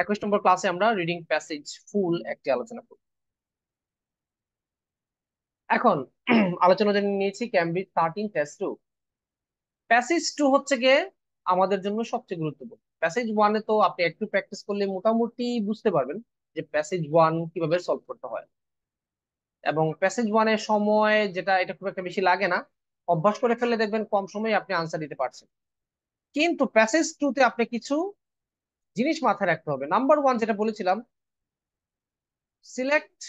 21 নম্বর ক্লাসে আমরা reading passage ফুল একটি আলোচনা করব। এখন আলোচনা জন্য নিয়েছি ক্যামব্রিজ 13 টেস্ট 2। প্যাসেজ 2 হচ্ছে গিয়ে আমাদের জন্য সবচেয়ে গুরুত্বপূর্ণ। প্যাসেজ 1 এ তো আপনি একটু প্র্যাকটিস করলে মোটামুটি বুঝতে পারবেন যে প্যাসেজ 1 কিভাবে সলভ করতে হয়, এবং প্যাসেজ 1 এর সময় যেটা এটা খুব একটা বেশি লাগে না। অভ্যাস করে ফেললে দেখবেন কম সময়ে আপনি আনসার দিতে পারছেন। কিন্তু প্যাসেজ 2 তে আপনি কিছু জিনিস মাথায় রাখতে হবে। নাম্বার 1 যেটা বলেছিলাম, সিলেক্ট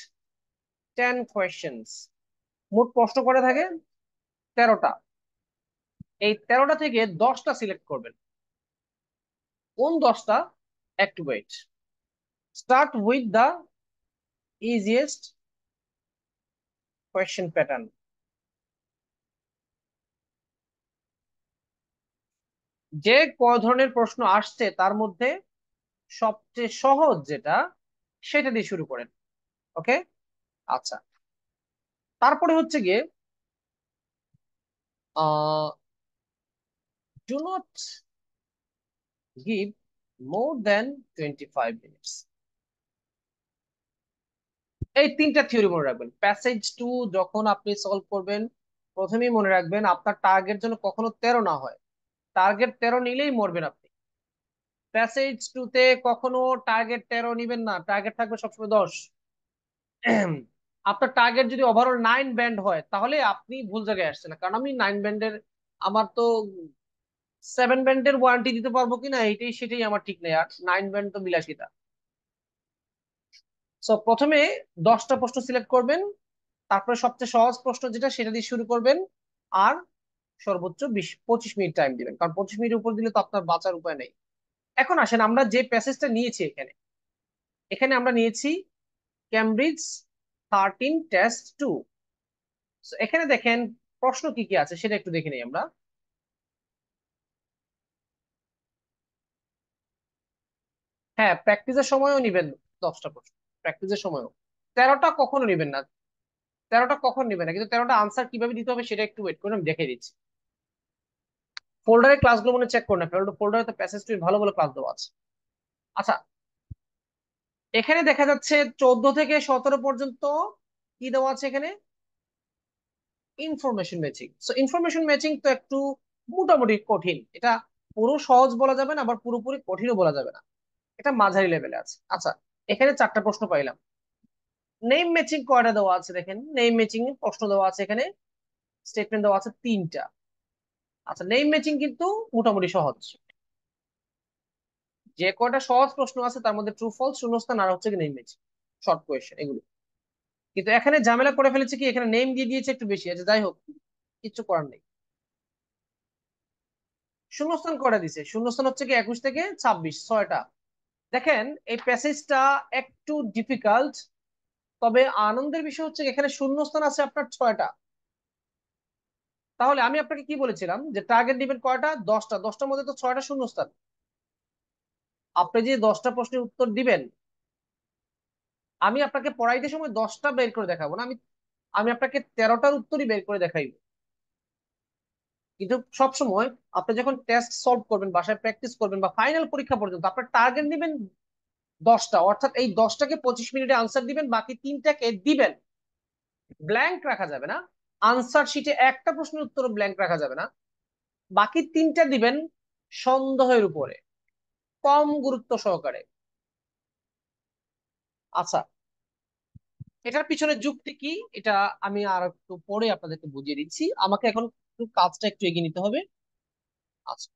10 কোয়েশ্চেন্স। মোট প্রশ্ন করে থাকে 13টা। এই 13টা থেকে 10টা সিলেক্ট করবেন। কোন 10টা? একটু wait. Start with the easiest question pattern. যে কয় ধরনের প্রশ্ন আসছে তার মধ্যে সবচেয়ে সহজ যেটা, সেটা দিয়ে শুরু করেন। ওকে, আচ্ছা। তারপরে হচ্ছে গিয়ে do not give more than 25 minutes. এই তিনটা থিওরি মনে রাখবেন। প্যাসেজ 2 যখন আপনি সলভ করবেন, প্রথমেই মনে রাখবেন আপনার টার্গেট যেন কখনো 13 না হয়। টার্গেট 13 নিলেই মরবেন আপনি। প্যাসেজ 2 তে কখনো টার্গেট 13 নিবেন না, টার্গেট থাকবে সবসময় 10। আপনার টার্গেট যদি ওভারঅল 9 ব্যান্ড হয় তাহলে আপনি ভুল জায়গায় আসছেন না, কারণ আমি 9 ব্যান্ডের, আমার তো 7 ব্যান্ডের ওয়ারেন্টি দিতে পারবো কিনা এইটাই সেটাই আমার ঠিক নেই। আর 9 ব্যান্ড তো বিলাসিতা। সো প্রথমে 10টা প্রশ্ন সিলেক্ট করবেন, তারপরে সবচেয়ে সহজ প্রশ্ন যেটা সেটা দিয়ে শুরু করবেন। আর সর্বোচ্চ 20-25 মিনিট টাইম দিবেন, কারণ 25 মিনিট উপর দিলে তো আপনার বাঁচার উপায় নেই। এখন আসেন আমরা যে প্যাসেজটা নিয়েছি, এখানে এখানে আমরা নিয়েছি ক্যামব্রিজ 13 টেস্ট 2। এখানে দেখেন প্রশ্ন কি কি আছে সেটা একটু দেখে নিই আমরা। হ্যাঁ, প্র্যাকটিসের সময়ও নিবেন 10টা প্রশ্ন, প্র্যাকটিসের সময়ও। 13টা কখনো নিবেন না, 13টা কখন নিবেন না, কিন্তু 13টা আনসার কিভাবে দিতে হবে সেটা একটু ওয়েট করে আমি দেখে দিচ্ছি। ফোল্ডারে ক্লাসগুলো মনে চেক করে না, ফোল্ডারে তো প্যাসেজ টু ভালো ভালো ক্লাস দেওয়া আছে। আচ্ছা, এখানে দেখা যাচ্ছে 14 থেকে 17 পর্যন্ত কি দেওয়া আছে এখানে? Information matching. So information matching তো একটু মোটামুটি কঠিন। এটা পুরো সহজ বলা যাবে না, আবার পুরোপুরি কঠিনও বলা যাবে না। এটা মাঝারি লেভেলে আছে। আচ্ছা, এখানে 4টা প্রশ্ন পাইলাম। নেম ম্যাচিং কয়টা দেওয়া আছে দেখেন, নেম ম্যাচিং প্রশ্ন দেওয়া আছে এখানে, স্টেটমেন্ট দেওয়া আছে 3টা। আচ্ছা, নেম ম্যাচিং কিন্তু মোটামুটি সহজ। যে কয়টা সহজ প্রশ্ন আছে তার মধ্যে ট্রু ফলস, শূন্যস্থান, আর হচ্ছে নেম ম্যাচিং, শর্ট কোয়েশ্চেন এগুলো। কিন্তু এখানে ঝামেলা করে ফেলেছে কি, এখানে নেম দিয়ে দিয়েছে একটু বেশি আছে, যাই হোক কিচ্ছু করার নেই। শূন্যস্থান করে দিছে, শূন্যস্থান হচ্ছে কি 21 থেকে 26, 6টা। দেখেন এই প্যাসেজটা একটু ডিফিকাল্ট, তবে আনন্দের বিষয় হচ্ছে এখানে শূন্যস্থান আছে আপনার 6টা। তাহলে আমি আপনাকে কি বলেছিলাম যে টার্গেট দিবেন কয়টা? 10টা। 10টার মধ্যে তো 6টা শূন্যস্থান। আপনি যে 10টা প্রশ্নের উত্তর দিবেন, আমি আপনাকে পড়াইতে সময় 10টা বের করে দেখাবো না, আমি আমি আপনাকে 13টার উত্তরই বের করে দেখাইবো। কিন্তু সব সময় আপনি যখন টেস্ট সলভ করবেন, বাসায় প্র্যাকটিস করবেন, বা ফাইনাল পরীক্ষা পর্যন্ত আপনার টার্গেট দিবেন 10টা। অর্থাৎ এই 10টাকে 25 মিনিটে আনসার দিবেন, বাকি 3টাকে দিবেন। ব্ল্যাঙ্ক রাখা যাবে না। আনসার শিটে একটা প্রশ্নের উত্তর ব্ল্যাঙ্ক রাখা যাবে না। বাকি 3টা দিবেন সন্দেহের উপরে, কম গুরুত্ব সহকারে। আচ্ছা, এটার পিছনে যুক্তি কি এটা আমি আর একটু পরে আপনাদেরকে বুঝিয়ে দিচ্ছি। আমাকে এখন একটু কাজটা একটু এগিয়ে নিতে হবে। আচ্ছা,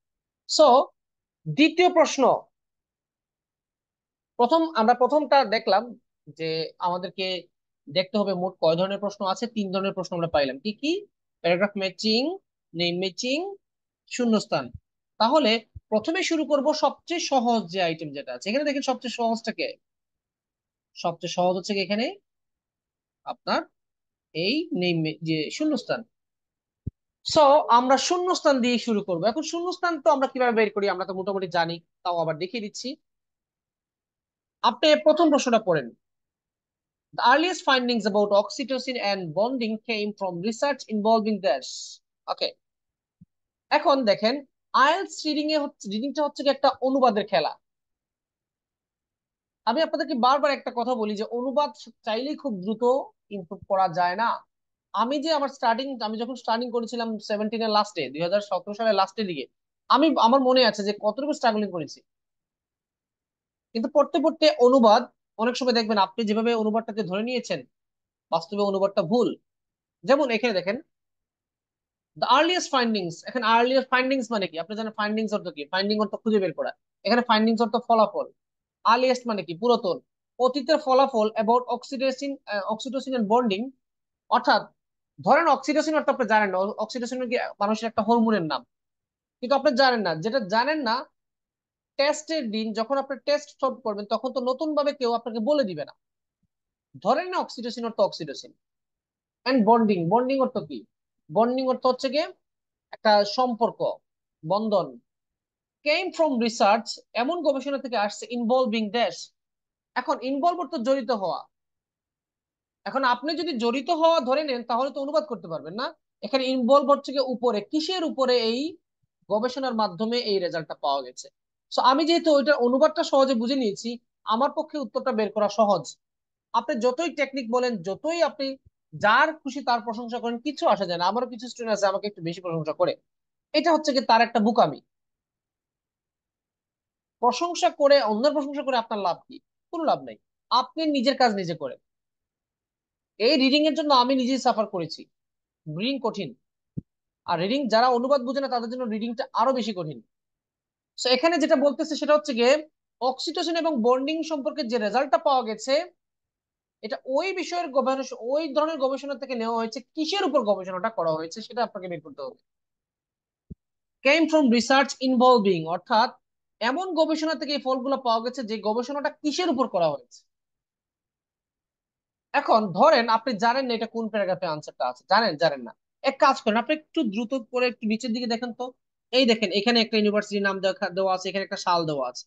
সো দ্বিতীয় প্রশ্ন। আমরা প্রথমটা দেখলাম যে আমাদেরকে দেখতে হবে মোট কয় ধরনের প্রশ্ন আছে। 3 ধরনের প্রশ্ন আমরা পাইলাম, কি কি? প্যারাগ্রাফ ম্যাচিং, নেম ম্যাচিং, শূন্যস্থান। তাহলে প্রথমে শুরু করব সবচেয়ে সহজ যে আইটেম যেটা আছে এখানে। দেখেন সবচেয়ে সহজটাকে, সবচেয়ে সহজ হচ্ছে কি এখানে আপনার এই নেম, যে শূন্যস্থান। সো আমরা শূন্যস্থান দিয়ে শুরু করবো। এখন শূন্যস্থান তো আমরা কিভাবে বের করি আমরা তো মোটামুটি জানি, তাও আবার দেখিয়ে দিচ্ছি। আপনি প্রথম প্রশ্নটা পড়েন। The earliest findings about oxytocin and bonding came from research involving dash. ওকে, এখন দেখেন আইএলটিএস রিডিংটা হচ্ছে কি একটা অনুবাদের খেলা। আমি আপনাদেরকে বারবার একটা কথা বলি যে অনুবাদ চাইলেই খুব দ্রুত ইমপ্রুভ করা যায় না। আমি যখন স্টার্টিং করেছিলাম 17 এর লাস্টে, 2017 সালের লাস্টের দিকে, আমার মনে আছে যে কতটুকু স্ট্রাগলিং করেছি। কিন্তু পড়তে পড়তে অনুবাদ, অনেক সময় দেখবেন আপনি যেভাবে অনুবাদটাকে ধরে নিয়েছেন, বাস্তবে অনুবাদটা ভুল। যেমন এখানে দেখেন, দ্য আর্লিয়েস্ট ফাইন্ডিংস। এখানে আর্লিয়েস্ট ফাইন্ডিংস মানে কি? আপনি জানেন ফাইন্ডিংস অর্থ কি? ফাইন্ডিং অর্থ খুঁজে বের করা। এখানে ফাইন্ডিংস অর্থ ফলাফল। আর্লিয়েস্ট মানে কি? পুরাতন। অতীতের ফলাফল about oxidation, oxytocin and bonding. অর্থাৎ ধরেন অক্সিটোসিন অর্থ আপনি জানেন না, অক্সিটোসিন কি মানুষের একটা হরমোনের নাম, কিন্তু আপনি জানেন না। যেটা জানেন না, টেস্টের দিন যখন আপনি টেস্ট সলভ করবেন তখন তো নতুন ভাবে কেউ আপনাকে বলে দিবে না। ধরেন না অক্সিটোসিন অর্থ অক্সিটোসিন। এন্ড বন্ডিং, বন্ডিং অর্থ কি? বন্ডিং অর্থ হচ্ছে গিয়ে একটা সম্পর্ক, বন্ধন। কেম ফ্রম রিসার্চ, এমন গবেষণা থেকে আসছে। ইনভলভিং ড্যাশ, এখন ইনভলভ অর্থ জড়িত হওয়া। এখন আপনি যদি জড়িত হওয়া ধরে নেন তাহলে তো অনুবাদ করতে পারবেন না। এখানে ইনভলভ হচ্ছে গিয়ে উপরে, কিসের উপরে? এই গবেষণার মাধ্যমে এই রেজাল্টটা পাওয়া গেছে। সো আমি যেহেতু ওইটা অনুবাদটা সহজে বুঝে নিয়েছি, আমার পক্ষে উত্তরটা বের করা সহজ। আপনি যতই টেকনিক বলেন, যতই আপনি যার খুশি তার প্রশংসা করেন, কিছু আসা যায় না। আমারও কিছু স্টুডেন্ট আছে আমাকে একটু বেশি প্রশংসা করে, এটা হচ্ছে কি তার একটা বুকামি। প্রশংসা করে, অন্যের প্রশংসা করে আপনার লাভ কি? কোনো লাভ নাই। আপনি নিজের কাজ নিজে করেন। এই রিডিং এর জন্য আমি নিজেই সাফার করেছি। রিডিং কঠিন। আর রিডিং যারা অনুবাদ বুঝে না তাদের জন্য রিডিংটা আরো বেশি কঠিন। তো এখানে যেটা বলতেছে সেটা হচ্ছে গিয়ে অক্সিটোসিন এবং বন্ডিং সম্পর্কে যে রেজাল্টটা পাওয়া গেছে, এটা ওই বিষয়ের গবেষণা, ওই ধরনের গবেষণা থেকে নেওয়া হয়েছে। কিসের উপর গবেষণাটা করা হয়েছে সেটা আপনাকে বের করতে হবে। কেম ফ্রম রিসার্চ ইনভলভিং, অর্থাৎ এমন গবেষণা থেকে এই ফলগুলো পাওয়া গেছে যে গবেষণাটা কিসের উপর করা হয়েছে। এখন ধরেন আপনি জানেন না এটা কোন প্যারাগ্রাফে আনসারটা আছে, জানেন না। এক কাজ করেন, আপনি একটু দ্রুত করে একটু নিচের দিকে দেখেন তো। এই দেখেন এখানে একটা ইউনিভার্সিটির নাম দেওয়া আছে, এখানে একটা সাল দেওয়া আছে।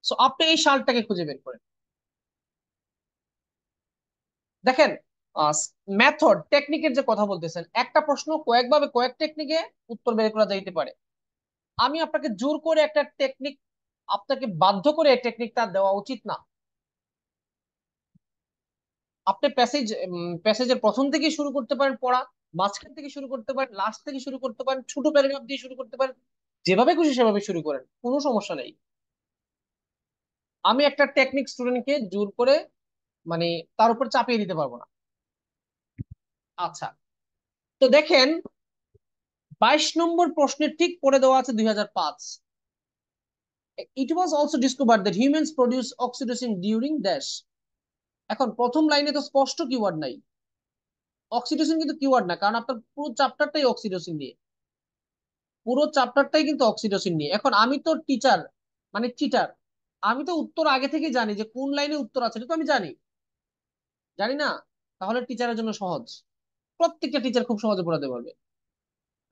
সো আপনি এই সালটাকে খুঁজে বের করেন। দেখেন, মেথড টেকনিকের যে কথা বলতেছেন, একটা প্রশ্ন কয়েকভাবে কয়েক টেকনিকে উত্তর বের করা যাইতে পারে। আমি আপনাকে জোর করে একটা টেকনিক, আপনাকে বাধ্য করে এই টেকনিকটা দেওয়া উচিত না। আপনি প্যাসেজের প্রথম থেকে শুরু করতে পারেন পড়া, মাঝখান থেকে শুরু করতে পারেন, লাস্ট থেকে শুরু করতে পারেন, ছোট প্যারাগ্রাফ দিয়ে শুরু করতে পারেন। যেভাবে খুশি সেভাবে শুরু করেন, কোনো সমস্যা নেই। আমি একটা টেকনিক স্টুডেন্টকে জোর করে, মানে তার উপর চাপিয়ে দিতে পারবো না। আচ্ছা, তো দেখেন 22 নম্বর প্রশ্নের ঠিক পরে দেওয়া আছে 2005। It was also discovered that humans produce oxytocin during dash. এখন প্রথম লাইনে তো স্পষ্ট কিওয়ার্ড নাই। অক্সিটোসিন কিন্তু কিওয়ার্ড না, কারণ আপনার পুরো চ্যাপ্টারটাই অক্সিটোসিন নিয়ে। পুরো চ্যাপ্টারটাই কিন্তু অক্সিটোসিন নিয়ে। এখন আমি তো টিচার, মানে চিটার। আমি তো উত্তর আগে থেকে জানি যে কোন লাইনে উত্তর আছে, এটা তো আমি জানি। জানি না? তাহলে টিচারের জন্য সহজ। প্রত্যেকটা টিচার খুব সহজে পড়াতে পারবে।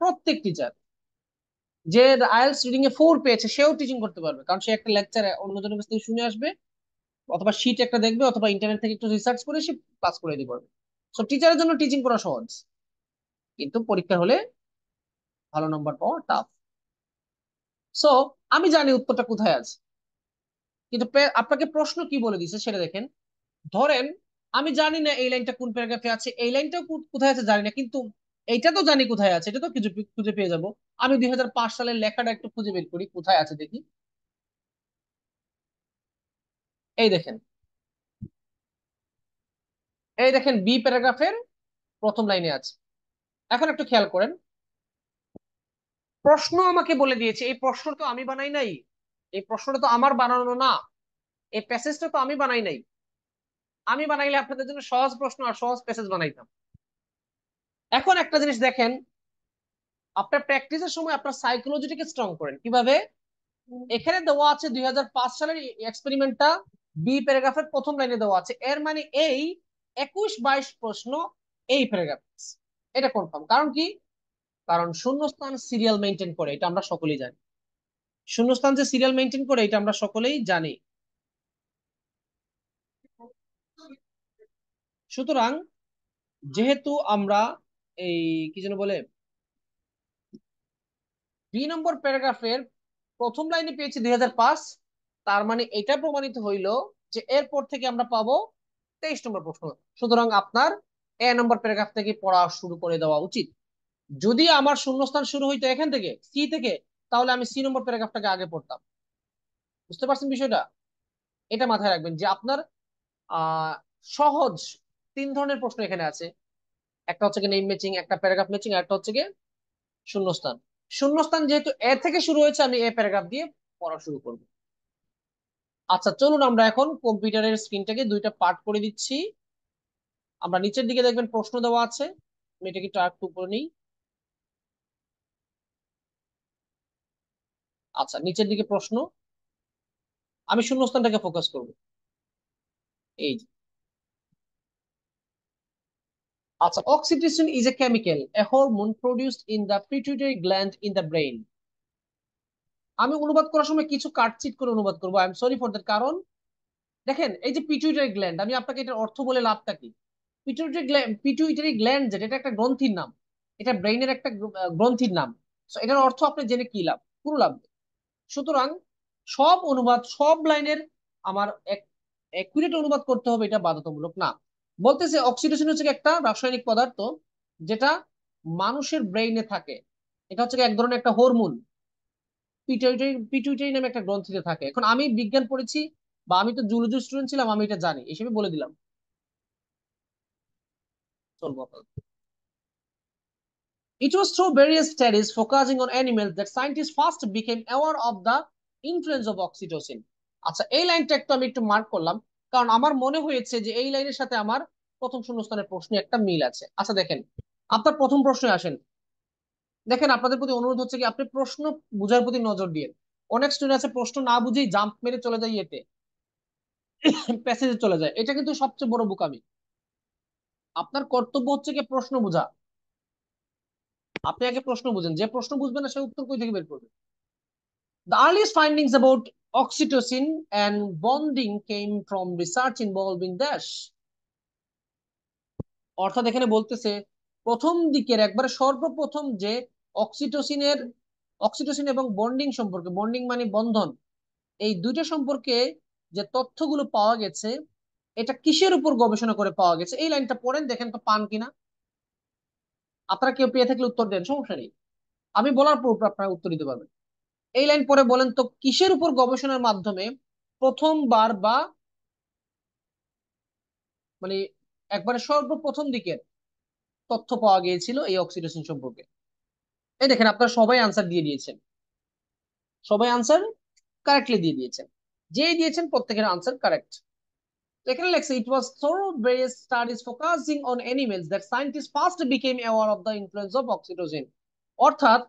প্রত্যেক টিচার যে আইএলটিএস রিডিং এ 4 পেয়েছে সেও টিচিং করতে পারবে, কারণ সে একটা লেকচার অন্যজনের কাছ থেকে শুনে আসবে, অথবা শিট একটা দেখবে, অথবা ইন্টারনেট থেকে একটু রিসার্চ করে সে ক্লাস করে দিতে পারবে। সো টিচারের জন্য টিচিং করা সহজ, কিন্তু পরীক্ষা হলে ভালো নম্বর পাওয়া টাফ। সো আমি জানি উত্তরটা কোথায় আছে, কিন্তু আপনাকে প্রশ্ন কি বলে দিছে সেটা দেখেন। ধরেন আমি জানি না এই লাইনটা কোন প্যারাগ্রাফে আছে, এই লাইনটাও কোথায় আছে জানি না, কিন্তু এইটা তো জানি কোথায় আছে, এটা তো কিছু খুঁজে পেয়ে যাব। আমি 2005 সালের লেখাটা একটু খুঁজে বের করি কোথায় আছে দেখি। এই দেখেন, এই দেখেন বি প্যারাগ্রাফের প্রথম লাইনে আছে। এখন একটু খেয়াল করেন, প্রশ্ন আমাকে বলে দিয়েছে, এই প্রশ্ন তো আমি বানাই নাই। এই প্রশ্নটা তো আমার বানানো না। এই প্যাসেজটা তো আমি বানাই নাই। আমি বানাইলে আপনাদের জন্য সহজ প্রশ্ন আর সহজ প্যাসেজ বানাইতাম। এখন একটা জিনিস দেখেন, আপনার প্র্যাকটিসের সময় আপনার সাইকোলজিটাকে স্ট্রং করেন কিভাবে। এখানে দেওয়া আছে 2005 সালের এক্সপেরিমেন্টটা বি প্যারাগ্রাফের প্রথম লাইনে দেওয়া আছে, এর মানে এই 21-22 প্রশ্ন এই প্যারাগ্রাফ। এটা কনফার্ম। কারণ কি? কারণ শূন্যস্থান সিরিয়াল মেনটেন করে, এটা আমরা সকলেই জানি। শূন্যস্থান যে সিরিয়াল মেনটেন করে এটা আমরা সকলেই জানি। সুতরাং যেহেতু আমরা এই কি যেন বলে, বি নম্বর প্যারাগ্রাফের প্রথম লাইনে পেয়েছি 2005, তার মানে এটা প্রমাণিত হইল যে এরপর থেকে আমরা পাবো 23 নম্বর প্রশ্ন। সুতরাং আপনার নম্বর প্যারাগ্রাফ থেকে পড়া শুরু করে দেওয়া উচিত। যদি আমার শূন্যস্থান শুরু হইতো এখান থেকে সি থেকে, তাহলে আমি সি নম্বর প্যারাগ্রাফটাকে আগে পড়তাম। বুঝতে পারছেন বিষয়টা? এটা মাথায় রাখবেন যে আপনার আহ সহজ 3 ধরনের প্রশ্ন এখানে আছে। একটা হচ্ছে কি নেম ম্যাচিং, একটা প্যারাগ্রাফ ম্যাচিং, একটা হচ্ছে কি শূন্যস্থান। শূন্যস্থান যেহেতু এ থেকে শুরু হয়েছে, আমি এ প্যারাগ্রাফ দিয়ে পড়া শুরু করব। আচ্ছা চলুন আমরা এখন কম্পিউটারের স্ক্রিনটাকে দুইটা পার্ট করে দিচ্ছি। আমরা নিচের দিকে দেখবেন প্রশ্ন দেওয়া আছে। আমি এটাকে একটু আরেকটু উপরে নিই। আচ্ছা নিচের দিকে প্রশ্ন, আমি শূন্যস্থানটাকে ফোকাস করব। এই যে, আচ্ছা, oxytocin is a chemical, A hormone produced in the pituitary gland in the brain. আমি অনুবাদ করার সময় কিছু কাটছিট করে অনুবাদ করবো, I am sorry for that. কারণ দেখেন এই যে পিটুইটারি গ্ল্যান্ড, আমি আপনাকে এটার অর্থ বলে লাভটা কি? পিটুইটারি গ্ল্যান্ড যেটা, এটা একটা গ্রন্থির নাম। এটা ব্রেইনের একটা গ্রন্থির নাম। So, এটার অর্থ আপনি জেনে কি লাভ? কোনো লাভ নেই। সুতরাং সব অনুবাদ, সব লাইনের আমার একুরেট অনুবাদ করতে হবে, এটা বাধ্যতামূলক না। বলতেছে অক্সিটোসিন হচ্ছে একটা রাসায়নিক পদার্থ যেটা মানুষের ব্রেইনে থাকে। এটা হচ্ছে এক ধরনের একটা হরমোন, পিটুইটারি পিটুইটারি নামে একটা গ্রন্থিতে থাকে। এখন আমি বিজ্ঞান পড়েছি, বা আমি তো জুলজি স্টুডেন্ট ছিলাম, আমি এটা জানি, হিসেবে বলে দিলাম। চলবো আপাতত। It was through various studies focusing on animals that scientists first became aware of the influence of oxytocin. আচ্ছা এই লাইনটা একটু আমি একটু মার্ক করলাম, কারণ আমার মনে হয়েছে যে এই লাইনের সাথে আমার প্রথম শূন্যস্থানের প্রশ্নে একটা মিল আছে। আচ্ছা দেখেন, আপনার প্রথম প্রশ্নে আসেন। দেখেন আপনাদের প্রতি অনুরোধ হচ্ছে কি, আপনি প্রশ্ন বুঝার প্রতি নজর দিয়ে। অনেক স্টুডেন্ট আছে প্রশ্ন না বুঝেই জাম্প মেরে চলে যায় ইয়েতে, প্যাসেজে চলে যায়। এটা কিন্তু সবচেয়ে বড় বোকামি। আপনার কর্তব্য হচ্ছে কি প্রশ্ন বোঝা। আপনি আগে প্রশ্ন বুঝেন, যে প্রশ্ন বুঝবে না সে উত্তর কই থেকে বের করবে? The earliest findings about oxytocin and bonding came from research involving dash. অর্থাৎ এখানে বলতেছে প্রথম দিকের একবারে সর্বপ্রথম যে অক্সিটোসিনের অক্সিটোসিন এবং বন্ডিং সম্পর্কে, বন্ডিং মানে বন্ধন, এই দুইটা সম্পর্কে যে তথ্যগুলো পাওয়া গেছে, এটা কিসের উপর গবেষণা করে পাওয়া গেছে? এই লাইনটা পড়েন, দেখেন তো পান কিনা। আপনারা কেউ পেয়ে থাকলে উত্তর দেন, সমস্যা নেই। আমি বলার পর আপনারা উত্তর দিতে পারবেন। এই লাইন পরে বলেন তো কিসের উপর গবেষণার মাধ্যমে প্রথমবার বা মানে একবারে সর্বপ্রথম দিকের তথ্য পাওয়া গিয়েছিল এই অক্সিডেশন সম্পর্কে? এই দেখেন আপনারা সবাই আনসার দিয়ে দিয়েছেন, সবাই আনসার কারেক্টলি দিয়ে দিয়েছেন। যেই দিয়েছেন প্রত্যেকের আনসার কারেক্ট। এখানে লেখছে ইট ওয়াজ through various studies focusing on animals that scientists first became aware of the influence of oxytocin. অর্থাৎ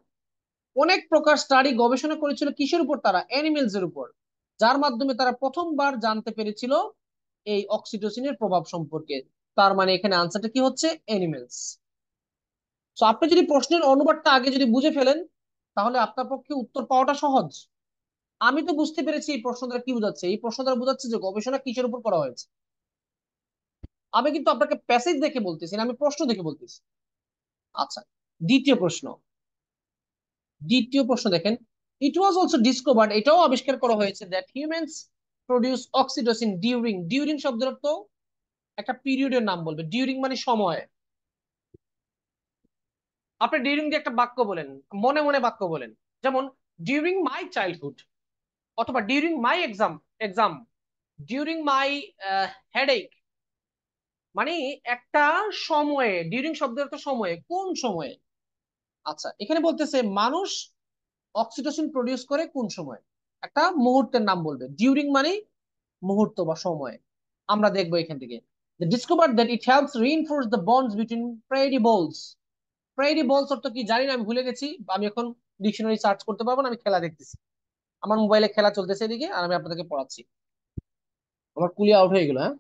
অনেক প্রকার স্টাডি গবেষণা করেছিল কিসের উপর? তারা অ্যানিমেলস এর উপর, যার মাধ্যমে তারা প্রথমবার জানতে পেরেছিল এই অক্সিটোসিনের প্রভাব সম্পর্কে। তার মানে এখানে আনসারটা কি হচ্ছে? অ্যানিমেলস। তো আপনি যদি প্রশ্নের অনুবাদটা আগে যদি বুঝে ফেলেন, তাহলে আপনার পক্ষে উত্তর পাওয়াটা সহজ। আমি তো বুঝতে পেরেছি এই প্রশ্ন দ্বারা কি বোঝাচ্ছে। এই প্রশ্ন দ্বারা বোঝাচ্ছে যে গবেষণা কিসের উপর করা হয়েছে। আমি কিন্তু আপনাকে প্যাসেজ দেখে বলতেছি না, আমি প্রশ্ন দেখে বলতেছি। আচ্ছা, দ্বিতীয় প্রশ্ন। দ্বিতীয় প্রশ্ন দেখেন, ইট ওয়াজ অলসো ডিসকভার্ড, এটাও আবিষ্কার করা হয়েছে, that humans produce oxytocin during. During শব্দের অর্থ একটা পিরিয়ডের নাম বলবে। ডিউরিং মানে সময়। আপনি ডিউরিং দিয়ে একটা বাক্য বলেন, মনে মনে বাক্য বলেন, যেমন ডিউরিং মাই চাইল্ডহুড, অথবা during my exam, during my headache. মানে একটা সময়ে, ডিউরিং শব্দের অর্থ সময়ে, কোন সময়ে। আচ্ছা এখানে বলতেছে মানুষ অক্সিটোসিন প্রডিউস করে কোন সময়, একটা মুহূর্তের নাম বলবে। ডিউরিং মানে মুহূর্ত বা সময়। আমরা দেখবো এখান থেকে discover that it helps reinforce the bonds between prairie voles. Prairie বলস অর্থ কি জানি না, আমি ভুলে গেছি। আমি এখন ডিকশনারি সার্চ করতে পারবো না, আমি খেলা দেখতেছি। আমার মোবাইলে খেলা চলতেছে এদিকে, আর আমি আপনাদেরকে পড়াচ্ছি। আমার কুলি আউট হয়ে গেল, হ্যাঁ।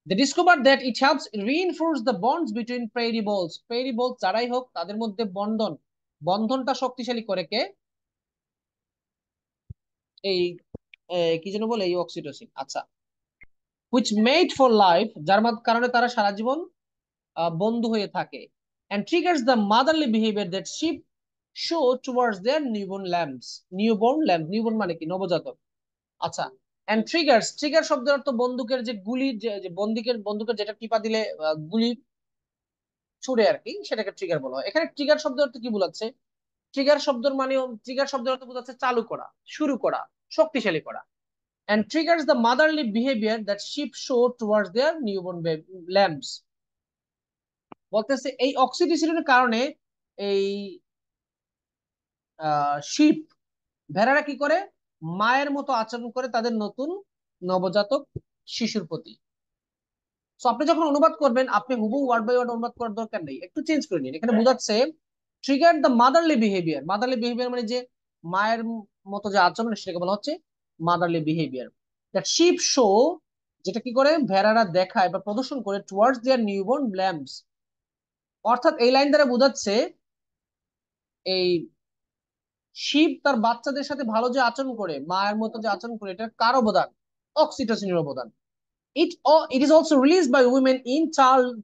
They discovered that it helps reinforce the bonds between prairie voles. Prairie voles যারাই হোক তাদের মধ্যে বন্ধনটা শক্তিশালী করে কে? এই কি যেন বলে, এই অক্সিটোসিন। আচ্ছা, which made for life, যার কারণে তারা সারা জীবন বন্ধু হয়ে থাকে, and triggers the motherly behavior that sheep show towards their newborn lambs. Newborn lamb, newborn মানে কি? নবজাতক। আচ্ছা, এন্ড ট্রিগার্স, ট্রিগার শব্দের অর্থ বন্দুকের যে গুলি, যে বন্দুকের যেটা টিপা দিলে গুলি ছুড়ে আর কি, সেটাকে ট্রিগার বলা হয়। এখানে ট্রিগার শব্দের অর্থ কি বোঝাচ্ছে? ট্রিগার শব্দের মানে, ট্রিগার শব্দের অর্থ বোঝাচ্ছে চালু করা, শুরু করা, শক্তিশালী করা। And triggers the motherly behavior that sheep show towards their newborn lambs. বলতেছে এই অক্সিটোসিনের কারণে এই শিপ, ভেড়ারা কি করে, মায়ের মতো আচরণ করে তাদের নতুন নবজাতক শিশুর প্রতি। তো আপনি যখন অনুবাদ করবেন, আপনি হুবহু ওয়ার্ড বাই ওয়ার্ড অনুবাদ করার দরকার নেই, একটু চেঞ্জ করে নিন। এখানে বোঝাচ্ছে trigger the motherly behaviour. Motherly behaviour মানে যে মায়ের মতো যে আচরণ, সেটাকে বলা হচ্ছে motherly behaviour. That ship show, যেটা কি করে ভেড়ারা দেখায় বা প্রদর্শন করে, টুয়ার্ডস দেয়ার নিউবর্ন ল্যাম্বস। অর্থাৎ এই লাইন দ্বারা বোঝাচ্ছে এই শিব তার বাচ্চাদের সাথে ভালো যে আচরণ করে, মায়ের মতো যে আচরণ করে, এটা কার অবদান? অক্সিটোসিনের অবদান। It is also released by women in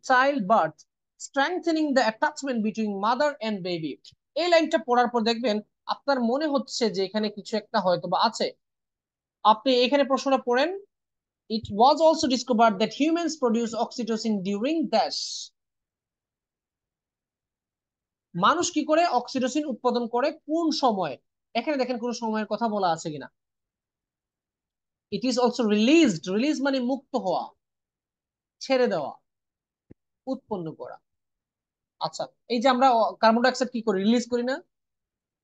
childbirth, strengthening the attachment between mother and baby. এই লাইনটা পড়ার পর দেখবেন আপনার মনে হচ্ছে যে এখানে কিছু একটা হয়তো বা আছে। আপনি এখানে প্রশ্নটা পড়েন, it was also discovered that humans produce oxytocin during dash. মানুষ কি করে অক্সিটোসিন উৎপাদন করে, কোন সময়? এখানে দেখেন কোন সময়ের কথা বলা আছে কিনা। ইট ইজ অলসো রিলিজড, রিলিজ মানে মুক্ত হওয়া, ছেড়ে দেওয়া, উৎপন্ন করা। আচ্ছা, এই যে আমরা কার্বন ডাইঅক্সাইড কি করি, রিলিজ করি না?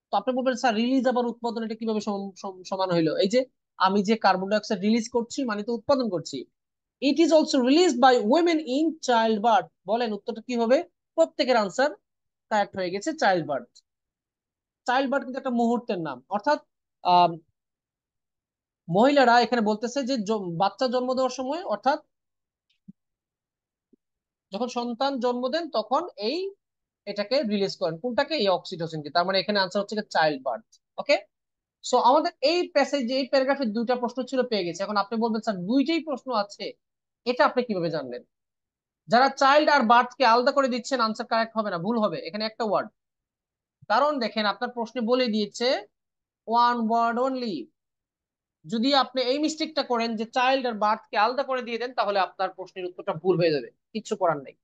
তো আপনি বলবেন স্যার রিলিজ আবার উৎপাদন এটা কিভাবে সমান হইলো? এই যে আমি যে কার্বন ডাইঅক্সাইড রিলিজ করছি মানে তো উৎপাদন করছি। It is also release by women in childbirth. বলেন উত্তরটা কি হবে? প্রত্যেকের আনসার কারেক্ট হয়ে গেছে, চাইল্ড বার্থ। চাইল্ড বার্থ কিন্তু একটা মুহূর্তের নাম, অর্থাৎ আহ মহিলারা এখানে বলতেছে যে বাচ্চা জন্ম দেওয়ার সময়, অর্থাৎ যখন সন্তান জন্ম দেন তখন এই এটাকে রিলিজ করেন, কোনটাকে? এই অক্সিটোসিনকে। তার মানে এখানে আনসার হচ্ছে চাইল্ড বার্থ। ওকে, সো আমাদের এই প্যাসেজ, এই প্যারাগ্রাফে দুইটা প্রশ্ন ছিল, পেয়ে গেছে। এখন আপনি বলবেন স্যার দুইটাই প্রশ্ন আছে, এটা আপনি কিভাবে জানলেন? যারা চাইল্ড আর বার্থ কে আলাদা করে দিচ্ছেন, আনসার কারেক্ট হবে না, ভুল হবে এখানে একটা ওয়ার্ড। কারণ দেখেন আপনার প্রশ্নে বলে দিয়েছে ওয়ান ওয়ার্ড অনলি। যদি আপনি এই মিস্টেকটা করেন যে চাইল্ড আর বার্থ কে আলাদা করে দিয়ে দেন, তাহলে আপনার প্রশ্নের উত্তরটা ভুল হয়ে যাবে, কিচ্ছু করার নেই।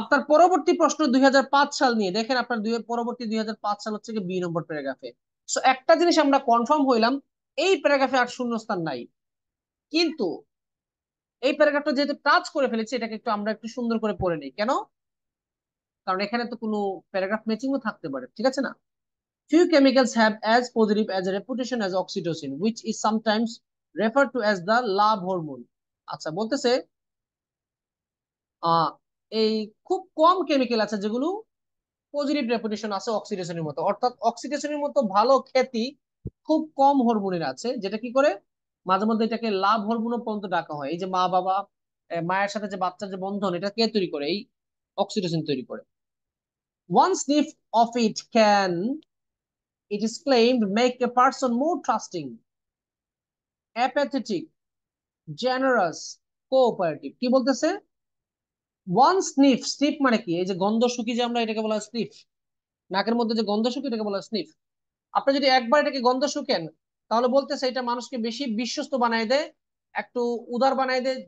আপনার পরবর্তী প্রশ্ন 2005 সাল নিয়ে, দেখেন আপনার পরবর্তী 2005 সাল হচ্ছে কি 2 নম্বর প্যারাগ্রাফে। সো একটা জিনিস আমরা কনফার্ম হইলাম, এই প্যারাগ্রাফে আর শূন্যস্থান নাই। কিন্তু এই প্যারাগ্রাফটা যেহেতু টাচ করে ফেলেছি, এটাকে আমরা একটু সুন্দর করে পড়ে নিই কেন, কারণ এখানে তো কোনো প্যারাগ্রাফ ম্যাচিংও থাকতে পারে, ঠিক আছে না? Few chemicals have as positive as a reputation as oxytocin, which is sometimes referred to as the love hormone. আচ্ছা, বলতেছে আহ এই খুব কম কেমিক্যাল আছে যেগুলো পজিটিভ রেপুটেশন আছে অক্সিডেশনের মতো, অর্থাৎ অক্সিডেশনের মতো ভালো খ্যাতি খুব কম হরমোনের আছে, যেটা কি করে মাঝে মধ্যে এটাকে লাভ হরমোনও পর্যন্ত ডাকা হয়। এই যে মা বাবা, মায়ের সাথে যে বাচ্চার যে বন্ধন, এটা কে তৈরি করে? এই অক্সিডেশন তৈরি করে। One sniff of it can, it is claimed, make a person more trusting, apathetic, generous, cooperative. কি বলতেছে? ওয়ান স্নিফ, স্নিফ মানে কি? এই যে গন্ধ শুকি, যে আমরা এটাকে বলা হয় স্নিফ, নাকের মধ্যে যে গন্ধ শুকি, এটাকে বলা হয় স্নিফ। আপনি যদি একবার এটাকে গন্ধ শুকেন, তাহলে বলতেছে এটা মানুষকে বেশি বিশ্বস্ত বানায় দেয়, একটু উদার বানায় দেয়,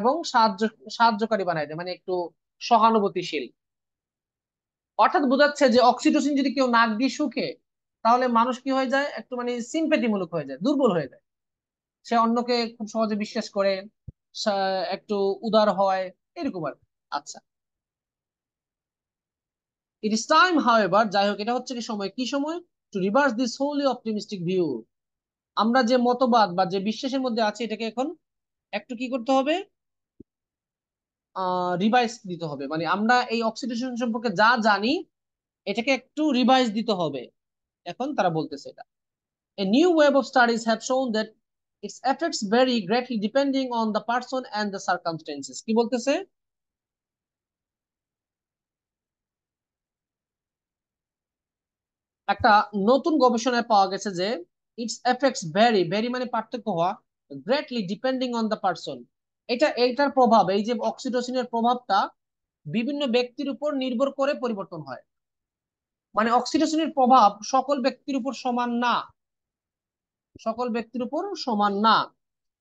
এবং সাহায্যকারী বানায় দেয়, মানে একটু সহানুভূতিশীল। অর্থাৎ বোঝাচ্ছে যে অক্সিটোসিন যদি কেউ নাক দিয়ে শুকে, তাহলে মানুষ কি হয়ে যায়? একটু মানে সিম্পেথি মূলক হয়ে যায়, দুর্বল হয়ে যায়, সে অন্যকে খুব সহজে বিশ্বাস করে, একটু উদার হয়, এরকম আর। আচ্ছা, ইট ইস টাইম হাউএভার, যাই হোক, এটা হচ্ছে কি সময়, কি সময়? To reverse this wholly optimistic view. আমরা যে মতবাদ বা যে বিশ্বাসের মধ্যে আছি, এটাকে এখন একটু কি করতে হবে? রিভাইজ দিতে হবে। মানে আমরা এই অক্সিডেশন সম্পর্কে যা জানি, এটাকে একটু রিভাইজ দিতে হবে। এখন তারা বলতেছে এটা, a new wave of studies have shown that its effects vary greatly depending on the person and the circumstances. কি বলতেছে? একটা নতুন গবেষণায় পাওয়া গেছে যে ইটস এফেক্টস ভ্যারি, ভ্যারি মানে পার্থক্য হওয়া, greatly depending on the person. এটার প্রভাব, এই যে অক্সিটোসিনের প্রভাবটা বিভিন্ন ব্যক্তির উপর নির্ভর করে পরিবর্তন হয়। মানে অক্সিটোসিনের প্রভাব সকল ব্যক্তির উপর সমান না। সকল ব্যক্তির উপর সমান না।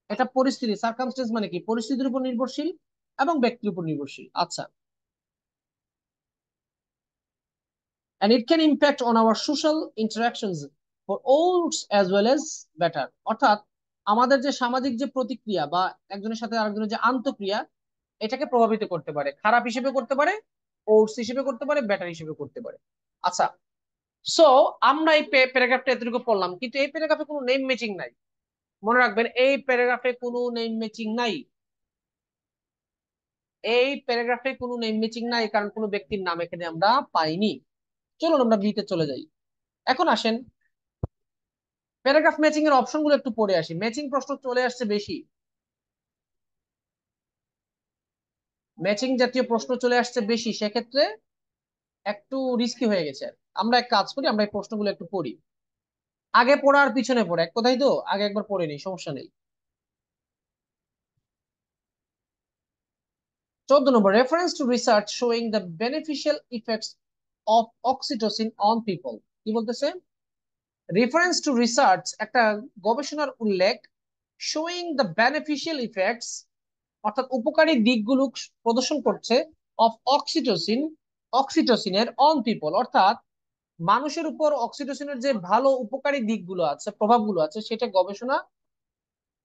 এটা পরিস্থিতি, সার্কামস্টেন্স মানে কি, পরিস্থিতির উপর নির্ভরশীল এবং ব্যক্তির উপর নির্ভরশীল। আচ্ছা, and it can impact on our social interactions for olds as well as better। অর্থাৎ আমাদের যে সামাজিক যে প্রতিক্রিয়া বা একজনের সাথে আরেকজনের যে আন্তঃক্রিয়া, এটাকে প্রভাবিত করতে পারে, খারাপ হিসেবে করতে পারে, ওটস হিসেবে করতে পারে, ব্যাটার হিসেবে করতে পারে। আচ্ছা, সো আমরা এই প্যারাগ্রাফটা এতটুকু পড়লাম, কিন্তু এই প্যারাগ্রাফে কোনো নেম ম্যাচিং নাই। মনে রাখবেন, এই প্যারাগ্রাফে কোনো নেম ম্যাচিং নাই। এই প্যারাগ্রাফে কোনো নেম ম্যাচিং নাই, কারণ কোনো ব্যক্তির নাম এখানে আমরা পাইনি। চলুন আমরা বিতে চলে যাই। এখন আসেন প্যারাগ্রাফ ম্যাচিং এর অপশন গুলো একটু পড়ে আসি। ম্যাচিং প্রশ্ন চলে আসছে বেশি, ম্যাচিং জাতীয় প্রশ্ন চলে আসছে বেশি, সেক্ষেত্রে একটু রিস্কি হয়ে গেছে। আমরা এক কাজ করি, আমরা এই প্রশ্নগুলো একটু পড়ি। আগে পড়া আর পিছনে পড়া এক কথাই তো, আগে একবার পড়ে নিই, সমস্যা নেই। 14 number, reference to research showing the beneficial effects of oxytocin on people. কি বলতেছে? রেফারেন্স টু রিসার্চ, একটা গবেষণার উল্লেখ, শোয়িং দ্য বেনিফিশিয়াল ইফেক্টস অর্থাৎ উপকারী দিকগুলো প্রদর্শন করছে, অফ অক্সিটোসিন, অক্সিটোসিনের, অন পিপল অর্থাৎ মানুষের উপর অক্সিটোসিনের যে ভালো উপকারী দিকগুলো আছে, প্রভাবগুলো আছে, সেটা গবেষণা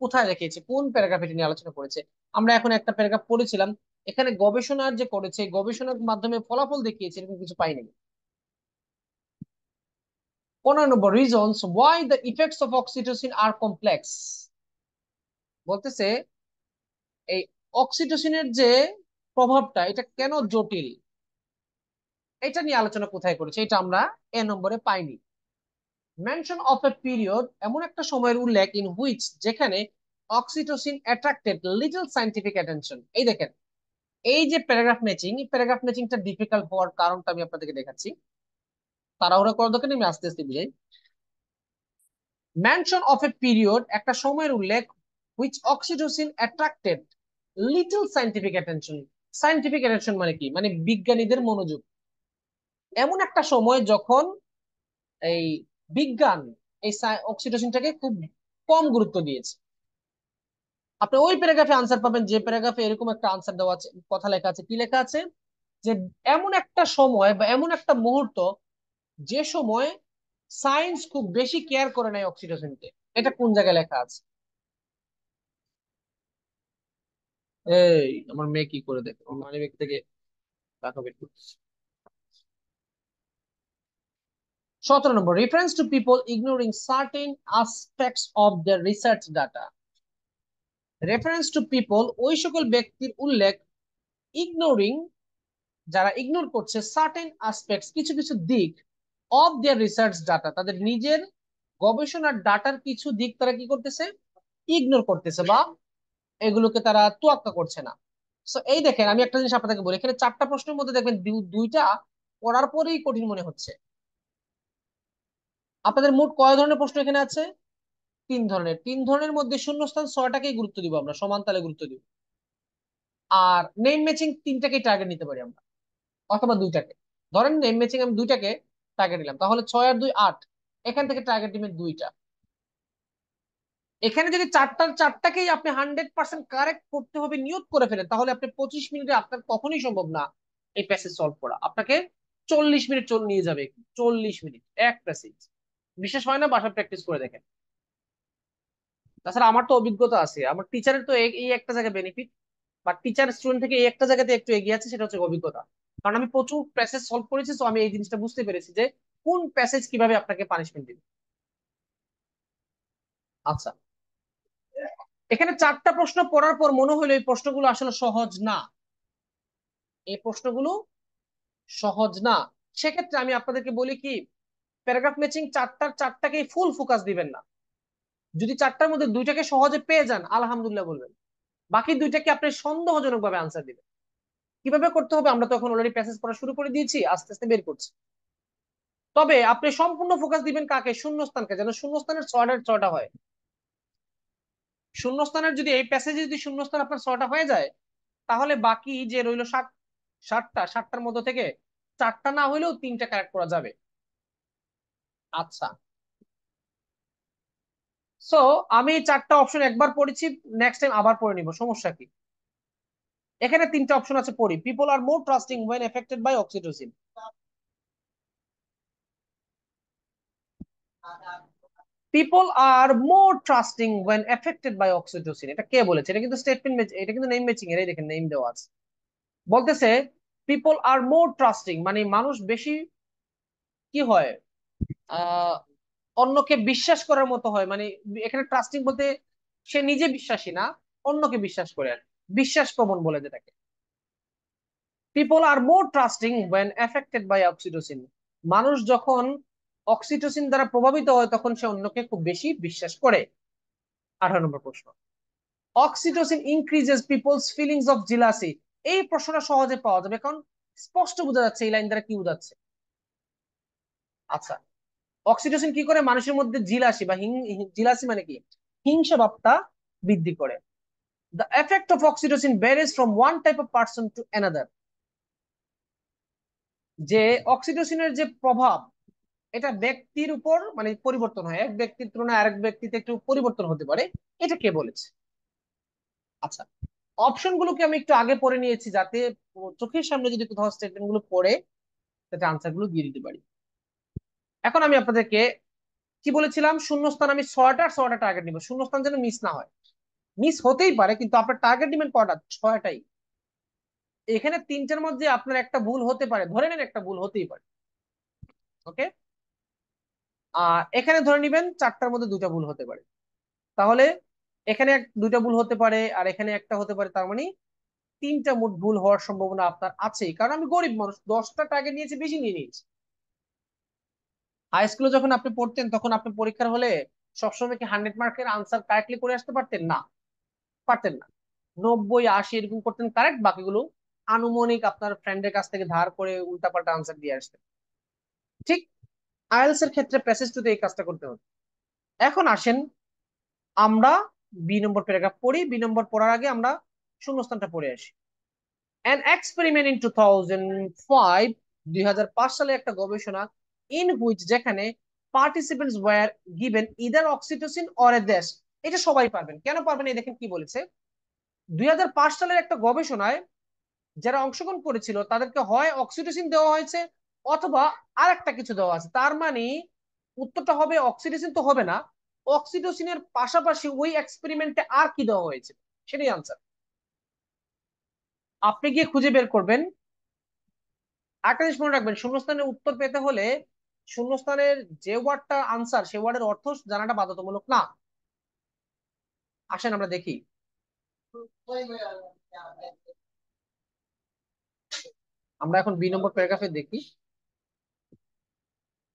কোথায় রেখেছে, কোন প্যারাগ্রাফে এটা নিয়ে আলোচনা করেছে। আমরা এখন একটা প্যারাগ্রাফ পড়েছিলাম, এখানে গবেষণার যে করেছে, গবেষণার মাধ্যমে ফলাফল দেখিয়েছে, এরকম কিছু পাইনি। 15 number, reasons why the effects of oxytocin are complex. বলতেছে এই অক্সিটোসিনের যে প্রভাবটা, এটা কেন জটিল, এটা নিয়ে আলোচনা কোথায় করেছে, এটা আমরা এ নম্বরে পাইনি। মেনশন অফ এ পিরিয়ড, এমন একটা সময়ের উল্লেখ, ইন হুইচ, যেখানে oxytocin attracted little scientific attention. এই দেখেন, এই যে প্যারাগ্রাফ ম্যাচিং, এই প্যারাগ্রাফ ম্যাচিংটা ডিফিকাল্ট হওয়ার কারণটা আমি আপনাদেরকে দেখাচ্ছি। তাড়াহুড়া করার দরকার নেই, আমি আস্তে আস্তে বুঝাই। মেনশন অফ এ পিরিয়ড, একটা সময়ের উল্লেখ, which oxytocin attracted little scientific attention. Scientific attention মানে কি, মানে বিজ্ঞানীদের মনোযোগ। এমন একটা সময় যখন এই বিজ্ঞান এই অক্সিটোসিনটাকে খুব কম গুরুত্ব দিয়েছে। আপনি ওই প্যারাগ্রাফে আনসার পাবেন যে প্যারাগ্রাফে এরকম একটা আনসার দেওয়া আছে, কথা লেখা আছে, কি লেখা আছে, যে এমন একটা সময় বা এমন একটা মুহূর্ত যে সময় সায়েন্স খুব বেশি কেয়ার করে নাই অক্সিটোসিনকে। এটা কোন জায়গায় লেখা আছে? এই আমার মেয়ে কি করে দেখো, মানে ব্যাগ থেকে টাকা বের করতেছে। 17 number, reference to people ignoring certain aspects of the research data. Reference to people, ওই সকল ব্যক্তির উল্লেখ, ইগনোরিং, যারা ইগনোর করছে, সার্টেন আসপেক্টস, কিছু কিছু দিক, অফ দেয়ার রিসার্চ ডাটা, তাদের নিজের গবেষণার ডাটার কিছু দিক তারা কি করতেছে, ইগনোর করতেছে, বা এগুলোকে তারা তোয়াক্কা করছে না। সো এই দেখেন, আমি একটা জিনিস আপনাদেরকে বলি, এখানে চারটা প্রশ্নের মধ্যে দেখবেন দুইটা পড়ার পরেই কঠিন মনে হচ্ছে। আপনাদের মোট কয় ধরনের প্রশ্ন এখানে আছে? 3 ধরনের। 3 ধরনের মধ্যে শূন্যস্থান 6টাকেই গুরুত্ব দিব আমরা, সমান তালে গুরুত্ব দিব। আর নেম ম্যাচিং 3টাকেই টার্গেট নিতে পারি আমরা, অথবা 2টাকে। ধরেন নেম ম্যাচিং আমি 2টাকে টার্গেট নিলাম, তাহলে 6 আর 2 8, এখান থেকে টার্গেট দিবেন 2টা। এখানে যদি চারটার চারটাকেই আপনি 100% কারেক্ট করতে হবে নিয়ত করে ফেলেন, তাহলে আপনি 25 মিনিটে আপনার কখনোই সম্ভব না এই প্যাসেজ সলভ করা। আপনাকে 40 মিনিট নিয়ে যাবে, 40 মিনিট এক প্যাসেজ। বিশেষ হয় না, বাসা প্র্যাকটিস করে দেখেন। তাছাড়া আমার তো অভিজ্ঞতা আছে, আমার টিচারের তো এই এই একটা জায়গায় বেনিফিট, বা টিচার স্টুডেন্ট থেকে এই একটা জায়গাতে একটু এগিয়ে আছে, সেটা হচ্ছে অভিজ্ঞতা। কারণ আমি প্রচুর প্যাসেজ সলভ করেছি, তো আমি এই জিনিসটা বুঝতে পেরেছি যে কোন প্যাসেজ কিভাবে আপনাকে পানিশমেন্ট দিবে। আচ্ছা, এখানে চারটা প্রশ্ন পড়ার পর মনে হলো এই প্রশ্নগুলো আসলে সহজ না, এই প্রশ্নগুলো সহজ না। সেক্ষেত্রে আমি আপনাদেরকে বলি কি, প্যারাগ্রাফ ম্যাচিং চারটার চারটাকেই ফুল ফোকাস দিবেন না। যদি চারটার মধ্যে 2টাকে সহজে পেয়ে যান, আলহামদুলিল্লাহ বলবেন। বাকি 2টাকে আপনি সন্দেহজনক ভাবে আনসার দিবেন। কিভাবে করতে হবে আমরা তো এখন অলরেডি প্যাসেজ পড়া শুরু করে দিয়েছি, আস্তে আস্তে বের করছি। তবে আপনি সম্পূর্ণ ফোকাস দিবেন কাকে, শূন্যস্থানকে, যেন শূন্যস্থানের 6টা হয়। শূন্যস্থানের যদি এই প্যাসেজে যদি শূন্যস্থান আপনার 6টা হয়ে যায়, তাহলে বাকি যে রইলো 7টার মধ্যে থেকে 4টা না হইলেও 3টা কারেক্ট করা যাবে। আচ্ছা, সো আমি চারটা অপশন একবার পড়েছি, নেক্সট টাইম আবার পড়ে নিব, সমস্যা কি? এখানে তিনটা অপশন আছে, পড়ি। People are more trusting when affected by oxytocin. People are more trusting when affected by oxytocin, এটা কে বলেছে? এটা কিন্তু স্টেটমেন্ট, এটা কিন্তু নেম ম্যাচিং এর, এই দেখেন নেম দেওয়া আছে। বলতেছে পিপল আর মোর ট্রাস্টিং, মানে মানুষ বেশি কি হয়, আহ অন্যকে বিশ্বাস করার মতো হয়, মানে এখানে ট্রাস্টিং বলতে সে নিজে বিশ্বাসী না, অন্যকে বিশ্বাস করে আর কি। বিশ্বাস প্রবণ বলে যেটাকে। People are more trusting when affected by oxytocin, মানুষ যখন অক্সিটোসিন দ্বারা প্রভাবিত হয় তখন সে অন্যকে খুব বেশি বিশ্বাস করে। 18 নম্বর প্রশ্ন, oxytocin increases people's feelings of jealousy. এই প্রশ্নটা সহজে পাওয়া যাবে কারণ স্পষ্ট বোঝা যাচ্ছে এই লাইন দ্বারা কি বোঝাচ্ছে। আচ্ছা, অক্সিটোসিন কি করে মানুষের মধ্যে জিলাসি বা জিলাসি মানে কি, হিংসা ভাবটা বৃদ্ধি করে। The effect of oxytocin varies from one type of person to another. যে অক্সিটোসিনের যে প্রভাব, এটা ব্যক্তির উপর মানে পরিবর্তন হয়, এক ব্যক্তির তুলনায় আরেক ব্যক্তিতে একটু পরিবর্তন হতে পারে। এটা কে বলেছে? আচ্ছা, অপশন গুলোকে আমি একটু আগে পড়ে নিয়েছি যাতে চোখের সামনে যদি কোথাও স্টেটমেন্ট গুলো পড়ে তাতে আনসার গুলো দিয়ে দিতে পারি। এখন আমি আপনাদেরকে কি বলেছিলাম, শূন্যস্থান আমি ছয়টা আর ছয়টা টার্গেট নিব, শূন্যস্থান যেন মিস না হয়। মিস হতেই পারে কিন্তু আপনার টার্গেট দিবেন কয়টা? ছয়টাই। এখানে তিনটার মধ্যে আপনার একটা ভুল হতে পারে, ধরে নেন একটা ভুল হতেই পারে। ওকে, আর এখানে ধরে নিবেন চারটার মধ্যে দুইটা ভুল হতে পারে। তাহলে এখানে দুইটা ভুল হতে পারে আর এখানে একটা হতে পারে, তার মানে তিনটা মোট ভুল হওয়ার সম্ভাবনা আপনার আছেই, কারণ আমি গরিব মানুষ, 10টা টার্গেট নিয়েছি, বেশি নিয়ে নিয়েছি। হাই স্কুলে যখন আপনি পড়তেন তখন আপনি পরীক্ষার হলে সবসময় কি 100 মার্কের আনসার কারেক্টলি করে আসতে পারতেন? না, পারতেন না। 90, 80 এরকম করতেন কারেক্ট, বাকিগুলো আনুমানিক আপনার ফ্রেন্ডের কাছ থেকে ধার করে উল্টাপাল্টা আনসার দিয়ে আসতেন। ঠিক আইএলস এর ক্ষেত্রে প্যাসেজ টুতে এই কাজটা করতে হবে। এখন আসেন আমরা বি নম্বর প্যারাগ্রাফ পড়ি, বি নম্বর পড়ার আগে আমরা শূন্যস্থানটা পড়ে আসি। An experiment in 2005, 2005 সালে একটা গবেষণা, in which যেখানে participants were given either oxytocin or a dash। এটা সবাই পারবেন, কেন পারবেন এই দেখেন কি বলেছে। 2005 সালের একটা গবেষণায় যারা অংশগ্রহণ করেছিল তাদেরকে হয় অক্সিটোসিন দেওয়া হয়েছে অথবা আরেকটা কিছু দেওয়া আছে, তার মানে উত্তরটা হবে অক্সিটোসিন তো হবে না, অক্সিটোসিনের পাশাপাশি ওই এক্সপেরিমেন্টে আর কি দেওয়া হয়েছে, সেটাই আনসার। আপনি গিয়ে খুঁজে বের করবেন। একটা জিনিস মনে রাখবেন, শূন্যস্থানের উত্তর পেতে হলে শূন্যস্থানের যে ওয়ার্ডটা আনসার সে ওয়ার্ডের অর্থ জানাটা বাধ্যতামূলক না। আসেন আমরা দেখি। আমরা এখন বি নম্বর প্যারাগ্রাফে দেখি।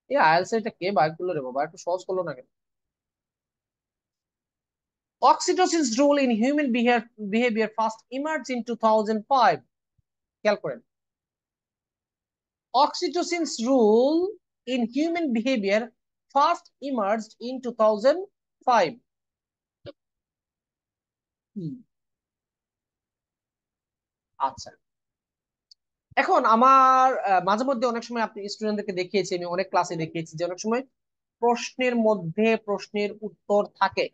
এই আইএলস এটা কে বার করলো রে বাবা, একটু সহজ করলো না কেন? Oxytocin's role in human behavior first emerged in 2005। খেয়াল করেন, oxytocin's role in human behavior first emerged in 2005। আচ্ছা, এখন আমার মাঝে মধ্যে অনেক সময় আপনি স্টুডেন্টদেরকে দেখিয়েছি, আমি অনেক ক্লাসে দেখিয়েছি যে অনেক সময় প্রশ্নের মধ্যে প্রশ্নের উত্তর থাকে,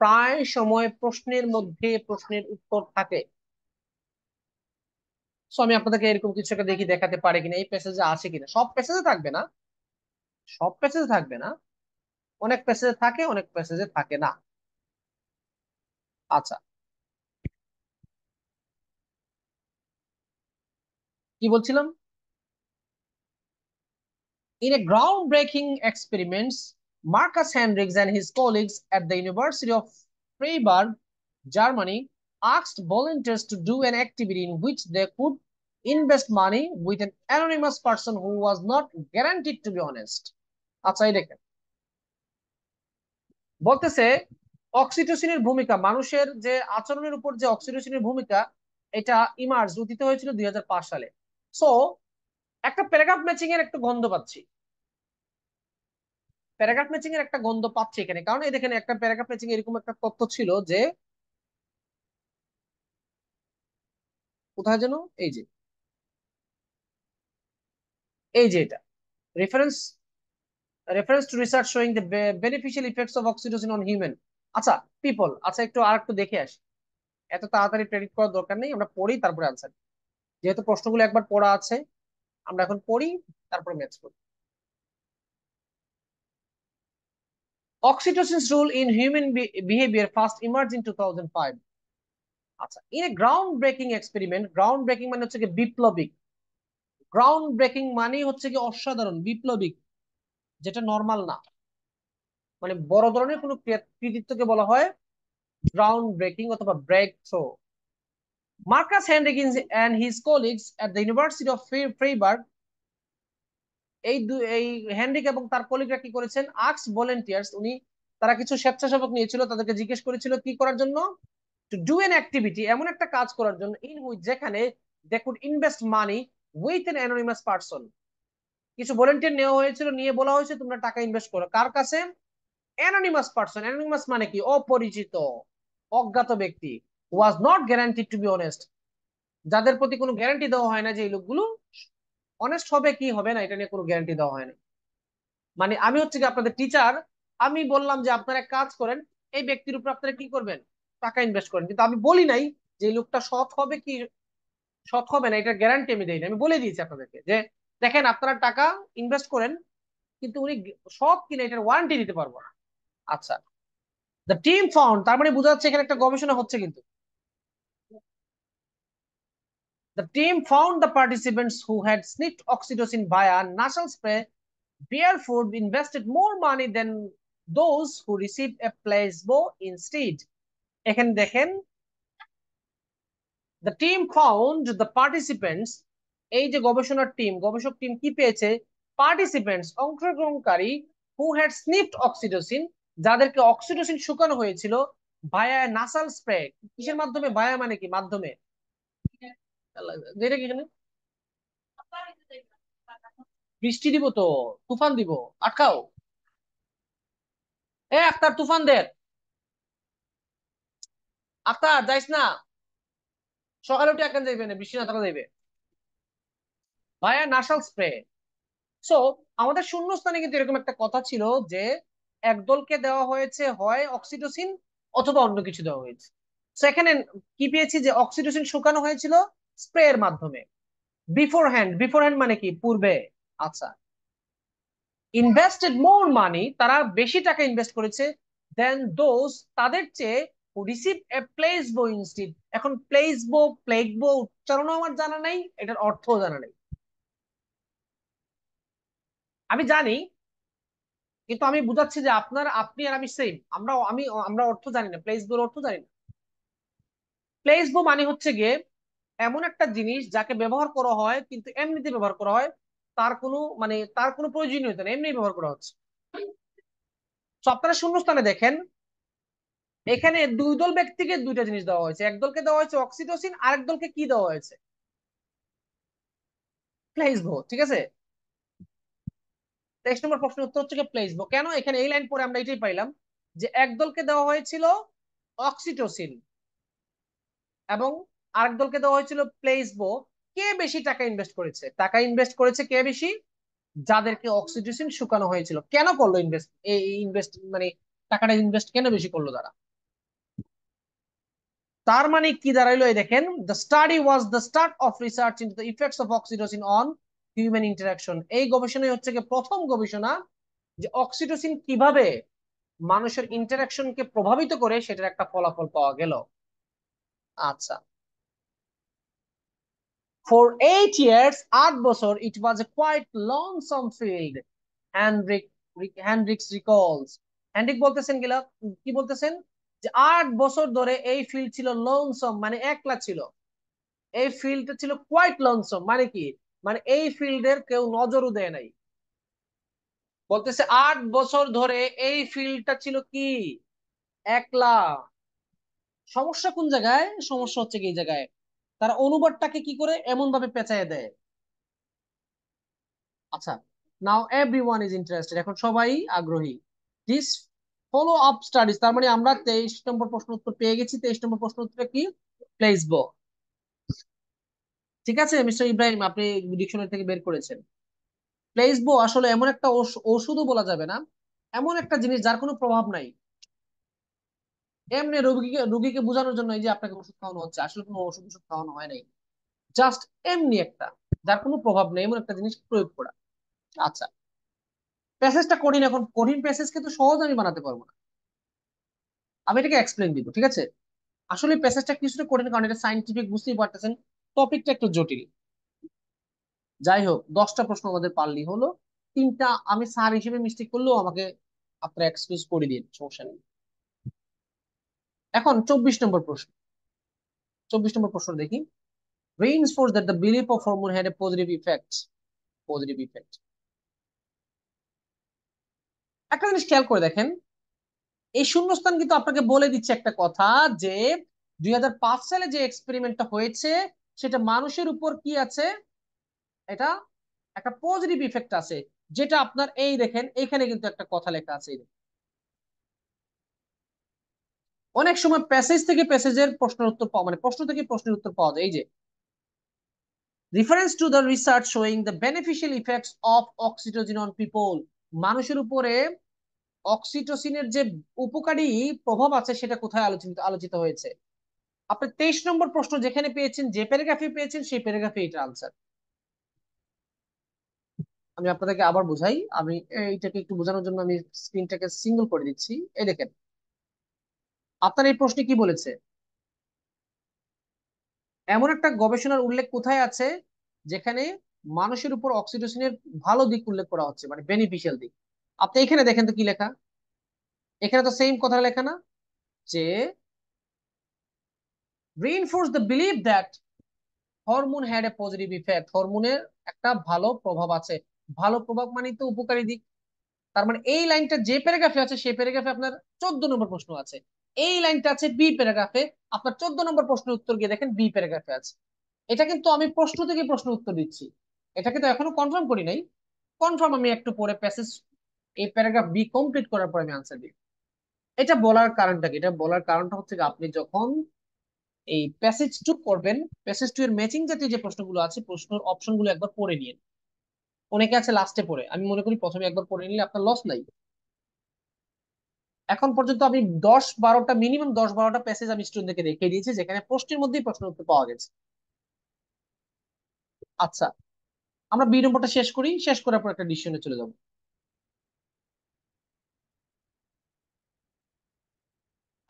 প্রায় সময় প্রশ্নের মধ্যে প্রশ্নের উত্তর থাকে। সো আমি আপনাদেরকে এরকম কিছু একটা দেখি দেখাতে পারি কিনা, এই প্যাসেজে আছে কিনা। সব প্যাসেজে থাকবে না, সব প্যাসেজে থাকবে না, অনেক প্যাসেজে থাকে অনেক প্যাসেজে থাকে না। আচ্ছা, কি বলছিলাম? In a groundbreaking experiments, Marcus Hendricks and his colleagues at the University of Freiburg, Germany, asked volunteers to do an activity in which they could invest money with an anonymous person who was not guaranteed to be honest। আচ্ছা, এই দেখেন বলতেছে অক্সিটোসিনের ভূমিকা, মানুষের যে আচরণের উপর যে অক্সিটোসিনের ভূমিকা, এটা ইমার্জ উদিত হয়েছিল 2005 সালে। সো একটা প্যারাগ্রাফ ম্যাচিং এর একটা গন্ধ পাচ্ছি, প্যারাগ্রাফ ম্যাচিং এর একটা গন্ধ পাচ্ছি এখানে, কারণ এই দেখেন একটা প্যারাগ্রাফ ম্যাচিং এরকম একটা তথ্য ছিল যে কোথায় যেন, এই যে এই যে এটা reference reference to research showing the beneficial effects of oxytocin on human. আচ্ছা, পিপল, আচ্ছা একটু আর একটু দেখে আসি, এত তাড়াতাড়ি প্রেডিক্ট করার দরকার নেই, আমরা পড়ি তারপরে আনসার। যেহেতু প্রশ্নগুলো একবার পড়া আছে, আমরা এখন পড়ি, তারপরে ম্যাথস করি। Oxytocin's role in human behavior first emerged in 2005. আচ্ছা, in a ground breaking experiment, ground breaking মানে হচ্ছে কি বিপ্লবিক, গ্রাউন্ড ব্রেকিং মানে হচ্ছে কি অসাধারণ, বিপ্লবিক, যেটা নর্মাল না, মানে বড় ধরনের কোনো কৃতিত্বকে বলা হয় গ্রাউন্ড ব্রেকিং অথবা breakthrough. Marcus Henrik and his colleagues at the University of Freiburg, এই হেনরিক এবং তার কলিগরা কি করেছেন, আক্স ভলেন্টিয়ার্স, তারা কিছু স্বেচ্ছাসেবক নিয়েছিল, তাদেরকে জিজ্ঞেস করেছিল কি করার জন্য, টু ডু এন অ্যাক্টিভিটি, এমন একটা কাজ করার জন্য, ইন হুইচ, যেখানে they could invest money with an anonymous person. কিছু ভলেন্টিয়ার নেওয়া হয়েছিল, নিয়ে বলা হয়েছে তোমরা টাকা ইনভেস্ট করো, কার কাছে, অ্যানোনিমাস পারসন। অ্যানোনিমাস মানে কি, অপরিচিত, অজ্ঞাত ব্যক্তি, was not guaranteed to be honest, যাদের প্রতি কোনো গ্যারান্টি দেওয়া হয় না যে এই লোকগুলো অনেস্ট হবে কি হবে না, এটা নিয়ে কোনো গ্যারান্টি দেওয়া হয় না। মানে আমি হচ্ছে কি আপনাদের টিচার, আমি বললাম যে আপনারা এক কাজ করেন, এই ব্যক্তির উপর আপনারা কি করবেন, টাকা ইনভেস্ট করেন, কিন্তু আমি বলি নাই যে এই লোকটা সৎ হবে কি সৎ হবে না, এটা গ্যারান্টি আমি দেই না। আমি বলে দিয়েছি আপনাদেরকে যে দেখেন আপনারা টাকা ইনভেস্ট করেন, কিন্তু উনি সৎ কিনা এটার ওয়ারেন্টি দিতে পারবো না। আচ্ছা, দ্য টিম ফাউন্ড, তার মানে বোঝা যাচ্ছে এখানে একটা গবেষণা হচ্ছে কিন্তু। The team found the participants who had sniffed oxytocin via nasal spray barefoot invested more money than those who received a placebo instead. এখানে দেখেন, the team found the participants, এই যে গবেষণার টিম, গবেষক টিম কি পেয়েছে, পার্টিসিপেন্টস, অংশগ্রহণকারী, who had স্নিফড oxytocin, যাদেরকে অক্সিটোসিন শুকানো হয়েছিল, ভায়া নাসাল স্প্রে, কিসের মাধ্যমে, ভায়া মানে কি মাধ্যমে, যেটা কি এখানে, বৃষ্টি দিব তো, তুফান দিব, আটকাও, এ আক্তার তুফান দের, আক্তার যাইস না, সকালে উঠে একখান যাইবে না, বৃষ্টি না থাকা যাইবে, ভায়া নাসাল স্প্রে। সো আমাদের শূন্যস্থানে কিন্তু এরকম একটা কথা ছিল যে একদলকে দেওয়া হয়েছে হয় অক্সিটোসিন অথবা অন্য কিছু দেওয়া হয়েছে। সেখানে কি পেয়েছি, যে অক্সিটোসিন শুকানো হয়েছিল স্প্রে এর মাধ্যমে, বিফোর হ্যান্ড, বিফোর হ্যান্ড মানে কি পূর্বে। আচ্ছা, ইনভেস্টেড মোর মানি, তারা বেশি টাকা ইনভেস্ট করেছে, দেন দোজ, তাদের চেয়ে, হু রিসিভ এ প্লেসবো ইনস্টিড। এখন প্লেসবো, প্লেগবো উচ্চারণও আমার জানা নাই, এটার অর্থও জানা নাই, আমি জানি, কিন্তু আমি বুঝাচ্ছি যে আপনার, আপনি আর আমি সেম, আমরা অর্থ জানি না, প্লেসবোর অর্থ জানি না। প্লেসবো মানে হচ্ছে গিয়ে এমন একটা জিনিস যাকে ব্যবহার করা হয় কিন্তু এমনিতে ব্যবহার করা হয়, তার কোনো প্রয়োজনীয়তা নেই, এমনি ব্যবহার করা হচ্ছে। তো আপনারা শূন্যস্থানে দেখেন, এখানে দুই দল ব্যক্তিকে দুইটা জিনিস দেওয়া হয়েছে, এক দলকে দেওয়া হয়েছে অক্সিটোসিন, আরেক দলকে কি দেওয়া হয়েছে, প্লেসবো, ঠিক আছে। 23 নম্বর প্রশ্নের উত্তর হচ্ছে প্লেসবো। কেন, এখানে এই লাইন পরে আমরা এটাই পাইলাম যে এক দলকে দেওয়া হয়েছিল অক্সিটোসিন এবং আরেক দলকে দেওয়া হয়েছিল প্লেসবো। কে বেশি টাকা ইনভেস্ট করেছে, টাকা ইনভেস্ট করেছে কে বেশি, যাদেরকে অক্সিটোসিন শুকানো হয়েছিল। কেন করলো ইনভেস্ট, এই ইনভেস্ট মানে টাকাটা ইনভেস্ট কেন বেশি করলো তারা, তার মানে কি দাঁড়াইলো, এই দেখেন, the study was the start of research into the effects of oxytocin on human interaction. এই গবেষণাই হচ্ছে কি প্রথম গবেষণা, যে অক্সিটোসিন কিভাবে মানুষের ইন্টারাকশনকে প্রভাবিত করে, সেটার একটা ফলাফল পাওয়া গেল। আচ্ছা, For 8 years, 8 বছর, it was a quite lonesome field. Hendrik Hendricks recalls. হ্যান্ড্রিক বলতেছেন গেলা, কি বলতেছেন, যে 8 বছর ধরে এই ফিল্ড ছিল লোনসম, মানে একলা ছিল, এই ফিল্ডটা ছিল কোয়াইট লোনসম, মানে কি, মানে এই ফিল্ডের কেউ নজরও দেয় নাই। বলতেছে 8 বছর ধরে এই ফিল্ডটা ছিল কি, একলা। সমস্যা কোন জায়গায়, সমস্যা হচ্ছে কি এই জায়গায়, তারা অনুবাদটাকে কি করে এমন ভাবে পেঁচায় দেয়। আচ্ছা, নাও এভরিওয়ান ইজ ইন্টারেস্টেড, এখন সবাই আগ্রহী। দিস ফলো আপ স্টাডিজ, তার মানে আমরা 23 নম্বর প্রশ্ন উত্তর পেয়ে গেছি। 23 নম্বর প্রশ্ন উত্তর কি, প্লেসবো, ঠিক আছে মিস্টার ইব্রাহিম, আপনি ডিকশনারি থেকে বের করেছেন। প্লেসবো আসলে এমন একটা ওষুধও বলা যাবে না, এমন একটা জিনিস যার কোনো প্রভাব নাই। এমনি রোগীকে রোগীকে বোঝানোর জন্য এই যে আপনাকে ওষুধ খাওয়ানো হচ্ছে, আসলে কোনো ওষুধ ওষুধ খাওয়ানো হয় নাই, জাস্ট এমনি একটা যার কোনো প্রভাব নেই এমন একটা জিনিস প্রয়োগ করা। আচ্ছা, প্যাসেজটা কঠিন, এখন কঠিন প্যাসেজ কিন্তু সহজ আমি বানাতে পারবো না, আমি এটাকে এক্সপ্লেন দিব, ঠিক আছে? আসলে প্যাসেজটা কিছুটা কঠিন কারণ এটা সাইন্টিফিক, বুঝতেই পারতেছেন, টপিকটা একটু জটিল। যাই হোক, 10টা প্রশ্ন আমাদের পারলি হলো, তিনটা আমি স্যার হিসেবে মিস্টেক করলেও আমাকে আপনারা এক্সকিউজ করে দিন, সমস্যা নেই। এখন 24 নম্বর প্রশ্ন দেখি। reinforce that the belief of hormone had a positive effect. Positive effect, একটা জিনিস খেয়াল করে দেখেন, এই শূন্যস্থান কিন্তু আপনাকে বলে দিচ্ছে একটা কথা, যে 2005 সালে যে এক্সপেরিমেন্টটা হয়েছে সেটা মানুষের উপর কি আছে, এটা একটা পজিটিভ ইফেক্ট আছে, যেটা আপনার এই দেখেন এখানে কিন্তু একটা কথা লেখা আছে। অনেক সময় প্যাসেজ থেকে প্যাসেজের প্রশ্নের উত্তর পাওয়া, মানে প্রশ্ন থেকে প্রশ্নের উত্তর পাওয়া যায়। এই যে reference to the research showing the beneficial effects of oxytocin on people, মানুষের উপরে অক্সিটোসিনের যে উপকারী প্রভাব আছে সেটা কোথায় আলোচিত আলোচিত হয়েছে। আপনি 23 নম্বর প্রশ্ন যেখানে পেয়েছেন, যে প্যারাগ্রাফে পেয়েছেন সেই প্যারাগ্রাফে এটা আনসার। আমি আপনাদেরকে আবার বুঝাই, আমি এইটাকে একটু বোঝানোর জন্য আমি স্ক্রিনটাকে সিঙ্গেল করে দিচ্ছি। এই দেখেন, আপনার এই প্রশ্নে কি বলেছে, এমন একটা গবেষণার উল্লেখ কোথায় আছে যেখানে মানুষের উপর অক্সিটোসিনের ভালো দিক উল্লেখ করা হচ্ছে, মানে বেনিফিশিয়াল দিক। আপনি এখানে দেখেন তো কি লেখা, এখানে তো সেম কথা লেখা না, যে reinforce the belief that hormone had a positive effect, হরমোনের একটা ভালো প্রভাব আছে। ভালো প্রভাব মানে তো উপকারী দিক। তার মানে এই লাইনটা যে প্যারাগ্রাফে আছে সেই প্যারাগ্রাফে আপনার 14 নম্বর প্রশ্ন আছে, এই লাইনটা আছে বি প্যারাগ্রাফে, আপনার 14 নম্বর প্রশ্নের উত্তর গিয়ে দেখেন বি প্যারাগ্রাফে আছে। এটা কিন্তু আমি প্রশ্ন থেকে প্রশ্ন উত্তর দিচ্ছি, এটা কিন্তু এখনো কনফার্ম করি নাই। কনফার্ম আমি একটু পরে প্যাসেজ, এই প্যারাগ্রাফ বি কমপ্লিট করার পর আমি আনসার দিই। এটা বলার কারণটা কি, এটা বলার কারণটা হচ্ছে যে আপনি যখন এই প্যাসেজ টু করবেন, প্যাসেজ টু এর ম্যাচিং জাতীয় যে প্রশ্নগুলো আছে প্রশ্নের অপশনগুলো একবার পড়ে নিন। অনেকে আছে লাস্টে পড়ে, আমি মনে করি প্রথমে একবার পড়ে নিলে আপনার লস নাই। এখন পর্যন্ত আমি 10-12টা, মিনিমাম 10-12টা প্যাসেজ আমি স্টুডেন্টদেরকে দেখিয়ে দিয়েছি যেখানে প্রশ্নের মধ্যেই প্রশ্ন উত্তর পাওয়া গেছে। আচ্ছা, আমরা বি নম্বরটা শেষ করি, শেষ করার পর একটা ডিসিশনে চলে যাবো।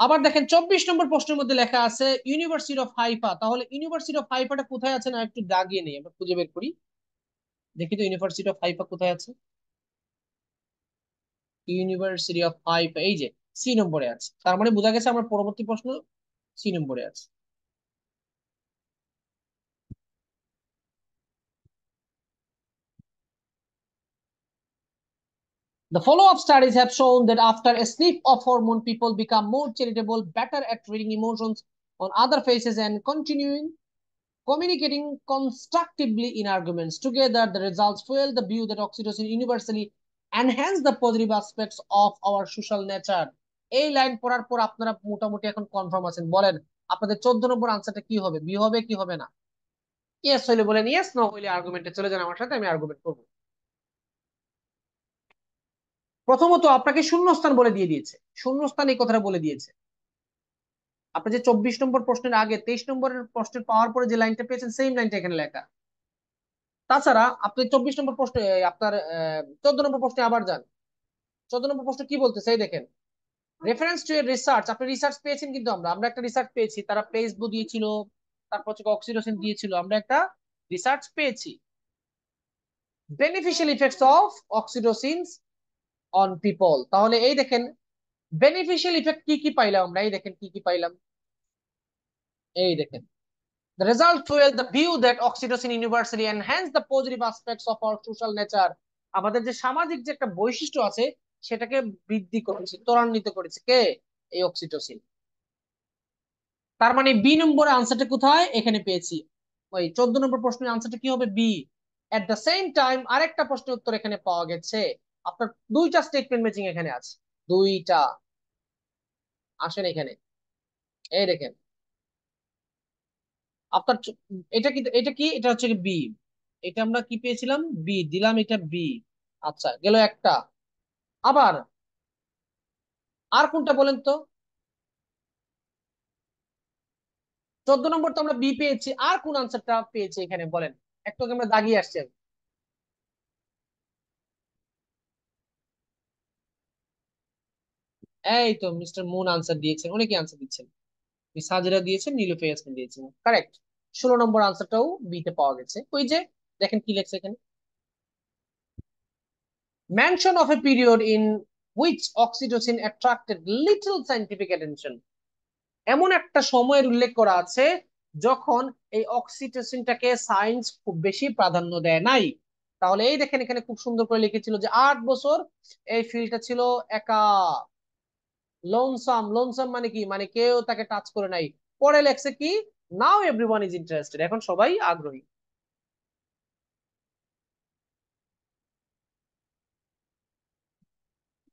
আবার দেখেন 24 নম্বর প্রশ্নের মধ্যে লেখা আছে ইউনিভার্সিটি অফ হাইফা, তাহলে ইউনিভার্সিটি অফ হাইফাটা কোথায় আছে না একটু দাগিয়ে নেই, আমরা খুঁজে বের করি। দেখি তো ইউনিভার্সিটি অফ হাইফা কোথায় আছে। ইউনিভার্সিটি অফ হাইফা এই যে সি নম্বরে আছে, তার মানে বোঝা গেছে আমার পরবর্তী প্রশ্ন সি নম্বরে আছে। The follow-up studies have shown that after a sniff of hormone, people become more charitable, better at reading emotions on other faces, and continuing communicating constructively in arguments. Together, the results fuel the view that oxytocin universally enhance the positive aspects of our social nature. এই line পড়ার পর আপনারা মোটামুটি এখন confirm আছেন, বলেন আপনাদের 14 নম্বর আনসারটা কি হবে, বি হবে কি হবে না? ইয়েস হইলে বলেন ইয়েস, নো হইলে আর্গুমেন্টে চলে যান আমার সাথে, আমি আর্গুমেন্ট করবো। প্রথমত আপনাকে শূন্যস্থান বলে দিয়ে দিয়েছে, শূন্যস্থান এই কথাটা বলে দিয়েছে। আপনি যে 24 নম্বর প্রশ্নের আগে 23 নম্বরের প্রশ্নের পাওয়ার পরে যে লাইনটা পেয়েছেন সেম লাইনটা এখানে লেখা। তাছাড়া আপনি 24 নম্বর প্রশ্নে, আপনার 14 নম্বর প্রশ্নে আবার যান। 14 নম্বর প্রশ্ন কি বলতেছে এই দেখেন, রেফারেন্স টু এর রিসার্চ, আপনি রিসার্চ পেয়েছেন কিন্তু আমরা আমরা একটা রিসার্চ পেয়েছি, তারা প্লেসবো দিয়েছিল, তারপর হচ্ছে অক্সিটোসিন দিয়েছিল, আমরা একটা রিসার্চ পেয়েছি, beneficial effects of oxytocin on people. তাহলে এই দেখেন বেনিফিশিয়াল ইফেক্ট কি কি পাইলাম আমরা, এই দেখেন কি কি পাইলাম। এই দেখেন, the result fuel the view that oxytocin universally enhance the positive aspects of our social nature, আমাদের যে সামাজিক যে একটা বৈশিষ্ট্য আছে সেটাকে বৃদ্ধি করেছে, ত্বরান্বিত করেছে কে, এই অক্সিটোসিন। তার মানে বি নম্বরের আনসারটা কোথায় এখানে পেয়েছি, ওই 14 নম্বর প্রশ্নের আনসারটা কি হবে B. At the same time আরেকটা প্রশ্নের উত্তর এখানে পাওয়া গেছে, আপনার দুইটা স্টেটমেন্ট ম্যাচিং এখানে আছে, দুইটা। আসেন এখানে, এই দেখেন আপনার এটা কি, এটা কি, এটা হচ্ছে বি। এটা আমরা কি পেয়েছিলাম, বি দিলাম, এটা বি। আচ্ছা, গেল একটা। আবার আর কোনটা বলেন তো? 14 নম্বর তো আমরা বি পেয়েছি, আর কোন আনসারটা পেয়েছি এখানে বলেন? একটু আগে আমরা দাগিয়ে আসছি আমি। এই তো মিস্টার মুন আনসার দিয়েছেন, অনেকে আনসার দিচ্ছেন। মিস হাজিরা দিয়েছেন, নীলুফে ইয়াসমিন দিয়েছেন, কারেক্ট। 16 নম্বর আনসারটাও বি তে পাওয়া গেছে। ওই যে দেখেন কি লেখছে এখানে, mention of a period in which oxytocin attracted little scientific attention। এমন একটা সময়ের উল্লেখ করা আছে যখন এই অক্সিটোসিনটাকে সায়েন্স খুব বেশি প্রাধান্য দেয় নাই। তাহলে এই দেখেন এখানে খুব সুন্দর করে লিখেছিল যে 8 বছর এই ফিল্ডটা ছিল একা, লোনসাম। লোনসাম মানে কি, মানে কেউ তাকে টাচ করে নাই। পরে লেখছে কি, নাও এভরিওয়ান ইজ ইন্টারেস্টেড, এখন সবাই আগ্রহী।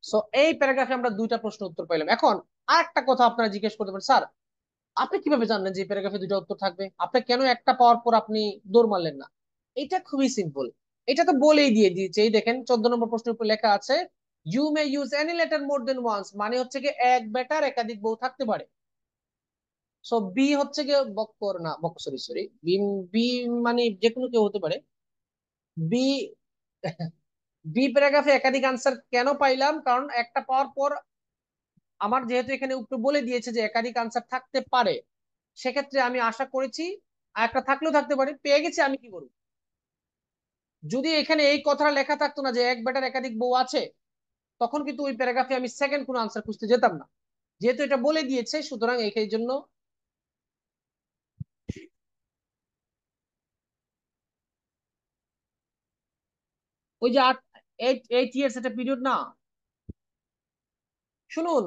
সো এই প্যারাগ্রাফে আমরা দুইটা প্রশ্ন উত্তর পাইলাম। এখন আর একটা কথা আপনারা জিজ্ঞেস করতে পারেন, স্যার আপনি কিভাবে জানলেন যে এই প্যারাগ্রাফে দুটো উত্তর থাকবে? আপনি কেন একটা পাওয়ার পর আপনি দৌড় মারলেন না? এটা খুবই সিম্পল। এটা তো বলেই দিয়ে দিয়েছে, এই দেখেন 14 নম্বর প্রশ্নের উপর লেখা আছে, you may use any letter more than once, মানে হচ্ছে কি এক বেটার একাধিক বউ থাকতে পারে। সো বি হচ্ছে কি বক্কর না বক্ক, সরি সরি, বি, বি মানে যে কোনো কেউ হতে পারে। বি, বি প্যারাগ্রাফে একাধিক আনসার কেন পাইলাম, কারণ একটা পাওয়ার পর আমার যেহেতু এখানে উপরে বলে দিয়েছে যে একাধিক আনসার থাকতে পারে, সেক্ষেত্রে আমি আশা করেছি আর একটা থাকলেও থাকতে পারে, পেয়ে গেছি, আমি কি করব? যদি এখানে এই কথাটা লেখা থাকতো না যে এক বেটার একাধিক বউ আছে, তখন কিন্তু ওই প্যারাগ্রাফে আমি সেকেন্ড কোনো আনসার খুঁজতে যেতাম না। যেহেতু এটা বলে দিয়েছে, সুতরাং এই জন্য ওই যে 8 8 ইয়ার্স একটা পিরিয়ড না। শুনুন,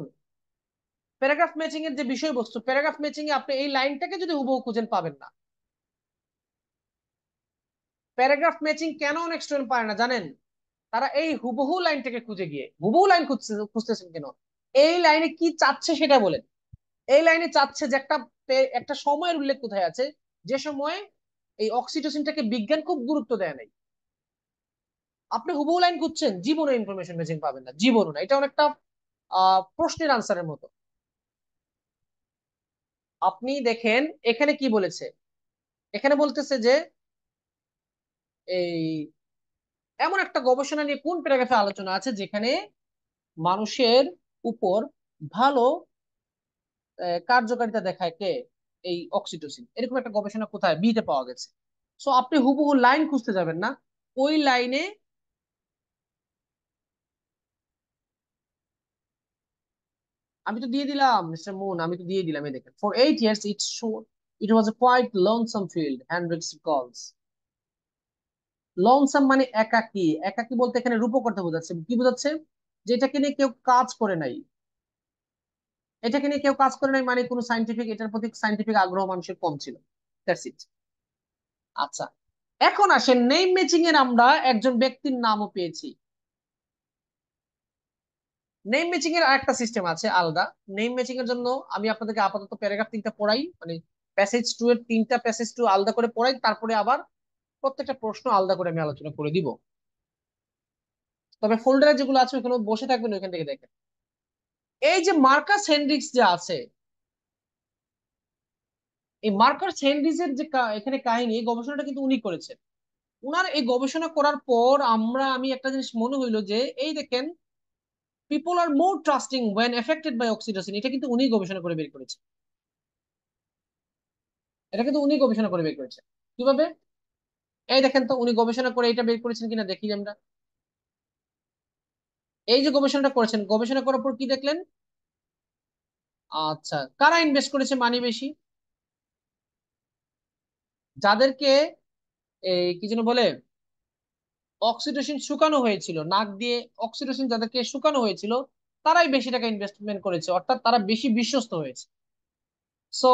প্যারাগ্রাফ ম্যাচিং এর যে বিষয়বস্তু, প্যারাগ্রাফ ম্যাচিং এ আপনি এই লাইনটাকে যদি হুবহু খুঁজেন পাবেন না। প্যারাগ্রাফ ম্যাচিং কেন অনেক স্টুডেন্ট পারে না জানেন? তারা এই হুবহু লাইনটাকে খুঁজে গিয়ে হুবহু লাইন খুঁজতেছেন কেন? এই লাইনে কি চাচ্ছে সেটা বলেন। এই লাইনে চাচ্ছে যে একটা একটা সময়ের উল্লেখ কোথায় আছে, যে সময় এই অক্সিটোসিনটাকে বিজ্ঞান খুব গুরুত্ব দেয় নাই। আপনি হুবহু লাইন খুঁজছেন, জীবনে ইনফরমেশন ম্যাচিং পাবেন না, জীবনও না। এটা অনেকটা প্রশ্নের আনসারের মতো। আপনি দেখেন এখানে কি বলেছে, এখানে বলতেছে যে এই এমন একটা গবেষণা নিয়ে কোন প্যারাগ্রাফে আলোচনা আছে যেখানে মানুষের উপর ভালো কার্যকারিতা দেখায় কে, এই অক্সিটোসিন, এরকম একটা গবেষণা কোথায়, বিতে পাওয়া গেছে। সো আপনি হুবহু লাইন খুঁজতে যাবেন না, ওই লাইনে। আমি তো দিয়ে দিলাম মিস্টার মুন, আমি তো দিয়ে দিলাম, এই দেখেন, for 8 years it show it was a quite lonesome field, Hendricks calls. Lonesome মানে একাকী, একাকী বলতে এখানে রূপক অর্থ বোঝাচ্ছে, কি বোঝাচ্ছে? যে এটাকে নিয়ে কেউ কাজ করে নাই। এটাকে নিয়ে কেউ কাজ করে নাই মানে কোনো সাইন্টিফিক, এটার প্রতি সাইন্টিফিক আগ্রহ মানুষের কম ছিল। That's it. আচ্ছা, এখন আসেন নেম ম্যাচিং এর আমরা একজন ব্যক্তির নামও পেয়েছি। নেম ম্যাচিং এর আরেকটা সিস্টেম আছে আলাদা। নেম ম্যাচিং এর জন্য আমি আপনাদেরকে আপাতত প্যারাগ্রাফ 3টা পড়াই, মানে প্যাসেজ 2 এর 3টা প্যাসেজ 2 আলাদা করে পড়াই, তারপরে আবার প্রত্যেকটা প্রশ্ন আলাদা করে আমি আলোচনা করে দিব। তবে ফোল্ডারে যেগুলো আছে ওখানে বসে থাকবেন, ওইখান থেকে দেখেন। এই যে মার্কাস হেনরিক্স যে আছে, এই মার্কাস হেনরিক্স এর যে এখানে কাহিনী, এই গবেষণাটা কিন্তু উনি করেছেন। উনার এই গবেষণা করার পর আমি একটা জিনিস মনে হইলো যে এই দেখেন, people are more trusting when affected by oxytocin, এটা কিন্তু উনি গবেষণা করে বের করেছেন। এটা কিন্তু উনি গবেষণা করে বের করেছেন। কিভাবে? এই দেখেন তো উনি গবেষণা করে এটা বের করেছেন কিনা দেখি আমরা। এই যে গবেষণাটা করেছেন, গবেষণা করার পর কি দেখলেন? আচ্ছা, কারা ইনভেস্ট করেছে মানি বেশি? যাদেরকে এই কি যেন বলে, অক্সিটোসিন শুকানো হয়েছিল নাক দিয়ে, অক্সিটোসিন যাদেরকে শুকানো হয়েছিল, তারাই বেশি টাকা ইনভেস্টমেন্ট করেছে, অর্থাৎ তারা বেশি বিশ্বস্ত হয়েছে। সো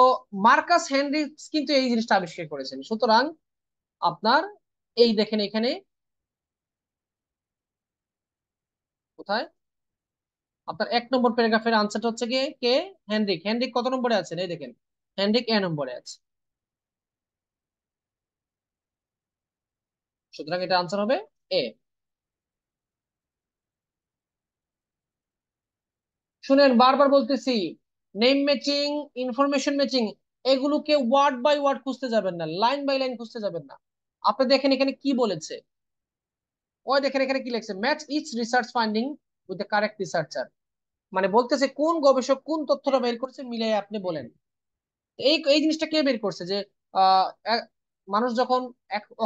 মার্কাস হেনরিক্স কিন্তু এই জিনিসটা আবিষ্কার করেছেন। সুতরাং আপনার এই দেখেন এখানে কোথায় আপনার 1 নম্বর প্যারাগ্রাফের আনসারটা হচ্ছে কি, কে? হেনরিক। হেনরিক কত নম্বরে আছেন এই দেখেন, হেনরিক এ নম্বরে আছে। সুতরাং এটা আনসার হবে এ। শুনেন, বারবার বলতেছি, নেম ম্যাচিং, ইনফরমেশন ম্যাচিং, এগুলোকে ওয়ার্ড বাই ওয়ার্ড খুঁজতে যাবেন না, লাইন বাই লাইন খুঁজতে যাবেন না। আপনি দেখেন এখানে কি বলেছে, ওই দেখেন এখানে কি লিখছে, match each research finding with the correct researcher. মানে বলতেছে কোন গবেষক কোন তথ্যটা বের করছে মিলাই আপনি বলেন। এই এই জিনিসটা কে বের করছে যে আহ মানুষ যখন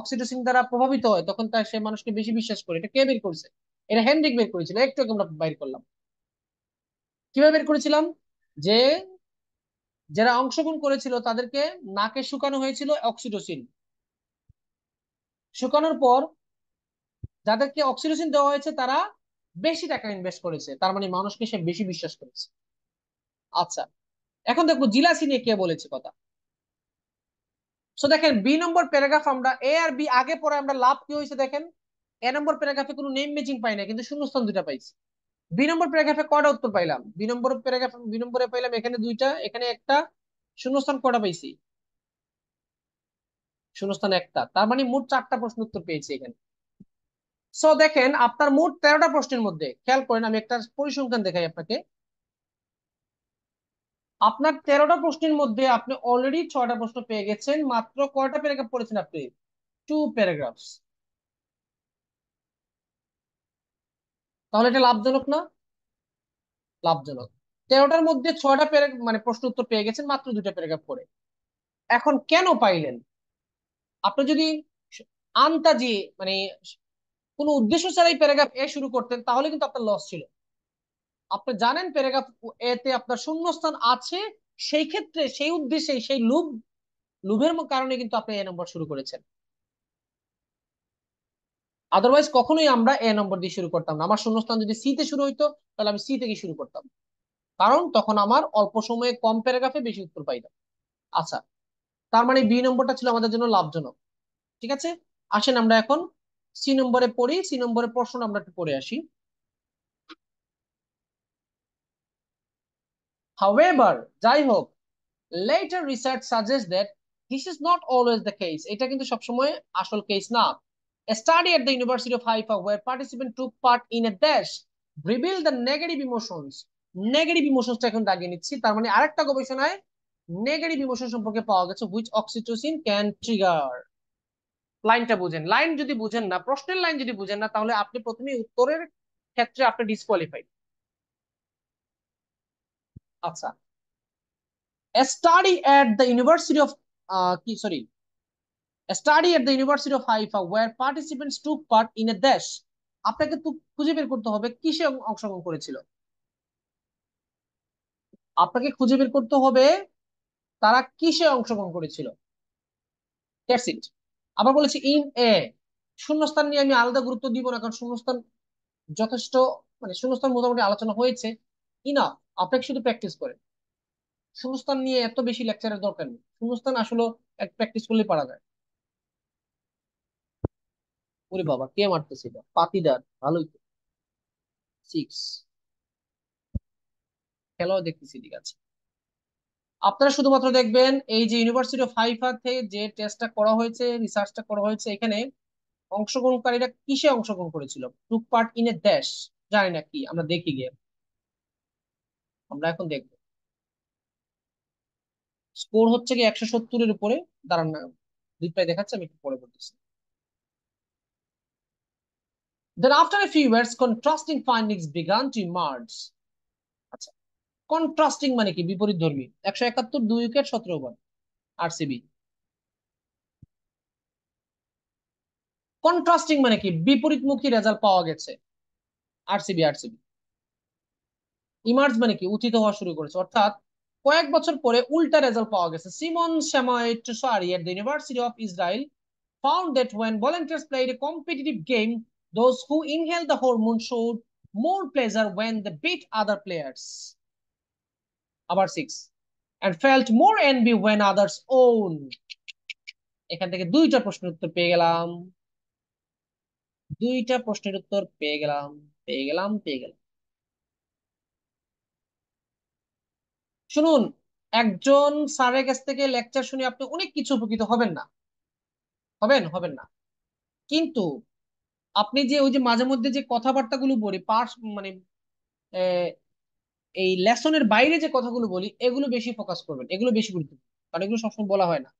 অক্সিটোসিন দ্বারা প্রভাবিত হয় তখন তার সে মানুষকে বেশি বিশ্বাস করে, এটা কে বের করছে? এটা হেনরিক বের করেছিল, একটু আগে আমরা বাইর করলাম। কিভাবে বের করেছিলাম? যে যারা অংশগ্রহণ করেছিল তাদেরকে নাকে শুকানো হয়েছিল অক্সিটোসিন, শুকানোর পর যাদেরকে অক্সিটোসিন দেওয়া হয়েছে তারা বেশি টাকা ইনভেস্ট করেছে, তার মানে মানুষকে সে বেশি বিশ্বাস করেছে। আচ্ছা, এখন দেখবো জিলাসি নিয়ে কে বলেছে কথা। সো দেখেন বি নম্বর প্যারাগ্রাফ, আমরা এ আর বি আগে পরে আমরা লাভ কি হয়েছে দেখেন। এ নম্বর প্যারাগ্রাফে কোনো নেম ম্যাচিং পাই না, কিন্তু শূন্যস্থান দুইটা পাইছি। বি নম্বর প্যারাগ্রাফে কয়টা উত্তর পাইলাম? বি নম্বর প্যারাগ্রাফ, বি নম্বরে পাইলাম এখানে দুইটা, এখানে একটা। শূন্যস্থান কয়টা পাইছি? শূন্যস্থান একটা, তার মানে মোট চারটা প্রশ্ন উত্তর পেয়েছি এখানে। সো দেখেন আপনার মোট 13টা প্রশ্নের মধ্যে খেয়াল করেন, আমি একটা পরিসংখ্যান দেখাই আপনাকে। আপনার 13টা প্রশ্নের মধ্যে আপনি অলরেডি 6টা প্রশ্ন পেয়ে গেছেন, মাত্র কয়টা প্যারাগ্রাফ পড়েছেন আপনি? 2 প্যারাগ্রাফস। তাহলে এটা লাভজনক না? লাভজনক। 13টার মধ্যে 6টা মানে প্রশ্ন উত্তর পেয়ে গেছেন মাত্র 2টা প্যারাগ্রাফ পড়ে। এখন কেন পাইলেন? আপনি যদি আন্তাজি, মানে কোনো উদ্দেশ্য ছাড়াই প্যারাগ্রাফ এ শুরু করতেন তাহলে কিন্তু আপনার লস ছিল। আপনি জানেন প্যারাগ্রাফ এতে আপনার শূন্যস্থান আছে, সেই ক্ষেত্রে সেই উদ্দেশ্যে সেই লোভের কারণে কিন্তু আপনি এ নম্বর শুরু করেছেন। আদারওয়াইজ কখনোই আমরা এ নম্বর দিয়ে শুরু করতাম না। আমার শূন্যস্থান যদি সি তে শুরু হইতো তাহলে আমি সি থেকে শুরু করতাম, কারণ তখন আমার অল্প সময়ে কম প্যারাগ্রাফে বেশি উত্তর পাইতাম। আচ্ছা, তার মানে বি নম্বরটা ছিল আমাদের জন্য লাভজনক। ঠিক আছে, আসেন আমরা এখন সি নম্বরে পড়ি, সি নম্বরের প্রশ্ন আমরা একটু পড়ে আসি। হাউএভার, যাই হোক, later research suggests that this is not always the case, এটা কিন্তু সবসময় আসল কেস না। A study at the University of Haifa where participants took part in a dash revealed the negative emotions, negative ইমোশনসটা এখন দাগিয়ে নিচ্ছি, তার মানে আরেকটা গবেষণায় নেগেটিভ ইমোশন সম্পর্কে পাওয়া গেছে, which oxytocin can trigger। লাইনটা বুঝেন, লাইন যদি বুঝেন না, প্রশ্নের লাইন যদি বুঝেন না, তাহলে আপনি প্রথমে উত্তরের ক্ষেত্রে আপনি ডিসকোয়ালিফাইড। আচ্ছা, a study at the University of কি sorry a study at the University of Haifa where participants took part in a dash, আপনাকে তো খুঁজে বের করতে হবে কিসে অংশগ্রহণ করেছিল। আপনাকে খুঁজে বের করতে হবে তারা কিসে অংশগ্রহণ করেছিল। That's it. আবার বলেছি ইন এ, শূন্যস্থান নিয়ে আমি আলাদা গুরুত্ব দিব না, কারণ শূন্যস্থান যথেষ্ট, মানে শূন্যস্থান মোটামুটি আলোচনা হয়েছে। ইনাফ, আপনাকে শুধু প্র্যাকটিস করেন। শূন্যস্থান নিয়ে এত বেশি লেকচারের দরকার নেই, শূন্যস্থান আসলে প্র্যাকটিস করলে পারা যায়। ওরে বাবা, কে মারতেছে এটা? পাতিদার, ভালোই তো। 6, খেলাও দেখতেছি, ঠিক আছে। আপনারা শুধুমাত্র দেখবেন এই যে ইউনিভার্সিটি অফ হাইফা থেকে যে টেস্টটা করা হয়েছে, রিসার্চটা করা হয়েছে, এখানে অংশগ্রহণকারীরা কিসে অংশগ্রহণ করেছিল, টুক পার্ট ইন এ ড্যাশ, জানি না কি, আমরা দেখি গিয়ে, আমরা এখন দেখবো। স্কোর হচ্ছে কি 170-এর উপরে। দাঁড়ান না, রিপ্লাই দেখাচ্ছে, আমি একটু পরে বলতেছি। Then after a few years contrasting findings began to emerge। আচ্ছা, কন্ট্রাস্টিং মানে কি? বিপরীত ধর্মী। 171, 2 উইকেট, 17 ওভার, আরসিবি। কন্ট্রাস্টিং মানে কি? বিপরীতমুখী রেজাল্ট পাওয়া গেছে, আরসিবি, আরসিবি। ইমার্জ মানে কি? উত্থিত হওয়া শুরু করেছে, অর্থাৎ কয়েক বছর পরে উল্টা রেজাল্ট পাওয়া গেছে। Simon shemai টুসারি at the University of Israel found that when volunteers played a competitive game, those who inhaled the hormone showed more pleasure when they beat other players। আবার 6, and felt more envy when others own। এখান থেকে দুইটা প্রশ্নের উত্তর পেয়ে গেলাম, দুইটা প্রশ্নের উত্তর পেয়ে গেলাম, পেয়ে গেলাম, পেয়ে গেলাম। শুনুন, একজন স্যারের কাছ থেকে লেকচার শুনে আপনি অনেক কিছু উপকৃত হবেন না, হবেন না। কিন্তু আপনি যে ওই যে মাঝে মধ্যে যে কথাবার্তাগুলো বলি পার্স মানে আহ, এই লেসনের বাইরে যে কথাগুলো বলি এগুলো বেশি ফোকাস করবেন, এগুলো বেশি গুরুত্বপূর্ণ, কারণ এগুলো সবসময় বলা হয় না।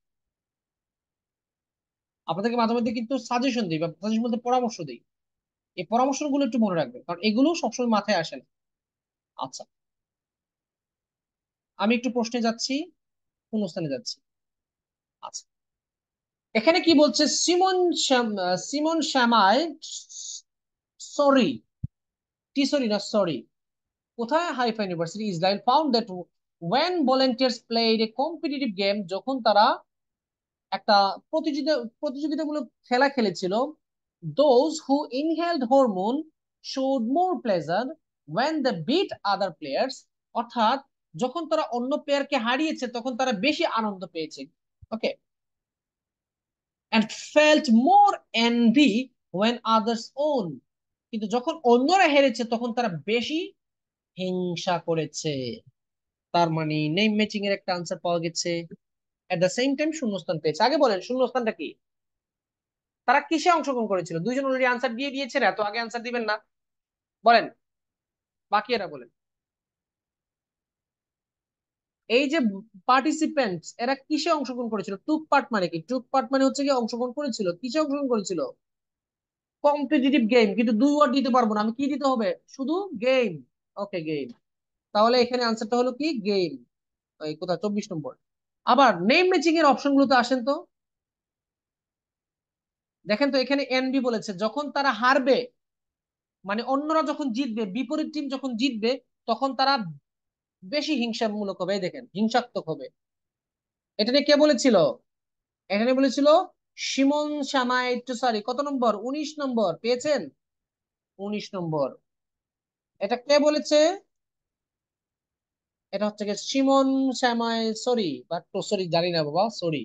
আপনাদেরকে মাঝে মধ্যে কিন্তু সাজেশন দিই বা সাজেশন বলতে পরামর্শ দিই, এই পরামর্শগুলো একটু মনে রাখবেন কারণ এগুলো সবসময় মাথায় আসে না। আচ্ছা, আমি একটু প্রশ্নে যাচ্ছি, শূন্যস্থানে যাচ্ছি। আচ্ছা, এখানে কি বলছে, সিমন শ্যামায়, সরি, সরি না সরি, কোথায় Haifa university Israel found that when volunteers played a competitive game, যখন তারা একটা প্রতিযোগিতামূলক খেলা খেলেছিল, those who inhaled hormone showed more pleasure when they beat other players, অর্থাৎ যখন তারা অন্য প্লেয়ারকে হারিয়েছে তখন তারা বেশি আনন্দ পেয়েছে। ওকে, and felt more envy when others won, কিন্তু যখন অন্যরা হেরেছে তখন তারা বেশি হিংসা করেছে। তার মানে নেম ম্যাচিং এর একটা আনসার পাওয়া গেছে। এট দ্য সেম টাইম শূন্যস্থান পেয়েছে। আগে বলেন শূন্যস্থানটা কি, তারা কিসে অংশগ্রহণ করেছিল? দুইজন অলরেডি আনসার দিয়ে দিয়েছে, এত আগে আনসার দিবেন না, বলেন, বাকি এরা বলেন। এই যে পার্টিসিপেন্টস এরা কিসে অংশগ্রহণ করেছিল? টুক পার্ট মানে কি? টুক পার্ট মানে হচ্ছে কি অংশগ্রহণ করেছিল, কিসে অংশগ্রহণ করেছিল? কম্পিটিটিভ গেম, কিন্তু দুই ওয়ার্ড দিতে পারবো না আমি, কি দিতে হবে? শুধু গেম। ওকে, গেম। তাহলে এখানে আনসারটা হলো কি গেম। এই কোথায় 24 নম্বর। আবার নেম ম্যাচিং এর অপশন গুলোতে আসেন তো, দেখেন তো এখানে এনবি বলেছে, যখন তারা হারবে মানে অন্যরা যখন জিতবে, বিপরীত টিম যখন জিতবে তখন তারা বেশি হিংসামূলক হবে, এই দেখেন হিংসাত্মক হবে। এটা নিয়ে কে বলেছিল? এখানে বলেছিল সিমন শামাইটুসারি। কত নম্বর? 19 নম্বর পেয়েছেন, 19 নম্বর। এটা কে বলেছে? এটা হচ্ছে কি সিমন শ্যামাই সরি বা সরি জানি না বাবা, সরি।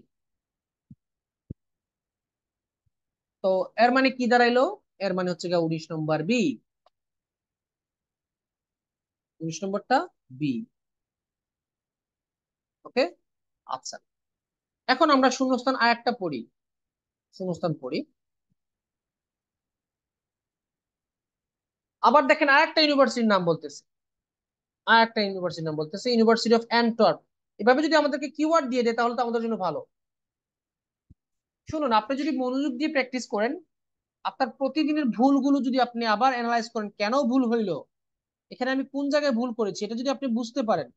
তো এর মানে কি দাঁড়াইলো? এর মানে হচ্ছে গিয়ে 19 নম্বর বি, 19 নম্বরটা বি। ওকে, আচ্ছা, এখন আমরা শূন্যস্থান আরেকটা পড়ি, শূন্যস্থান পড়ি। আবার দেখেন আরেকটা ইউনিভার্সিটির নাম বলতেছে, আরেকটা ইউনিভার্সিটির নাম বলতেছে ইউনিভার্সিটি অফ অ্যান্টওয়ার্প। এভাবে যদি আমাদেরকে কিওয়ার্ড দিয়ে দেয় তাহলে তো আমাদের জন্য ভালো। শুনুন, আপনি যদি মনোযোগ দিয়ে প্র্যাকটিস করেন, আপনার প্রতিদিনের ভুলগুলো যদি আপনি আবার অ্যানালাইজ করেন, কেন ভুল হইলো, এখানে আমি কোন জায়গায় ভুল করেছি, এটা যদি আপনি বুঝতে পারেন,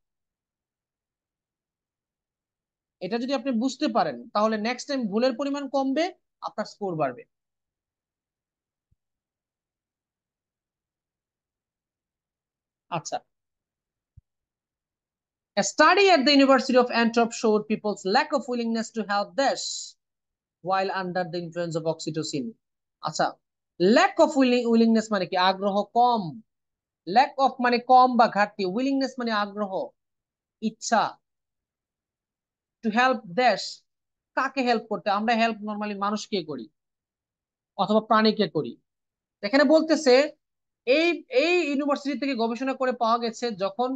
এটা যদি আপনি বুঝতে পারেন তাহলে নেক্সট টাইম ভুলের পরিমাণ কমবে, আপনার স্কোর বাড়বে। আচ্ছা, a study at the University of Antwerp showed people's lack of willingness to help this while under the influence of oxytocin. আচ্ছা, ল্যাক অফ উইলিংনেস মানে কি? আগ্রহ কম। ল্যাক অফ মানে কম বা ঘাটতি, উইলিংনেস মানে আগ্রহ, ইচ্ছা। টু হেল্প দেশ, কাকে হেল্প করতে? আমরা হেল্প নর্মালি মানুষকে করি অথবা প্রাণীকে করি। এখানে বলতেছে এই এই ইউনিভার্সিটি থেকে গবেষণা করে পাওয়া গেছে যখন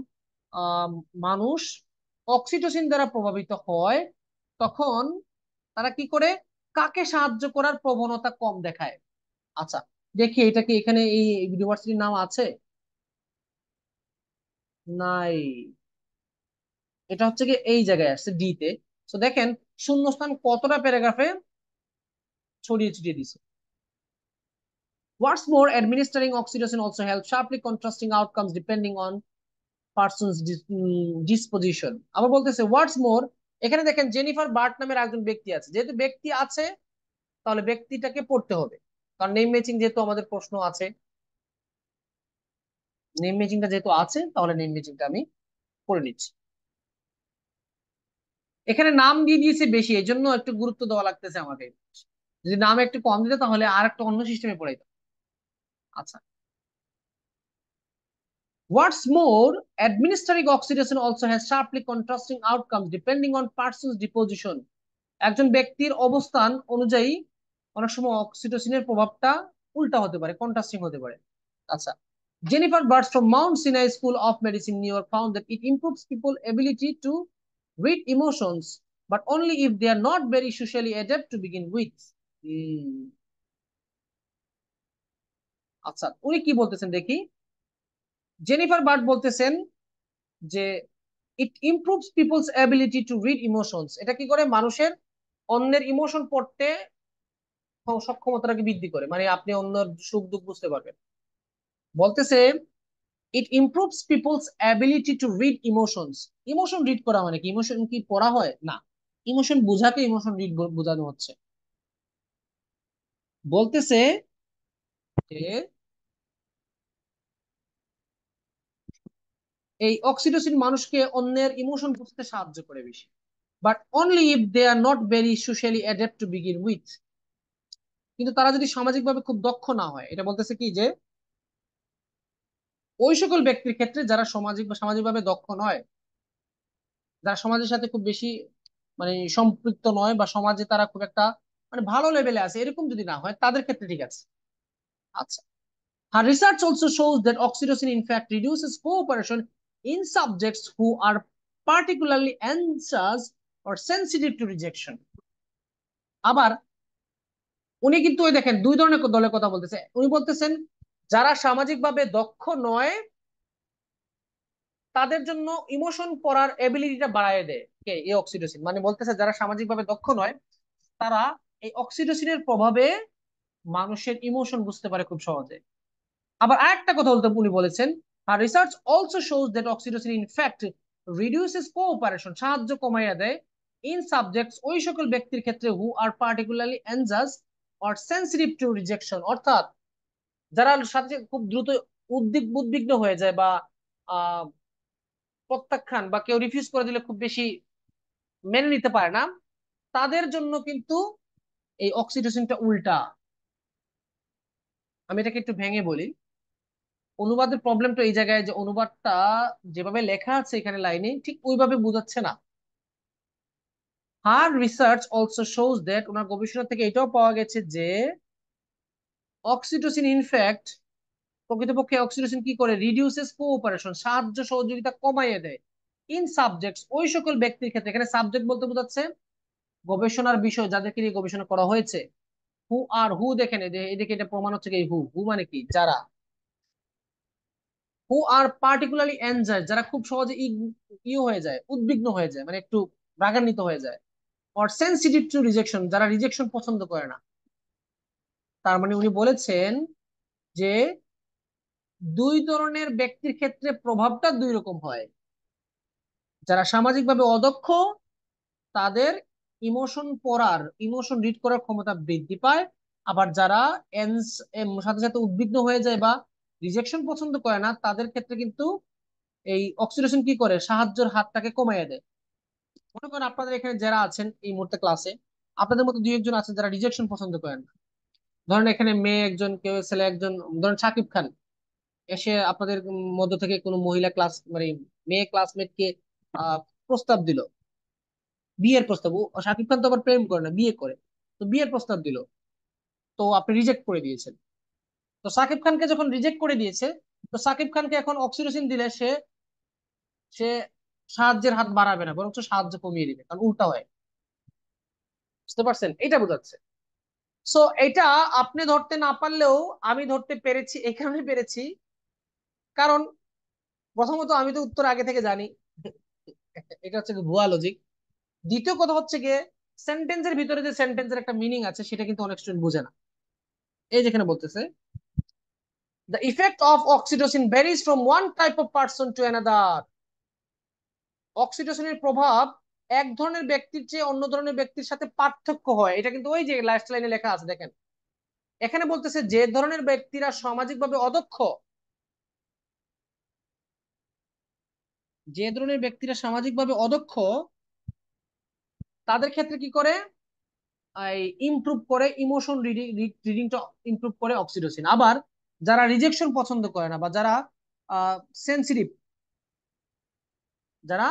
আহ, মানুষ অক্সিটোসিন দ্বারা প্রভাবিত হয় তখন তারা কি করে, কাকে সাহায্য করার প্রবণতা কম দেখায়। আচ্ছা, দেখি এটা কি এখানে এই ইউনিভার্সিটির নাম আছে? নাই, এটা হচ্ছে কি এই জায়গায় আসছে ডি তে। তো দেখেন শূন্যস্থান কতটা প্যারাগ্রাফে ছড়িয়ে ছিটিয়ে দিছে। What's more, administering oxytocin also helps sharply contrasting outcomes depending on person's disposition. আবার বলতেছে হোয়াটস মোর, এখানে দেখেন জেনিফার বার্ট নামের একজন ব্যক্তি আছে, যেহেতু ব্যক্তি আছে তাহলে ব্যক্তিটাকে পড়তে হবে, কারণ নেম ম্যাচিং যেহেতু আমাদের প্রশ্ন আছে, নেম ম্যাচিংটা যেহেতু আছে তাহলে নেম ম্যাচিংটা আমি করে নিচ্ছি। এখানে নাম দিয়ে দিয়েছে বেশি, এই জন্য একটু গুরুত্ব দেওয়া লাগতেছে আমাকে। যদি নাম একটু কম দিতে তাহলে আর একটা অন্য সিস্টেমে পড়াইতাম। আচ্ছা, what's more, administering oxytocin also has sharply contrasting outcomes depending on person's disposition. একজন ব্যক্তির অবস্থান অনুযায়ী অনেক সময় অক্সিটোসিনের প্রভাবটা উল্টা হতে পারে, কন্ট্রাস্টিং হতে পারে। আচ্ছা, Jennifer বার্টস from Mount Sinai School of Medicine, New York found that it improves people's ability to read emotions, but only if they are not very socially adept to begin with. Hmm. আচ্ছা, উনি কি বলতেছেন দেখি। Jennifer Bartz বলতেছেন যে it improves people's ability to read emotions. এটা কি করে? মানুষের অন্যের ইমোশন পড়তে সক্ষমতাটাকে বৃদ্ধি করে, মানে আপনি অন্যের সুখ দুঃখ বুঝতে পারবেন। বলতেছে it improves people's ability to read emotions. Emotion read করা মানে কি? ইমোশন কি পড়া হয় না, ইমোশন বোঝাকে ইমোশন রিড বোঝানো হচ্ছে। বলতেছে যে এই অক্সিটোসিন মানুষকে অন্যের ইমোশন বুঝতে সাহায্য করে বেশি, but only if they are not very socially adapt to begin with. কিন্তু তারা যদি সামাজিকভাবে খুব দক্ষ না হয়। এটা বলতেছে কি যে ওই সকল ব্যক্তির ক্ষেত্রে যারা সামাজিকভাবে দক্ষ নয়, যারা সমাজের সাথে খুব বেশি মানে সম্পৃক্ত নয়, বা সমাজে তারা খুব একটা মানে ভালো লেভেলে আছে, এরকম যদি না হয় তাদের ক্ষেত্রে ঠিক আছে। আচ্ছা, her research also shows that oxytocin in fact reduces cooperation in subjects who are particularly anxious or sensitive to rejection। আবার উনি কিন্তু ওই দেখেন দুই ধরনের দলের কথা বলতেছে। উনি বলতেছেন যারা সামাজিকভাবে দক্ষ নয় তাদের জন্য ইমোশন পড়ার এবিলিটিটা বাড়ায় দেয় কে? এই অক্সিটোসিন। মানে বলতেছে যারা সামাজিকভাবে দক্ষ নয় তারা এই অক্সিটোসিনের প্রভাবে মানুষের ইমোশন বুঝতে পারে খুব সহজে। আবার আরেকটা কথা বলতে উনি বলেছেন, আর research also shows that oxytocin in fact reduces cooperation, সাহায্য কমাইয়া দেয় ইন সাবজেক্টস, ওই সকল ব্যক্তির ক্ষেত্রে who are particularly anxious or sensitive to rejection. অর্থাৎ যারা সাথে খুব দ্রুত উদ্বিগ্ন হয়ে যায়, বা আহ প্রত্যাখ্যান বা কেউ রিফিউজ করে দিলে খুব বেশি মেনে নিতে পারে না, তাদের জন্য কিন্তু এই অক্সিটোসিনটা উল্টা। আমি এটাকে একটু ভেঙে বলি। অনুবাদের প্রবলেমটা এই জায়গায় যে অনুবাদটা যেভাবে লেখা আছে এখানে লাইনে ঠিক ওইভাবে বোঝাচ্ছে না। হার রিসার্চ অলসো শোজ দ্যাট, ওনার গবেষণা থেকে এটাও পাওয়া গেছে যে অক্সিটোসিন ইনফ্যাক্ট, প্রকৃতপক্ষে অক্সিটোসিন কি করে? রিডিউসেস কোঅপারেশন, সাহায্য সহযোগিতা কমাইয়ে দেয় ইন সাবজেক্টস, ওই সকল ব্যক্তির ক্ষেত্রে। এখানে সাবজেক্ট বলতে বোঝাচ্ছে গবেষণার বিষয় যাদেরকে নিয়ে গবেষণা করা হয়েছে। হু আর হু দেখেন, এদিকে এটা প্রমাণ হচ্ছে কি হু হু মানে কি? যারা হু আর পার্টিকুলারলি এনজাইড, যারা খুব সহজে হয়ে যায়, উদ্বিগ্ন হয়ে যায়, মানে একটু রাগান্বিত হয়ে যায়। অর সেনসিটিভ টু রিজেকশন, যারা রিজেকশন পছন্দ করে না। তার মানে উনি বলেছেন যে দুই ধরনের ব্যক্তির ক্ষেত্রে প্রভাবটা দুই রকম হয়। যারা সামাজিকভাবে অদক্ষ তাদের ইমোশন রিড করার ক্ষমতা বৃদ্ধি পায়। আবার যারা সাথে সাথে উদ্বিগ্ন হয়ে যায় বা রিজেকশন পছন্দ করে না তাদের ক্ষেত্রে কিন্তু এই অক্সিডেশন কি করে? সাহায্যের হাতটাকে কমাইয়া দেয়। মনে করেন আপনাদের এখানে যারা আছেন এই মুহূর্তে ক্লাসে, আপনাদের মধ্যে দুই একজন আছেন যারা রিজেকশন পছন্দ করেন না। ধরেন এখানে মেয়ে একজন, কেউ ছেলে একজন, ধরেন শাকিব খান এসে আপনাদের মধ্য থেকে কোনো মহিলা ক্লাস মানে মেয়ে ক্লাসমেটকে আহ প্রস্তাব দিল, বিয়ের প্রস্তাব। শাকিব খান তো আবার প্রেম করে না, বিয়ে করে। তো বিয়ের প্রস্তাব দিল, তো আপনি রিজেক্ট করে দিয়েছেন। তো সাকিব খানকে যখন রিজেক্ট করে দিয়েছে, তো সাকিব খানকে এখন অক্সিটোসিন দিলে সে সে সাহায্যের হাত বাড়াবে না, বরঞ্চ সাহায্য কমিয়ে দিবে, কারণ উল্টা হয়। বুঝতে পারছেন? এটা বোঝাচ্ছে। সো এটা আপনি ধরতে না পারলেও আমি ধরতে পেরেছি, এই কারণে পেরেছি কারণ প্রথমত আমি তো উত্তর আগে থেকে জানি। এটা হচ্ছে ভুয়া লজিক। দ্বিতীয় কথা হচ্ছে গিয়ে সেন্টেন্সের ভিতরে যে সেন্টেন্সের একটা মিনিং আছে সেটা কিন্তু অনেক স্টুডেন্ট বোঝে না। এই যেখানে বলতেছে the effect of oxytocin varies from one type of person to another। অক্সিটোসিনের প্রভাব এক ধরনের ব্যক্তির চেয়ে অন্য ধরনের ব্যক্তির সাথে পার্থক্য হয়। এটা কিন্তু ওই যে লাস্ট লাইনে লেখা আছে দেখেন। এখানে বলতেছে যে ধরনের ব্যক্তিরা সামাজিকভাবে অদক্ষ, যে ধরনের ব্যক্তিরা সামাজিকভাবে অদক্ষ তাদের ক্ষেত্রে কি করে? ইমপ্রুভ করে ইমোশন রিডিংটা, ইমপ্রুভ করে অক্সিটোসিন। আবার যারা রিজেকশন পছন্দ করে না, বা যারা সেন্সিটিভ, যারা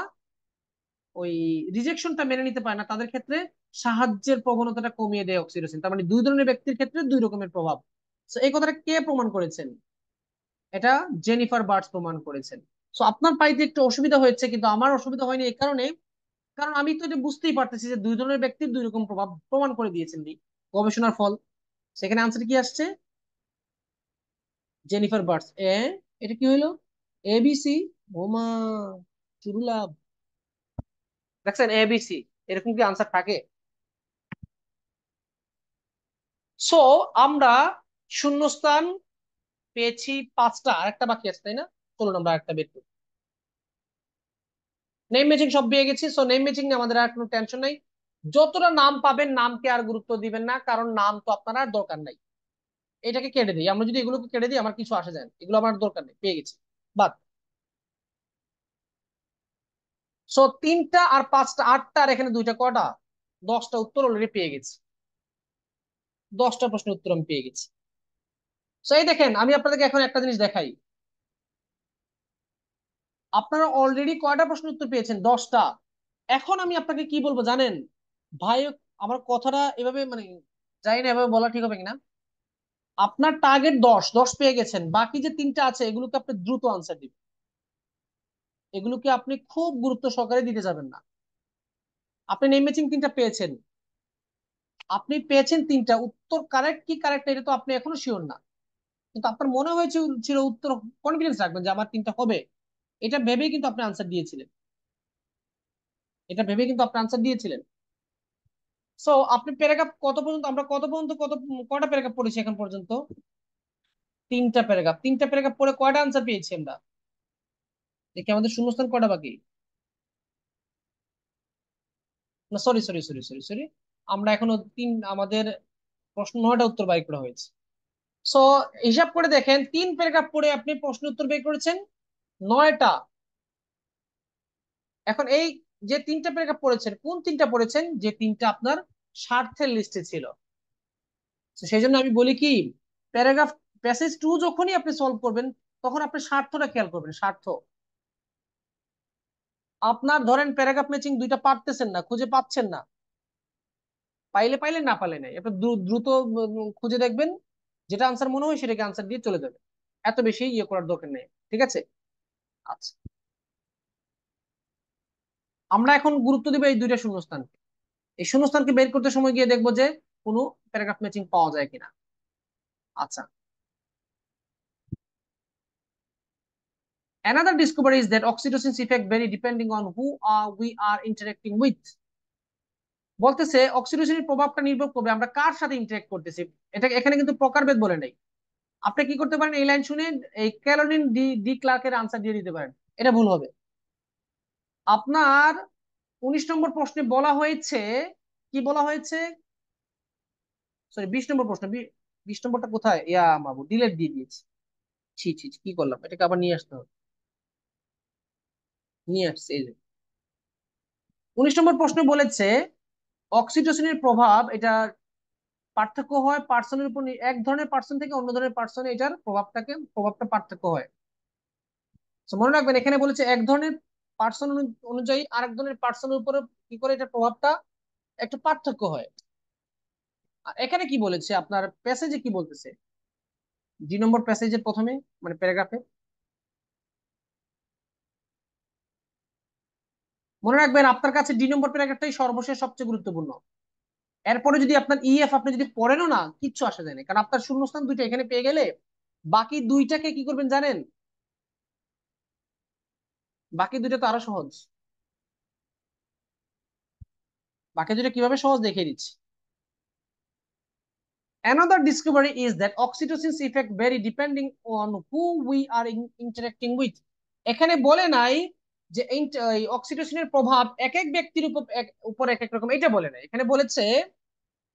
ওই রিজেকশনটা মেনে নিতে পারে না, তাদের ক্ষেত্রে সাহায্যের প্রবণতাটা কমিয়ে দেয় অক্সিটোসিন। তার মানে দুই ধরনের ব্যক্তির ক্ষেত্রে দুই রকমের প্রভাব। তো এই কথাটা কে প্রমাণ করেছেন? এটা জেনিফার বার্টস প্রমাণ করেছেন। সো আপনার পাইতে একটু অসুবিধা হয়েছে, কিন্তু আমার অসুবিধা হয়নি এই কারণে, কারণ আমি তো এটা বুঝতেই পারতেছি যে দুই ধরনের ব্যক্তির দুই রকম প্রভাব প্রমাণ করে দিয়েছেন গবেষণার ফল। সেখানে আনসার কি আসছে? জেনিফার বার্ডস এটা কি হইলো? এবিসি। ওমা, চুরুলাভ। দেখছেন এবিসি, এরকম কি আনসার থাকে? সো আমরা শূন্যস্থান পেয়েছি পাঁচটা, আরেকটা বাকি আছে তাই না? চলুন আমরা একটা বের করি। নেম ম্যাচিং সব পেয়ে গেছি, সো নেম ম্যাচিং নিয়ে আমাদের আর কোনো টেনশন নাই। যতটা নাম পাবেন নামকে আর গুরুত্ব দিবেন না, কারণ নাম তো আপনার আর দরকার নাই। এটাকে কেটে দিই, আমরা যদি এগুলোকে কেটে দিই আমার কিছু আসে যায় না, এগুলো আমার দরকার নেই, পেয়ে গেছি। বাদ। সো তিনটা আর পাঁচটা, আটটা, আর এখানে দুইটা, কটা? 10টা উত্তর অলরেডি পেয়ে গেছি। 10টা প্রশ্নের উত্তর আমি পেয়ে গেছি। সো এই দেখেন, আমি আপনাদেরকে এখন একটা জিনিস দেখাই। আপনারা অলরেডি কয়টা প্রশ্নের উত্তর পেয়েছেন? 10টা। এখন আমি আপনাকে কি বলবো জানেন ভাই? আমার কথাটা এভাবে মানে জানি না এভাবে বলা ঠিক হবে কিনা। আপনার টার্গেট 10, 10 পেয়ে গেছেন, বাকি যে তিনটা আছে এগুলোকে আপনি দ্রুত আনসার দিবেন। এগুলোকে আপনি খুব গুরুত্ব সহকারে দিতে যাবেন না। আপনি নেম ম্যাচিং তিনটা পেয়েছেন, আপনি পেয়েছেন তিনটা উত্তর, কারেক্ট কি কারেক্ট এটা তো আপনি এখনো শিওর না, কিন্তু আপনার মনে হয়েছে ছিল উত্তর, কনফিডেন্স রাখবেন যে আমার তিনটা হবে। এটা ভেবেই কিন্তু আপনি আনসার দিয়েছিলেন। এটা ভেবেই কিন্তু আপনি আনসার দিয়েছিলেন। সো আপনি প্যারাগ্রাফ কত পর্যন্ত, আমরা কত পর্যন্ত, কয়টা প্যারাগ্রাফ পড়েছি এখন পর্যন্ত? তিনটা প্যারাগ্রাফ। তিনটা প্যারাগ্রাফ পড়ে কয়টা আনসার পেয়েছি আমরা? দেখি আমাদের শূন্যস্থান কয়টা বাকি। না, sorry sorry sorry sorry sorry, আমরা এখনো আমাদের প্রশ্ন 9টা উত্তর বাই করা হয়েছে। সো হিসাব করে দেখেন, 3 প্যারাগ্রাফ পড়ে আপনি প্রশ্ন উত্তর বের করেছেন 9টা। এখন এই যে 3টা প্যারাগ্রাফ পড়েছেন, কোন তিনটা পড়েছেন? যে তিনটা আপনার স্বার্থের লিস্টে ছিল। তো সেই জন্য আমি বলি কি, প্যারাগ্রাফ প্যাসেজ 2 যখনই আপনি সলভ করবেন, তখন আপনি স্বার্থটা খেয়াল করবেন, স্বার্থ। আপনার ধরেন প্যারাগ্রাফ ম্যাচিং দুইটা পারতেছেন না, খুঁজে পাচ্ছেন না, পাইলে পাইলে, না পাইলে নাই, আপনি দ্রুত খুঁজে দেখবেন, যেটা আনসার মনে হয় সেটাকে আনসার দিয়ে চলে যাবে। এত বেশি ইয়ে করার দরকার নেই, ঠিক আছে? আচ্ছা, আমরা এখন গুরুত্ব দিব এই দুইটা শূন্যস্থান। এই শূন্যস্থানকে বের করতে সময় গিয়ে দেখবো যে কোনো প্যারাগ্রাফ ম্যাচিং পাওয়া যায় কিনা। আচ্ছা, another discovery is that oxytocin's effect vary depending on who we are interacting with. বলতেছে অক্সিটোসিনের প্রভাবটা নির্ভর করবে আমরা কার সাথে ইন্টারেক্ট করতেছি। এটা এখানে কিন্তু প্রকারভেদ বলে নাই। আপনি কি করতে পারেন, এই লাইন শুনে এই ক্যারোলিন ডি ডি ক্লার্কের আনসার দিয়ে দিতে পারেন, এটা ভুল হবে। আপনার 19 নম্বর প্রশ্নে বলা হয়েছে, কি বলা হয়েছে, সরি 20 নম্বর প্রশ্ন, 20 নম্বরটা কোথায়, ইয়া বাবু ডিলেট দিয়ে দিয়েছি। ছি ছি ছি, কি করলাম, এটাকে আবার নিয়ে আসতে হবে। নিয়ে আসছে এই যে 19 নম্বর প্রশ্ন বলেছে অক্সিটোসিনের প্রভাব, এটা পার্থক্য হয় পার্সনের উপর, এক ধরনের পার্সন থেকে অন্য ধরনের পার্সনে এটার প্রভাবটা পার্থক্য হয়। তো মনে রাখবেন, এখানে বলেছে এক ধরনের পার্সন অনুযায়ী আরেক ধরনের পার্সনের উপরে কি করে এটা প্রভাবটা একটু পার্থক্য হয়। আর এখানে কি বলেছে, আপনার প্যাসেজে কি বলতেছে, 2 নম্বর প্যাসেজের প্রথমে, মানে প্যারাগ্রাফে, মনে রাখবেন আপনার কাছে 2 নম্বর প্যারাগ্রাফটাই সর্বশেষ সবচেয়ে গুরুত্বপূর্ণ। এরপরে যদি আপনার ইএফ আপনি যদি পড়েনও না, কিচ্ছু আসা যায় না, কারণ আপনার শূন্যস্থান দুইটা এখানে পেয়ে গেলে বাকি দুইটাকে কি করবেন জানেন? বাকি দুইটা তো আরো সহজ। বাকি দুইটা কিভাবে সহজ দেখিয়ে দিচ্ছি। Another discovery is that oxytocin's effect vary depending on who we are interacting with. এখানে বলে নাই যে অক্সিটোসিনের প্রভাব এক এক ব্যক্তির উপর এক এক রকম, এটা বলে নাই। এখানে বলেছে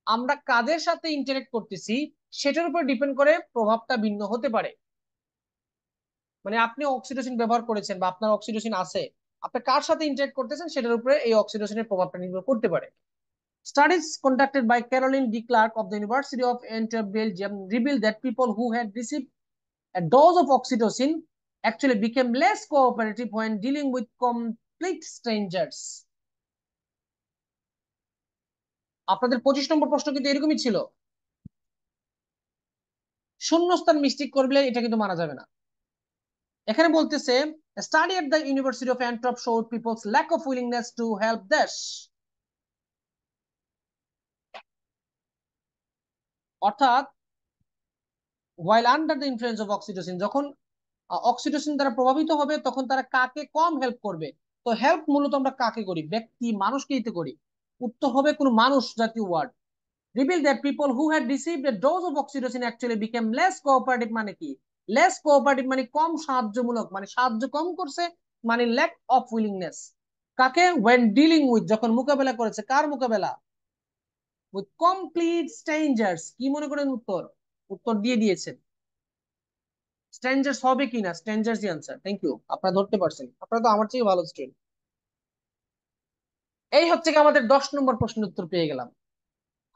আমরা কাদের সাথে ইন্টারেক্ট করতেছি সেটার উপর ডিপেন্ড করে প্রভাবটা ভিন্ন হতে পারে। মানে আপনি অক্সিটোসিন ব্যবহার করেছেন বা আপনার অক্সিটোসিন আছে, আপনি কার সাথে ইন্টারেক্ট করতেছেন সেটার উপরে এই অক্সিটোসিনের প্রভাবটা নির্ভর করতে পারে। Studies conducted by Caroline D. Clark of the University of Antwerp, Belgium, revealed that people who had received a dose of oxytocin actually became less cooperative when dealing with complete strangers. আপনাদের 25 নম্বর প্রশ্ন কিন্তু এরকমই ছিল, শূন্যস্থান mistake করলে এটা কিন্তু মানা যাবে না। এখানে বলতেছে study at the university of Antwerp showed people's lack of willingness to help দেশ। অর্থাৎ while under the influence of oxytocin, যখন অক্সিটোসিন দ্বারা প্রভাবিত হবে তখন তারা কাকে কম হেল্প করবে? তো হেল্প মূলত আমরা কাকে করি? ব্যক্তি, মানুষকে দিতে করি। উত্তর হবে কোন মানুষ জাতীয় word. Reveal that people who had received a dose of oxytocin actually became less cooperative, মানে কি? লেস কোঅপারেটিভ মানে কম সাহায্যমূলক, মানে সাহায্য কম করছে, মানে ল্যাক অফ উইলিংনেস। কাকে? when dealing with, যখন মোকাবেলা করেছে, কার মোকাবেলা? with complete strangers। কি মনে করেন উত্তর? উত্তর দিয়ে দিয়েছেন। স্ট্রেঞ্জার্স হবে কিনা? স্ট্রেঞ্জার্সই আনসার। থ্যাংক ইউ, আপনারা ধরতে পারছেন, আপনারা তো আমার থেকে ভালো স্টুডেন্ট। এই হচ্ছে কি আমাদের 10 নম্বর প্রশ্নের উত্তর পেয়ে গেলাম।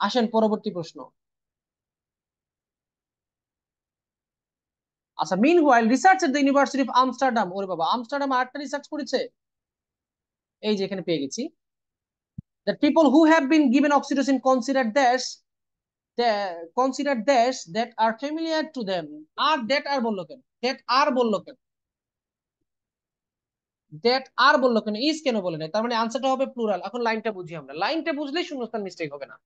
আসেন পরবর্তী প্রশ্ন। আচ্ছা, meanwhile research at the university of Amsterdam, ওরে বাবা, আমস্টারডাম আরেকটা রিসার্চ করেছে। এই যে এখানে পেয়ে গেছি। That people who have been given oxytocin consider dash that are familiar to them. আর দ্যাট আর বললো কেন? দ্যাট আর বললো কেন? দ্যাট আর বললো কেন? ইজ কেন বলে নাই? তার মানে আনসারটা হবে প্লুরাল। এখন লাইনটা বুঝি আমরা, লাইনটা বুঝলেই শূন্যস্থান মিস্টেক হবে না।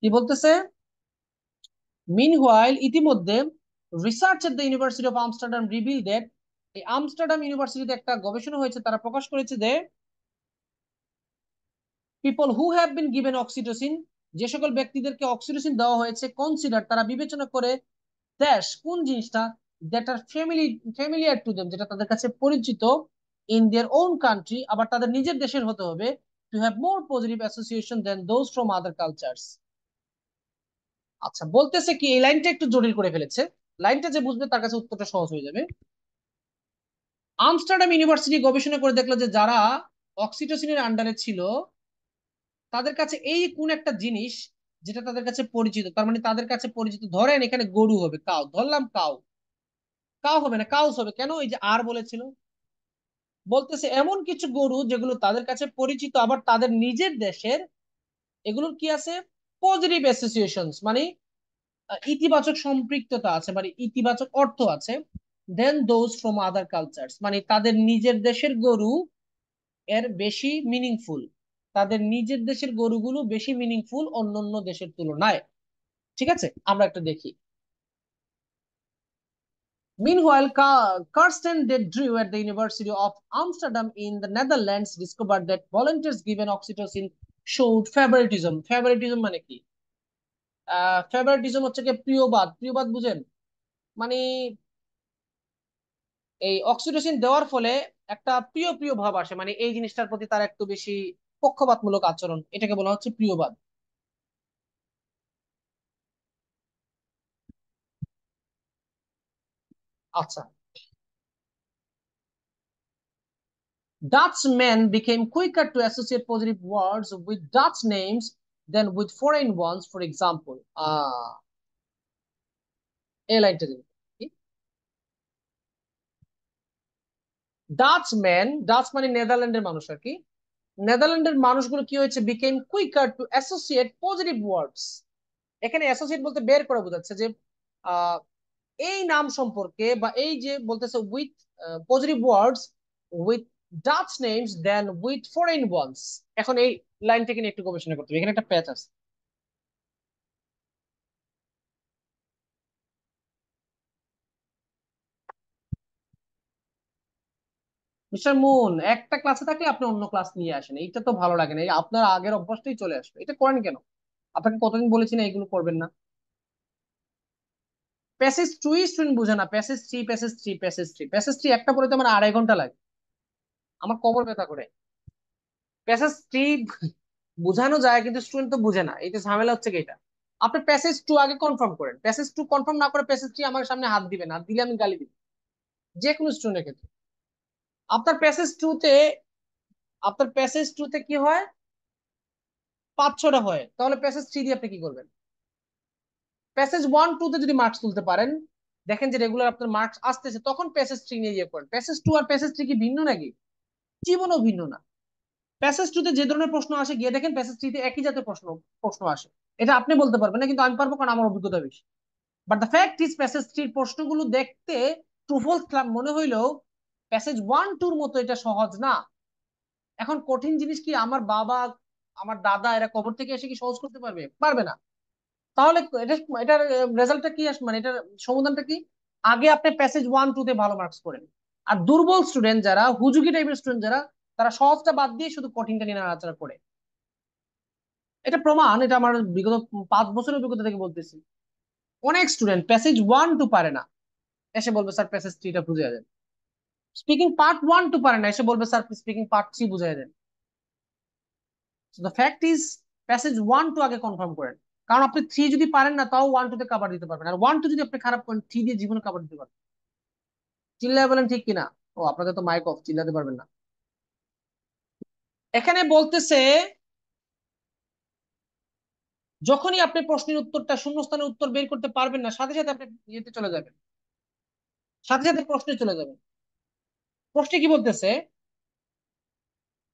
কি বলতেছে? মিনওয়াইল ইতিমধ্যে, research at the university of Amsterdam reveal that, এই আমস্টারডাম ইউনিভার্সিটিতে একটা গবেষণা হয়েছে, তারা প্রকাশ করেছে যে people who have been given oxytocin, যে সকল ব্যক্তিদেরকে অক্সিটোসিন দেওয়া হয়েছে, কনসিডার তারা বিবেচনা করে, দ্যাশ কোন জিনিসটা, that are familiar to them যেটা তাদের কাছে পরিচিত, ইন দেয়ার ওন কান্ট্রি আবার তাদের নিজের দেশের হতে হবে, to have more positive association than those from other cultures. আচ্ছা, বলতেছে কি, এই লাইনটা একটু জটিল করে ফেলেছে। লাইনটা যে বুঝবে তার কাছে উত্তরটা সহজ হয়ে যাবে। আমস্টারডাম ইউনিভার্সিটি গবেষণা করে দেখলো যে যারা অক্সিটোসিনের আন্ডারে ছিল তাদের কাছে এই কোন একটা জিনিস যেটা তাদের কাছে পরিচিত, তার মানে তাদের কাছে পরিচিত, ধরেন এখানে গরু হবে, কাউ ধরলাম, কাউ, কাউ হবে না, কাউস হবে কেন? এই যে আর বলেছিল। বলতেছে এমন কিছু গরু যেগুলো তাদের কাছে পরিচিত আবার তাদের নিজের দেশের, এগুলোর কি আছে? পজিটিভ অ্যাসোসিয়েশনস, মানে ইতিবাচক সম্পৃক্ততা আছে, মানে ইতিবাচক অর্থ আছে, দেন দোজ ফ্রম আদার কালচার্স, মানে তাদের নিজের দেশের গরু এর বেশি মিনিংফুল, তাদের নিজের দেশের গরুগুলো বেশি মিনিংফুল অন্যান্য দেশের তুলনায়। ঠিক আছে, আমরা একটা দেখি। Meanwhile, Karsten de Drew at the University of Amsterdam in the Netherlands discovered that volunteers given oxytocin showed favoritism. Favoritism মানে কি? ফেভারিটিজম হচ্ছে কি প্রিয়বাদ। প্রিয়বাদ বুঝেন? মানে এই অক্সিটোসিন দেওয়ার ফলে একটা প্রিয় প্রিয় ভাব আসে, মানে এই জিনিসটার প্রতি তার একটু বেশি পক্ষপাতমূলক আচরণ, এটাকে বলা হচ্ছে প্রিয়বাদ। আচ্ছা, Dutchmen became quicker to associate positive words with Dutch names than with foreign ones, for example. এই লাইনটা দিন। ডাচম্যান, ডাচ মানে নেদারল্যান্ডের মানুষ আর কি। নেদারল্যান্ডের মানুষগুলো কি হয়েছে? Became quicker to associate positive words. এখানে অ্যাসোসিয়েট বলতে বের করা বোঝাচ্ছে যে আহ, এই নাম সম্পর্কে, বা এই যে বলতেছে with positive words with Dutch names than with foreign ones. এখন এই লাইনটাকে নিয়ে একটু গবেষণা করতে হবে, এখানে একটা প্যাচ আছে। মিস্টার মুন, একটা ক্লাসে থাকলে আপনি অন্য ক্লাস নিয়ে আসেন, এইটা তো ভালো লাগে না। এই আপনার আগের অভ্যাসটাই চলে আসবে, এটা করেন কেন? আপনাকে কতদিন বলেছি না এগুলো করবেন না? প্যাসেজ টু স্টুডেন্ট বুঝে না, passage three, passage three, passage three, passage three একটা পড়তে আমার 2.5 ঘন্টা লাগে, আমার কোমর ব্যথা করে। প্যাসেজ থ্রি বুঝানো যায় কিন্তু স্টুডেন্ট তো বুঝে না, এই তো ঝামেলা হচ্ছে কি এটা। আপনি প্যাসেজ টু আগে কনফার্ম করেন, প্যাসেজ টু কনফার্ম না করে প্যাসেজ থ্রি আমার সামনে হাত দিবেন, হাত দিলে আমি গালি দিব, যে কোনো স্টুডেন্টের ক্ষেত্রে। আপনার প্যাসেজ টু তে, আপনার প্যাসেজ টু তে কি হয়? 5-6টা হয়, তাহলে প্যাসেজ থ্রি দিয়ে আপনি কি করবেন? প্যাসেজ ওয়ান টু তে যদি মার্কস তুলতে পারেন, দেখেন যে রেগুলার আপনার মার্কস আসতেছে, তখন প্যাসেজ থ্রি নিয়ে গিয়ে পড়েন। প্যাসেজ টু আর প্যাসেজ থ্রি কি ভিন্ন নাকি? জীবনও ভিন্ন না। প্যাসেজ টু তে যে ধরনের প্রশ্ন আসে গিয়ে দেখেন প্যাসেজ থ্রি তে একই জাতের প্রশ্ন প্রশ্ন আসে। এটা আপনি বলতে পারবেন না, কিন্তু আমি পারবো, কারণ আমার অভিজ্ঞতা বেশি। But the fact is passage থ্রির প্রশ্নগুলো দেখতে ট্রুফল মনে হইলেও প্যাসেজ ওয়ান টুর মতো এটা সহজ না। এখন কঠিন জিনিস কি? আমার বাবা আমার দাদা এরা কবর থেকে এসে কি সহজ করতে পারবে? পারবে না। তাহলে এটা, এটার রেজাল্টটা কি মানে এটার সমাধানটা কি? আগে আপনি প্যাসেজ 1 2 তে ভালো মার্কস করেন, আর দুর্বল স্টুডেন্ট যারা, হুজুকি টাইপের স্টুডেন্ট যারা, তারা সহজটা বাদ দিয়ে শুধু কঠিনটা নিয়ে নাড়াচাড়া করে। এটা প্রমাণ, এটা আমার বিগত 5 বছরের অভিজ্ঞতা থেকে বলতেছি। অনেক স্টুডেন্ট প্যাসেজ 1 2 পারে না, এসে বলবে স্যার প্যাসেজ 3টা বুঝিয়ে দেন। স্পিকিং পার্ট 1 2 পারে না, এসে বলবে স্যার স্পিকিং পার্ট 3 বুঝিয়ে দেন। দ্য ফ্যাক্ট ইজ, প্যাসেজ 1 2 আগে কনফার্ম করেন। কারণ আপনি 3 যদি পারেন না, তাও 1 2 তে কভার দিতে পারবেন, আর 1 2 যদি আপনি খারাপ করেন, 3 দিয়ে জীবনে কভার দিতে পারবেন। চিল্লায় বলেন ঠিক কিনা? ও, আপনাদের তো মাইক অফ, চিল্লাতে পারবেন না। এখানে বলতেছে, যখনই আপনি প্রশ্নের উত্তরটা, শূন্যস্থানের উত্তর বের করতে পারবেন না, সাথে সাথে আপনি ইয়েতে চলে যাবেন, সাথে সাথে প্রশ্নে চলে যাবেন। প্রশ্নে কি বলতেছে?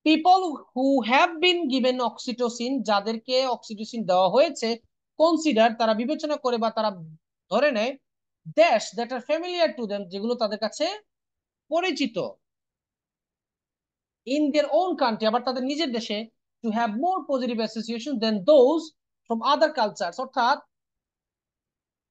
People who have been given oxytocin, যাদেরকে অক্সিটোসিন দেওয়া হয়েছে, কনসিডার, তারা বিবেচনা করে বা তারা ধরে নেয়, dash that are familiar to them, যেগুলো তাদের কাছে পরিচিত, ইন দেয়ার ওন কান্ট্রি, আবার তাদের নিজের দেশে, to have more positive association than those from other cultures, অর্থাৎ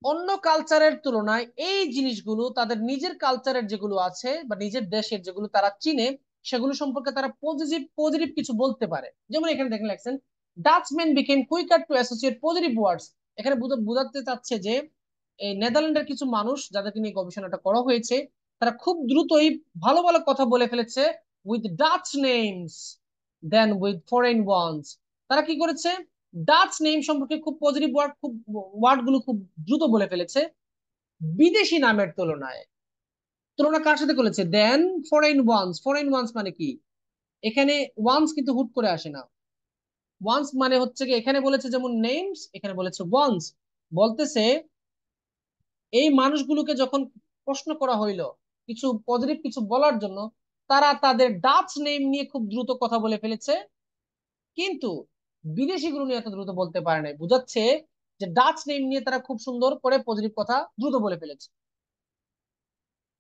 অন্য কালচারের তুলনায় এই জিনিসগুলো, তাদের নিজের কালচারের যেগুলো আছে বা নিজের দেশের যেগুলো তারা চিনে, সেগুলো সম্পর্কে তারা পজিটিভ পজিটিভ কিছু বলতে পারে। যেমন এখানে দেখেন লেখছেন, Dutchman became quicker to associate positive words. এখানে বোঝাতে চাচ্ছে যে এই নেদারল্যান্ডের কিছু মানুষ, যাদেরকে নিয়ে গবেষণাটা করা হয়েছে, তারা খুব দ্রুতই ভালো ভালো কথা বলে ফেলেছে with Dutch names than with foreign ones. তারা কি করেছে? ডাচ নেম সম্পর্কে খুব পজিটিভ ওয়ার্ড গুলো খুব দ্রুত বলে ফেলেছে বিদেশি নামের তুলনায়। তুলনা কার সাথে করেছে? দেন ফরেন ওয়ান্স। ফরেন ওয়ান্স মানে কি? এখানে ওয়ান্স কিন্তু হুট করে আসে না। ওয়ান্স মানে হচ্ছে কি, এখানে বলেছে যেমন নেমস, এখানে বলেছে ওয়ান্স। বলতেছে এই মানুষগুলোকে যখন প্রশ্ন করা হইলো কিছু পজিটিভ কিছু বলার জন্য, তারা তাদের ডাচ নেম নিয়ে খুব দ্রুত কথা বলে ফেলেছে, কিন্তু বিদেশি গুলো নিয়ে এত দ্রুত বলতে পারে নাই। বুঝাচ্ছে যে ডাচ নেম নিয়ে তারা খুব সুন্দর করে পজিটিভ কথা দ্রুত বলে ফেলেছে,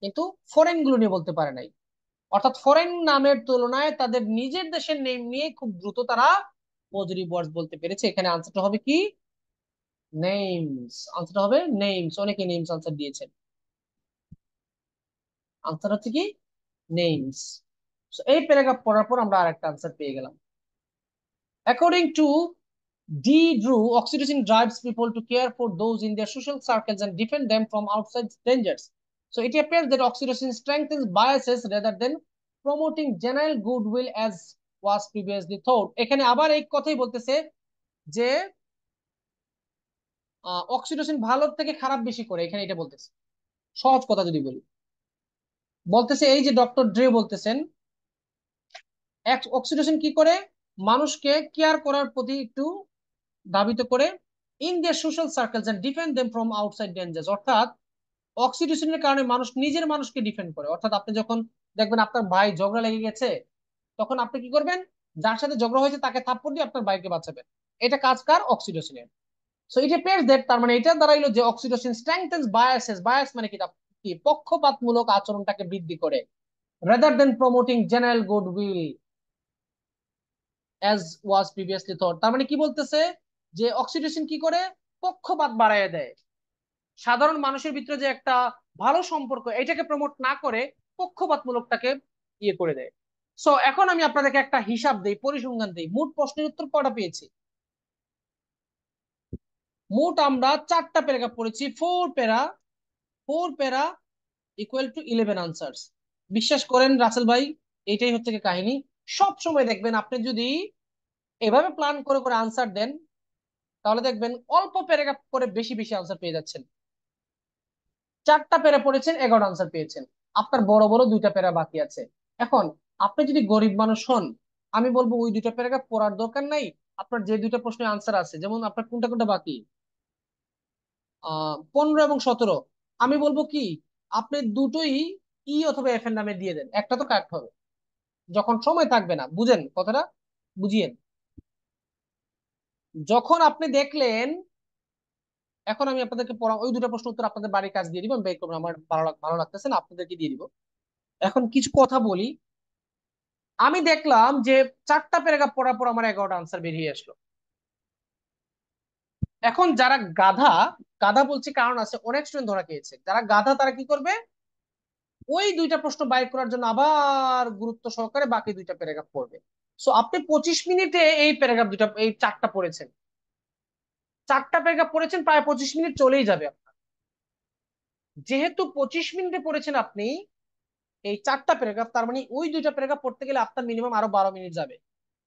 কিন্তু ফরেন গুলো নিয়ে বলতে পারে নাই। অর্থাৎ ফরেন নামের তুলনায় তাদের নিজের দেশের নেম নিয়ে খুব দ্রুত তারা পজিটিভ ওয়ার্ডস বলতে পেরেছে। এখানে আনসারটা হবে কি? নেমস। আনসারটা হবে নেমস। অনেকে নেমস আনসার দিয়েছেন। আনসার হচ্ছে কি? নেমস। এই প্যারাগ্রাফ পড়ার পর আমরা আরেকটা আনসার পেয়ে গেলাম। According to D. Drew, oxytocin drives people to care for those in their social circles and defend them from outside dangers. So it appears that oxytocin strengthens biases rather than promoting general goodwill as was previously thought. এখানে আবার এই কথাই বলতেছে যে oxytocin ভালোর থেকে খারাপ বেশি করে, এখানে এটা বলতেছে। সহজ কথা যদি বলি, বলতেছে এই যে ডক্টর ড্রে বলতেছেন অক্সিটোসিন কি করে, মানুষকে কেয়ার করার প্রতি একটু ধাবিত করে, in their social circles and defend them from outside dangers. অর্থাৎ অক্সিটোসিনের কারণে মানুষ নিজের মানুষকে ডিফেন্ড করে। অর্থাৎ আপনি যখন দেখবেন আপনার ভাই ঝগড়া লেগে গেছে, তখন আপনি কি করবেন? যার সাথে ঝগড়া হয়েছে তাকে থাপ্পড় দিয়ে আপনার ভাইকে বাঁচাবেন। এটা কাজ কার? অক্সিটোসিনের। সো ইট অ্যাপিয়ার্স দ্যাট, তার মানে এটা দাঁড়াইলো যে অক্সিটোসিন স্ট্রেংথেনস বায়াসেস। বায়াস মানে কি? কি পক্ষপাতমূলক আচরণটাকে বৃদ্ধি করে, rather than promoting general goodwill as was previously thought। তার মানে কি বলতেছে? যে অক্সিটোসিন কি করে? পক্ষপাত বাড়ায় দেয়। সাধারণ মানুষের ভিতরে যে একটা ভালো সম্পর্ক, এটাকে প্রমোট না করে পক্ষপাতমূলকটাকে ইয়ে করে দেয়। সো এখন আমি আপনাদেরকে একটা হিসাব দেই, পরিসংখ্যান দেই। মোট প্রশ্নের উত্তর কটা পেয়েছি? মোট আমরা 4টা প্যারাগ্রাফ পড়েছি। 4 প্যারা, 4 প্যারা ইকুয়াল টু 11 আনসার্স। বিশ্বাস করেন রাসেল ভাই, এটাই হচ্ছে কি কাহিনী। সব সময় দেখবেন আপনি যদি এভাবে প্ল্যান করে করে আনসার দেন, তাহলে দেখবেন অল্প প্যারাগ্রাফ করে বেশি বেশি আনসার পেয়ে যাচ্ছেন। 4টা প্যারা পড়েছেন, 11 আনসার পেয়েছেন। আপনার বড় বড় 2টা প্যারা বাকি আছে। এখন আপনি যদি গরিব মানুষ হন, আমি বলবো ওই 2টা প্যারাগ্রাফ পড়ার দরকার নাই। আপনার যে 2টা প্রশ্নের আনসার আছে, যেমন আপনার কোনটা কোনটা বাকি, 15 এবং 17, আমি বলবো কি, আপনি দুটোই ই অথবা এফ এর নামে দিয়ে দেন, একটা তো কারেক্ট হবে। যখন সময় থাকবে না, বুঝেন কথাটা, বুঝিয়েন। যখন আপনি দেখলেন, এখন আমি আপনাদেরকে পড়া ওই 2টা প্রশ্ন উত্তর আপনাদের বাড়ির কাজ দিয়ে দিব, আমি বের করবো। আমার ভালো লাগতেছে না, আপনাদেরকে দিয়ে দিব। এখন কিছু কথা বলি। আমি দেখলাম যে 4টা প্যারাগ্রাফ পড়ার পর আমার 11টা আনসার বেরিয়ে আসলো। এখন যারা গাধা, গাধা বলছি কারণ আছে, অনেক স্টুডেন্ট ধরা খেয়েছে, যারা গাধা তারা কি করবে, ওই 2টা প্রশ্ন বাইর করার জন্য আবার গুরুত্ব সহকারে বাকি 2টা প্যারাগ্রাফ পড়বে। সো আপনি 25 মিনিটে এই প্যারাগ্রাফ 2টা, এই 4টা পড়েছেন, 4টা প্যারাগ্রাফ পড়েছেন, প্রায় 25 মিনিট চলেই যাবে আপনার। যেহেতু 25 মিনিটে পড়েছেন আপনি এই 4টা প্যারাগ্রাফ, তার মানে ওই 2টা প্যারাগ্রাফ পড়তে গেলে আপনার মিনিমাম আরো 12 মিনিট যাবে।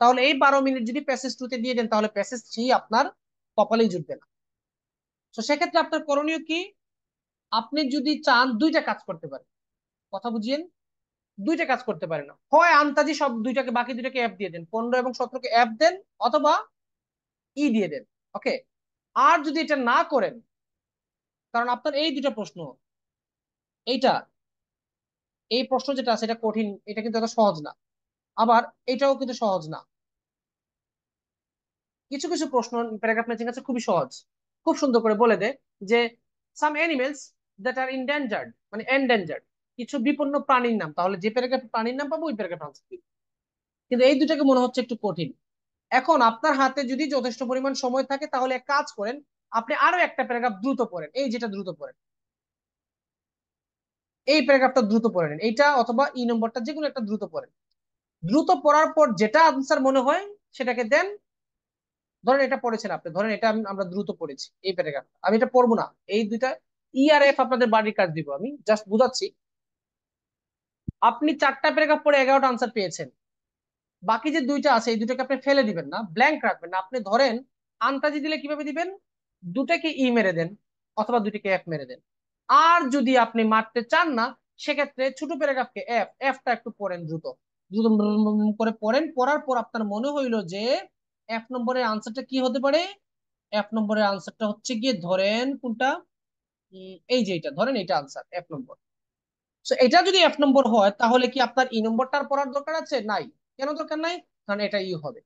তাহলে এই 12 মিনিট যদি প্যাসেজ টুতে দিয়ে দেন, তাহলে প্যাসেজ থ্রি আপনার কপালেই জুটবে না। তো সেক্ষেত্রে আপনার করণীয় কি, আপনি যদি চান 2টা কাজ করতে পারেন, কথা বুঝিয়েন, 2টা কাজ করতে পারেন না, হয় আন্তাজি সব 2টাকে, বাকি 2টাকে এফ দিয়ে দেন, 15 এবং 17কে এফ দেন, অথবা ই দিয়ে দেন। ওকে। আর যদি এটা না করেন, কারণ আপনার এই 2টা প্রশ্ন, এইটা, এই প্রশ্ন যেটা আছে এটা কঠিন, এটা কিন্তু এত সহজ না, আবার এটাও কিন্তু সহজ না। কিছু কিছু প্রশ্ন প্যারাগ্রাফ ম্যাচিং আছে খুবই সহজ, খুব সুন্দর করে বলে দেয় যে সাম অ্যানিমেলস দ্যাট আর ইনডেঞ্জার্ড, মানে এন্ডেঞ্জার্ড, কিছু বিপন্ন প্রাণীর নাম, তাহলে যে প্যারাগ্রাফে প্রাণীর নাম পাবো ওই প্যারাগ্রাফ আনসার দিই। কিন্তু এই দুটাকে মনে হচ্ছে একটু কঠিন। এখন আপনার হাতে যদি যথেষ্ট পরিমাণ সময় থাকে, তাহলে এক কাজ করেন, আপনি আরো একটা প্যারাগ্রাফ দ্রুত পড়েন, এই যেটা দ্রুত পড়েন, এই প্যারাগ্রাফটা দ্রুত পড়ে নেন, এইটা অথবা ই নম্বরটা, যে কোনো একটা দ্রুত পড়েন। দ্রুত পড়ার পর যেটা আনসার মনে হয় সেটাকে দেন। ধরেন এটা পড়েছেন আপনি, ধরেন এটা আমরা দ্রুত পড়েছি এই প্যারাগ্রাফ, আমি এটা পড়বো না, এই 2টা ই আর এফ আপনাদের বাড়ির কাজ দিব, আমি জাস্ট বুঝাচ্ছি। আপনি 4টা প্যারাগ্রাফ পড়ে 11টা আনসার পেয়েছেন, বাকি যে 2টা আছে এই 2টাকে আপনি ফেলে দিবেন না, ব্ল্যাঙ্ক রাখবেন না, আপনি ধরেন আনতাজি দিলে কিভাবে দিবেন, 2টাকে ই মেরে দেন, অথবা 2টাকে এফ মেরে দেন। আর যদি আপনি মারতে চান না, সেক্ষেত্রে ছোট প্যারাগ্রাফকে এফ, এফটা একটু পড়েন দ্রুত, দ্রুত করে পড়েন, পড়ার পর আপনার মনে হইলো যে এফ নম্বরের আনসারটা কি হতে পারে, এফ নম্বরের আনসারটা হচ্ছে গিয়ে ধরেন কোনটা, এই যে এটা ধরেন, এটা আনসার এফ নম্বর। তো এটা যদি এফ নম্বর হয়, তাহলে কি আপনার ই নম্বরটার পড়ার দরকার আছে? নাই। কেন দরকার নাই? কারণ এটা ই হবে।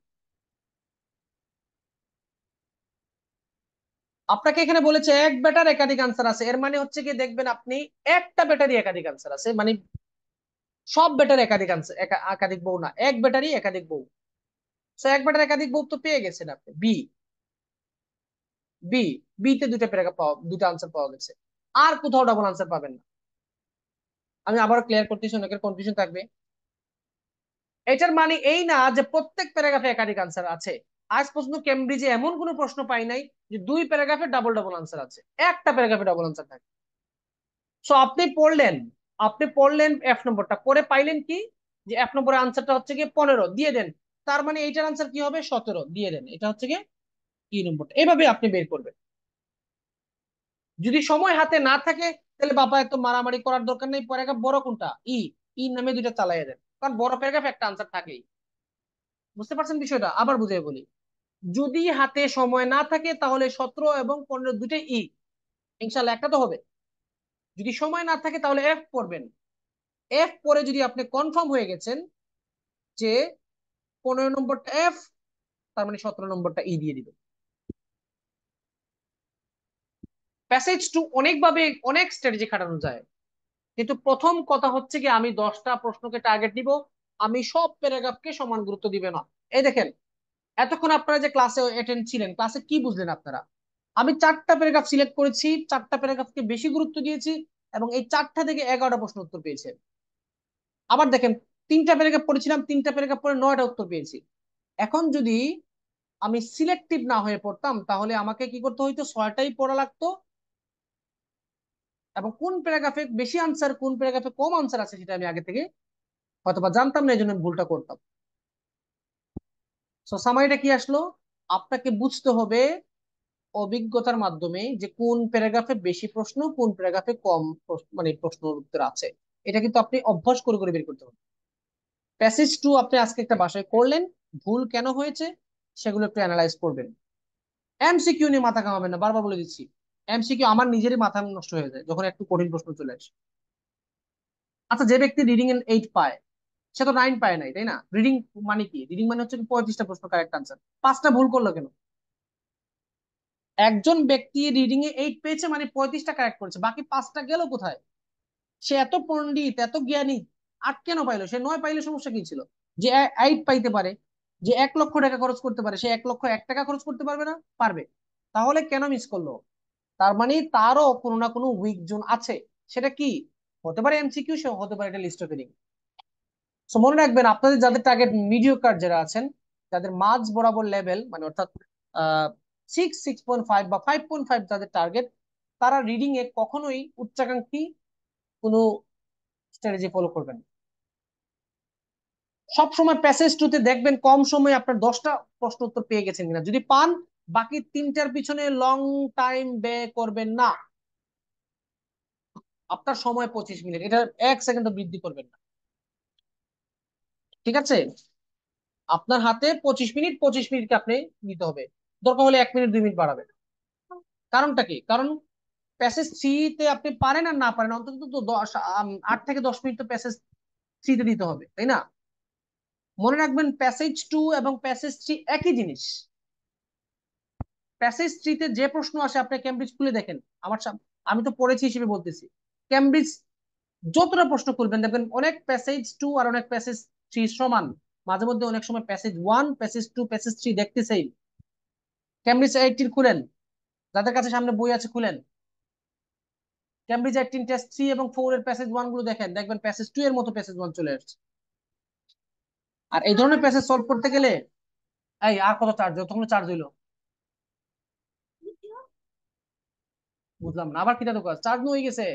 আপনাকে এখানে বলেছে এক বেটার একাধিক আনসার আছে, এর মানে হচ্ছে কি, দেখবেন আপনি একটা বেটারই একাধিক আনসার আছে, মানে সব বেটার একাধিক আনসার, একাধিক বউ না, এক বেটারই একাধিক বউ। সো এক বেটার একাধিক বউ তো পেয়ে গেছেন আপনি, বি, বি, বি তে 2টা প্যারাগ্রাফ পাওয়া, 2টা আনসার পাওয়া গেছে, আর কোথাও ডাবল আনসার পাবেন না। আমি আবার ক্লিয়ার করতেছি, অনেকের কনফিউশন থাকবে। এটার মানে এই না যে প্রত্যেক প্যারাগ্রাফে একাধিক আনসার আছে। আজ পর্যন্ত কেমব্রিজে এমন কোনো প্রশ্ন পাই নাই যে 2 প্যারাগ্রাফে ডাবল ডাবল আনসার আছে, একটা প্যারাগ্রাফে ডাবল আনসার থাকে। সো আপনি পড়লেন, আপনি পড়লেন এফ নম্বরটা, পরে পাইলেন কি, যে এফ নম্বরের আনসারটা হচ্ছে গিয়ে 15 দিয়ে দেন, তার মানে এইটার আনসার কি হবে, 17 দিয়ে দেন, এটা হচ্ছে গিয়ে ই নম্বরটা। এইভাবে আপনি বের করবেন। যদি সময় হাতে না থাকে, তাহলে বাবা এত মারামারি করার দরকার নেই, প্যারাগ্রাফ বড় কোনটা, ই, ই নামে 2টা চালাইয়া দেন, কারণ বড় প্যারাগ্রাফ একটা আনসার থাকেই। বুঝতে পারছেন বিষয়টা? আবার বুঝিয়ে বলি, যদি হাতে সময় না থাকে, তাহলে 17 এবং 15 দুটাই ই, ইনশাল্লাহ একটা তো হবে। যদি সময় না থাকে, তাহলে এফ পড়বেন। এফ পরে যদি আপনি কনফার্ম হয়ে গেছেন যে 15 নম্বরটা এফ, তার মানে 17 নম্বরটা ই দিয়ে দিবেন। প্যাসেজ টু অনেকভাবে, অনেক স্ট্র্যাটেজি খাটানো যায়, কিন্তু প্রথম কথা হচ্ছে কি, আমি 10টা প্রশ্নকে টার্গেট দিব, আমি সব প্যারাগ্রাফকে সমান গুরুত্ব দিবে না। এই দেখেন, এতক্ষণ আপনারা যে ক্লাসে অ্যাটেন্ড ছিলেন, ক্লাসে কি বুঝলেন আপনারা? আমি 4টা প্যারাগ্রাফ সিলেক্ট করেছি, 4টা প্যারাগ্রাফকে বেশি গুরুত্ব দিয়েছি, এবং এই 4টা থেকে 11টা প্রশ্ন উত্তর পেয়েছে। আবার দেখেন, 3টা প্যারাগ্রাফ পড়েছিলাম, 3টা প্যারাগ্রাফ পড়ে 9টা উত্তর পেয়েছি। এখন যদি আমি সিলেক্টিভ না হয়ে পড়তাম, তাহলে আমাকে কি করতে হইতো, 6টাই পড়া লাগতো, এবং কোন প্যারাগ্রাফে বেশি আনসার, কোন প্যারাগ্রাফে কম আনসার আছে, সেটা আমি আগে থেকে হয়তোবা জানতাম না, এই জন্য আমি ভুলটা করতাম। সো সামারিটা কি আসলো, আপনাকে বুঝতে হবে অভিজ্ঞতার মাধ্যমে যে কোন প্যারাগ্রাফে বেশি প্রশ্ন, কোন প্যারাগ্রাফে কম মানে প্রশ্নের উত্তর আছে। এটা কিন্তু আপনি অভ্যাস করে করে বের করতে হবে। প্যাসেজ টু আপনি আজকে একটা বাসায় করলেন, ভুল কেন হয়েছে সেগুলো একটু অ্যানালাইজ করবেন। এমসিকিউ নিয়ে মাথা ঘামাবেন না, বারবার বলে দিচ্ছি। এমসিকিউ আমার নিজেরই মাথা নষ্ট হয়ে যায় যখন একটু কঠিন প্রশ্ন চলে আসে। আচ্ছা, যে ব্যক্তি রিডিং এ 8 পায়, সে তো 9 পায় নাই, তাই না? রিডিং মানে কি? রিডিং মানে হচ্ছে 35টা প্রশ্ন কারেক্ট আনসার, 5টা ভুল করলো কেন? একজন ব্যক্তি রিডিং এ 8 পেয়েছে মানে 35টা কারেক্ট করেছে, বাকি 5টা গেল কোথায়? সে এত পণ্ডিত, এত জ্ঞানী, 8 কেন পাইলো? সে 9 পাইলে সমস্যা কি ছিল? যে 8 পাইতে পারে, যে 1 লক্ষ টাকা খরচ করতে পারে, সে 1 লক্ষ 1 টাকা খরচ করতে পারবে না? পারবে। তাহলে কেন মিস করলো? তার মানে তারও কোনো না কোনো উইক জোন আছে। সেটা কি হতে পারে? এমসিকিউ, সে হতে পারে এটা লিস্ট অফ রিডিং। সো মনে রাখবেন, আপনাদের যাদের টার্গেট মিডিওকার যারা আছেন, যাদের মাঝ বরাবর লেভেল, মানে অর্থাৎ 6, 6.5 বা 5.5 যাদের টার্গেট, তারা রিডিং এ কখনোই উচ্চাকাঙ্ক্ষী কোনো স্ট্র্যাটেজি ফলো করবেন না। সবসময় প্যাসেজ টুতে দেখবেন কম সময়ে আপনার 10টা প্রশ্ন উত্তর পেয়ে গেছেন কিনা। যদি পান, বাকি 3টার পিছনে লং টাইম ব্যয় করবেন না। আপনার সময় 25 মিনিট, এটা 1 সেকেন্ড বৃদ্ধি করবেন না। ঠিক আছে? আপনার হাতে 25 মিনিট, 25 মিনিটকে আপনি নিতে হবে। দরকার হলে 1 মিনিট 2 মিনিট বাড়াবেন। কারণটা কি? কারণ প্যাসেজ থ্রিতে আপনি পারেন আর না পারেন, অন্তত তো 8 থেকে 10 মিনিট তো প্যাসেজ থ্রিতে দিতে হবে, তাই না? মনে রাখবেন, প্যাসেজ টু এবং প্যাসেজ থ্রি একই জিনিস। প্যাসেজ থ্রিতে যে প্রশ্ন আসে, আপনি ক্যামব্রিজ খুলে দেখেন। আমি তো পড়েছি হিসেবে বলতেছি। ক্যামব্রিজ যতটা প্রশ্ন করবেন, দেখবেন অনেক প্যাসেজ টু আর অনেক প্যাসেজ থ্রি সমান। মাঝে মধ্যে অনেক সময় passage one, passage two, passage three দেখতে সেম। ক্যামব্রিজ 18 খুলেন, যাদের কাছে সামনে বই আছে খুলেন। ক্যামব্রিজ 18 টেস্ট 3 এবং 4 এর প্যাসেজ ওয়ান গুলো দেখেন, দেখবেন প্যাসেজ টু এর মতো প্যাসেজ ওয়ান চলে আসছে। আর এই ধরনের প্যাসেজ সলভ করতে গেলে, এই আর কত চার্জ, যতক্ষণ চার্জ হইলো, বুঝলাম না আবার কিটা দোকান চার্জ হয়ে গেছে।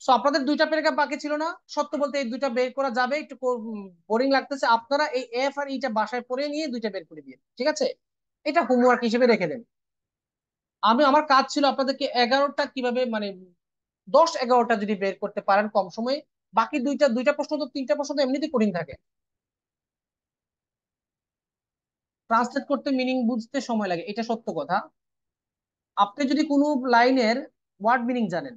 সো আপনাদের 2টা প্যারাগ্রাফ বাকি ছিল না? সত্য বলতে এই 2টা বের করা যাবে, একটু বোরিং লাগতেছে, আপনারা এই এফ আর ইটা বাসায় পড়ে নিয়ে 2টা বের করে দিয়ে, ঠিক আছে? এটা হোমওয়ার্ক হিসেবে রেখে দেন। আমার কাজ ছিল আপনাদেরকে 11টা কিভাবে, মানে 10 11টা যদি বের করতে পারেন কম সময়ে, বাকি দুইটা দুইটা প্রশ্ন তো, 3টা প্রশ্ন তো এমনিতেই কঠিন থাকে। ট্রান্সলেট করতে, মিনিং বুঝতে সময় লাগে, এটা সত্য কথা। আপনি যদি কোনো লাইনের ওয়ার্ড মিনিং জানেন,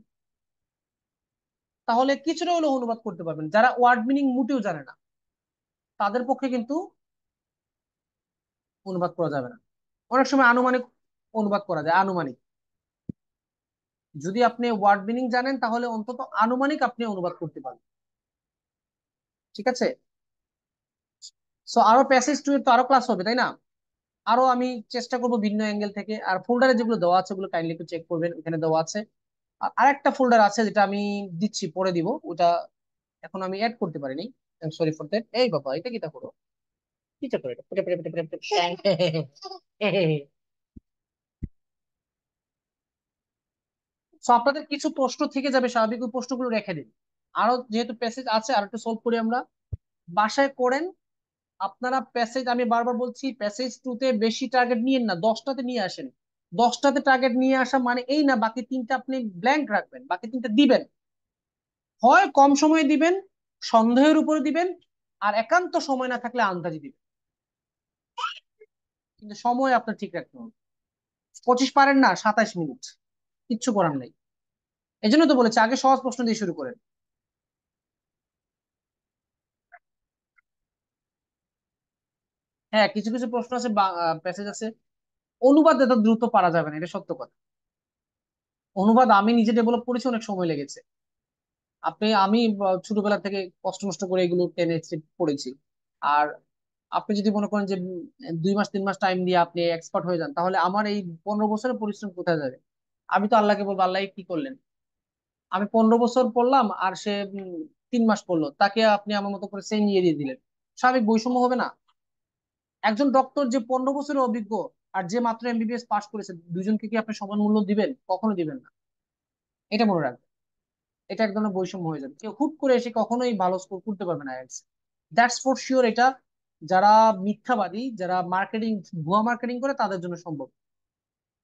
তাহলে কিছুটা হলেও অনুবাদ করতে পারবেন। যারা ওয়ার্ড মিনিং মোটেও জানে না, তাদের পক্ষে কিন্তু অনুবাদ করা যাবে না। অনেক সময় আনুমানিক অনুবাদ করা যায়, আনুমানিক। যদি আপনি ওয়ার্ড মিনিং জানেন, তাহলে অন্তত আনুমানিক আপনি অনুবাদ করতে পারবেন। ঠিক আছে? সো আরো প্যাসেজ টু এর তো আরো ক্লাস হবে, তাই না? আরো আমি চেষ্টা করব ভিন্ন অ্যাঙ্গেল থেকে। আর ফোল্ডারে যেগুলো দেওয়া আছে, ওগুলো কাইন্ডলি একটু চেক করবেন, এখানে দেওয়া আছে। আর আরেকটা ফোল্ডার আছে যেটা আমি দিচ্ছি, পরে দিব ওটা, এখন আমি অ্যাড করতে পারিনি। Sorry for that. এই বাবা, এটা কি তা করো, কি তা করো এটা, পেটে পেটে পেটে পেটে পেটে। সো আপনাদের কিছু প্রশ্ন থেকে যাবে স্বাভাবিক, ওই প্রশ্নগুলো রেখে দিন। আরো যেহেতু প্যাসেজ আছে, আর একটু সলভ করি আমরা। বাসায় করেন আপনারা প্যাসেজ। আমি বারবার বলছি, প্যাসেজ টুতে বেশি টার্গেট নিয়েন না, 10টাতে নিয়ে আসেন। 10টাতে টার্গেট নিয়ে আসা মানে এই না বাকি 3টা আপনি ব্ল্যাঙ্ক রাখবেন, বাকি 3টা দিবেন। হয় কম সময় দিবেন, সন্দেহের উপরে দিবেন, আর একান্ত সময় না থাকলে আন্দাজি দিবেন। কিন্তু সময় আপনার ঠিক রাখতে হবে। 25 পারেন না, 27 মিনিট, কিচ্ছু করার নেই। এই জন্য তো বলেছি আগে সহজ প্রশ্ন দিয়ে শুরু করেন। হ্যাঁ, কিছু কিছু প্রশ্ন আছে, প্যাসেজ আছে, অনুবাদ এত দ্রুত পারা যাবে না, এটা সত্য কথা। অনুবাদ আমি নিজে ডেভেলপ করেছি, অনেক সময় লেগেছে। আমি ছোটবেলা থেকে কষ্ট মষ্ট করে এগুলো টেনে পড়েছি। আর আপনি যদি মনে করেন যে 2 মাস 3 মাস টাইম দিয়ে আপনি এক্সপার্ট হয়ে যান, তাহলে আমার এই 15 বছরের পরিশ্রম কোথায় যাবে? আমি তো আল্লাহকে বলবো, আল্লাহ কি করলেন? আমি 15 বছর পড়লাম, আর সে 3 মাস পড়লো, তাকে আপনি আমার মতো করে সেম ইয়ে দিয়ে দিলেন। স্বাভাবিক বৈষম্য হবে না? একজন ডক্টর যে 15 বছরের অভিজ্ঞ, আর যে মাত্র এমবিবিএস পাশ করেছে, দুজনকে কি আপনি সমান মূল্য দিবেন? কখনো দিবেন না। এটা মনে রাখবেন। এটা এক ধরনের বৈষম্য হয়ে যাবে, কেউ হুট করে এসে কখনোই ভালো স্কোর করতে পারবে না আইএলটিএস। That's for sure. এটা যারা মিথ্যাবাদী, যারা মার্কেটিং, ভুয়া মার্কেটিং করে, তাদের জন্য সম্ভব।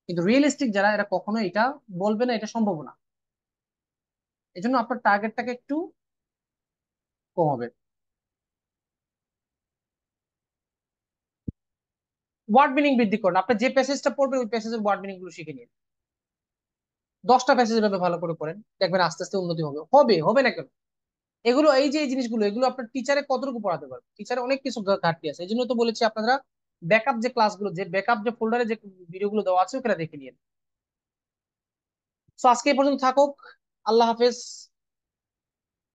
কিন্তু রিয়েলিস্টিক যারা, এরা কখনো এটা বলবে না, এটা সম্ভব না। এই জন্য আপনার টার্গেটটাকে একটু কমাবে। ওয়ার্ড মিনিং বৃদ্ধি করুন। আপনি যে প্যাসেজটা পড়বেন, ওই প্যাসেজের ওয়ার্ড মিনিং গুলো শিখে নিন। 10টা প্যাসেজ ভাবে ভালো করে পড়েন, দেখবেন আস্তে আস্তে উন্নতি হবে। হবে হবে না কেন? এগুলো, এই যে এই জিনিসগুলো, এগুলো আপনার টিচারে কতটুকু পড়াতে পারবে? টিচারে অনেক কিছু ঘাটতি আছে। এই জন্য তো বলেছি আপনারা ব্যাকআপ যে ক্লাসগুলো, যে ব্যাকআপ যে ফোল্ডারে যে ভিডিওগুলো দেওয়া আছে, ওখানে দেখে নিন। তো আজকে এই পর্যন্ত থাকুক। আল্লাহ হাফেজ।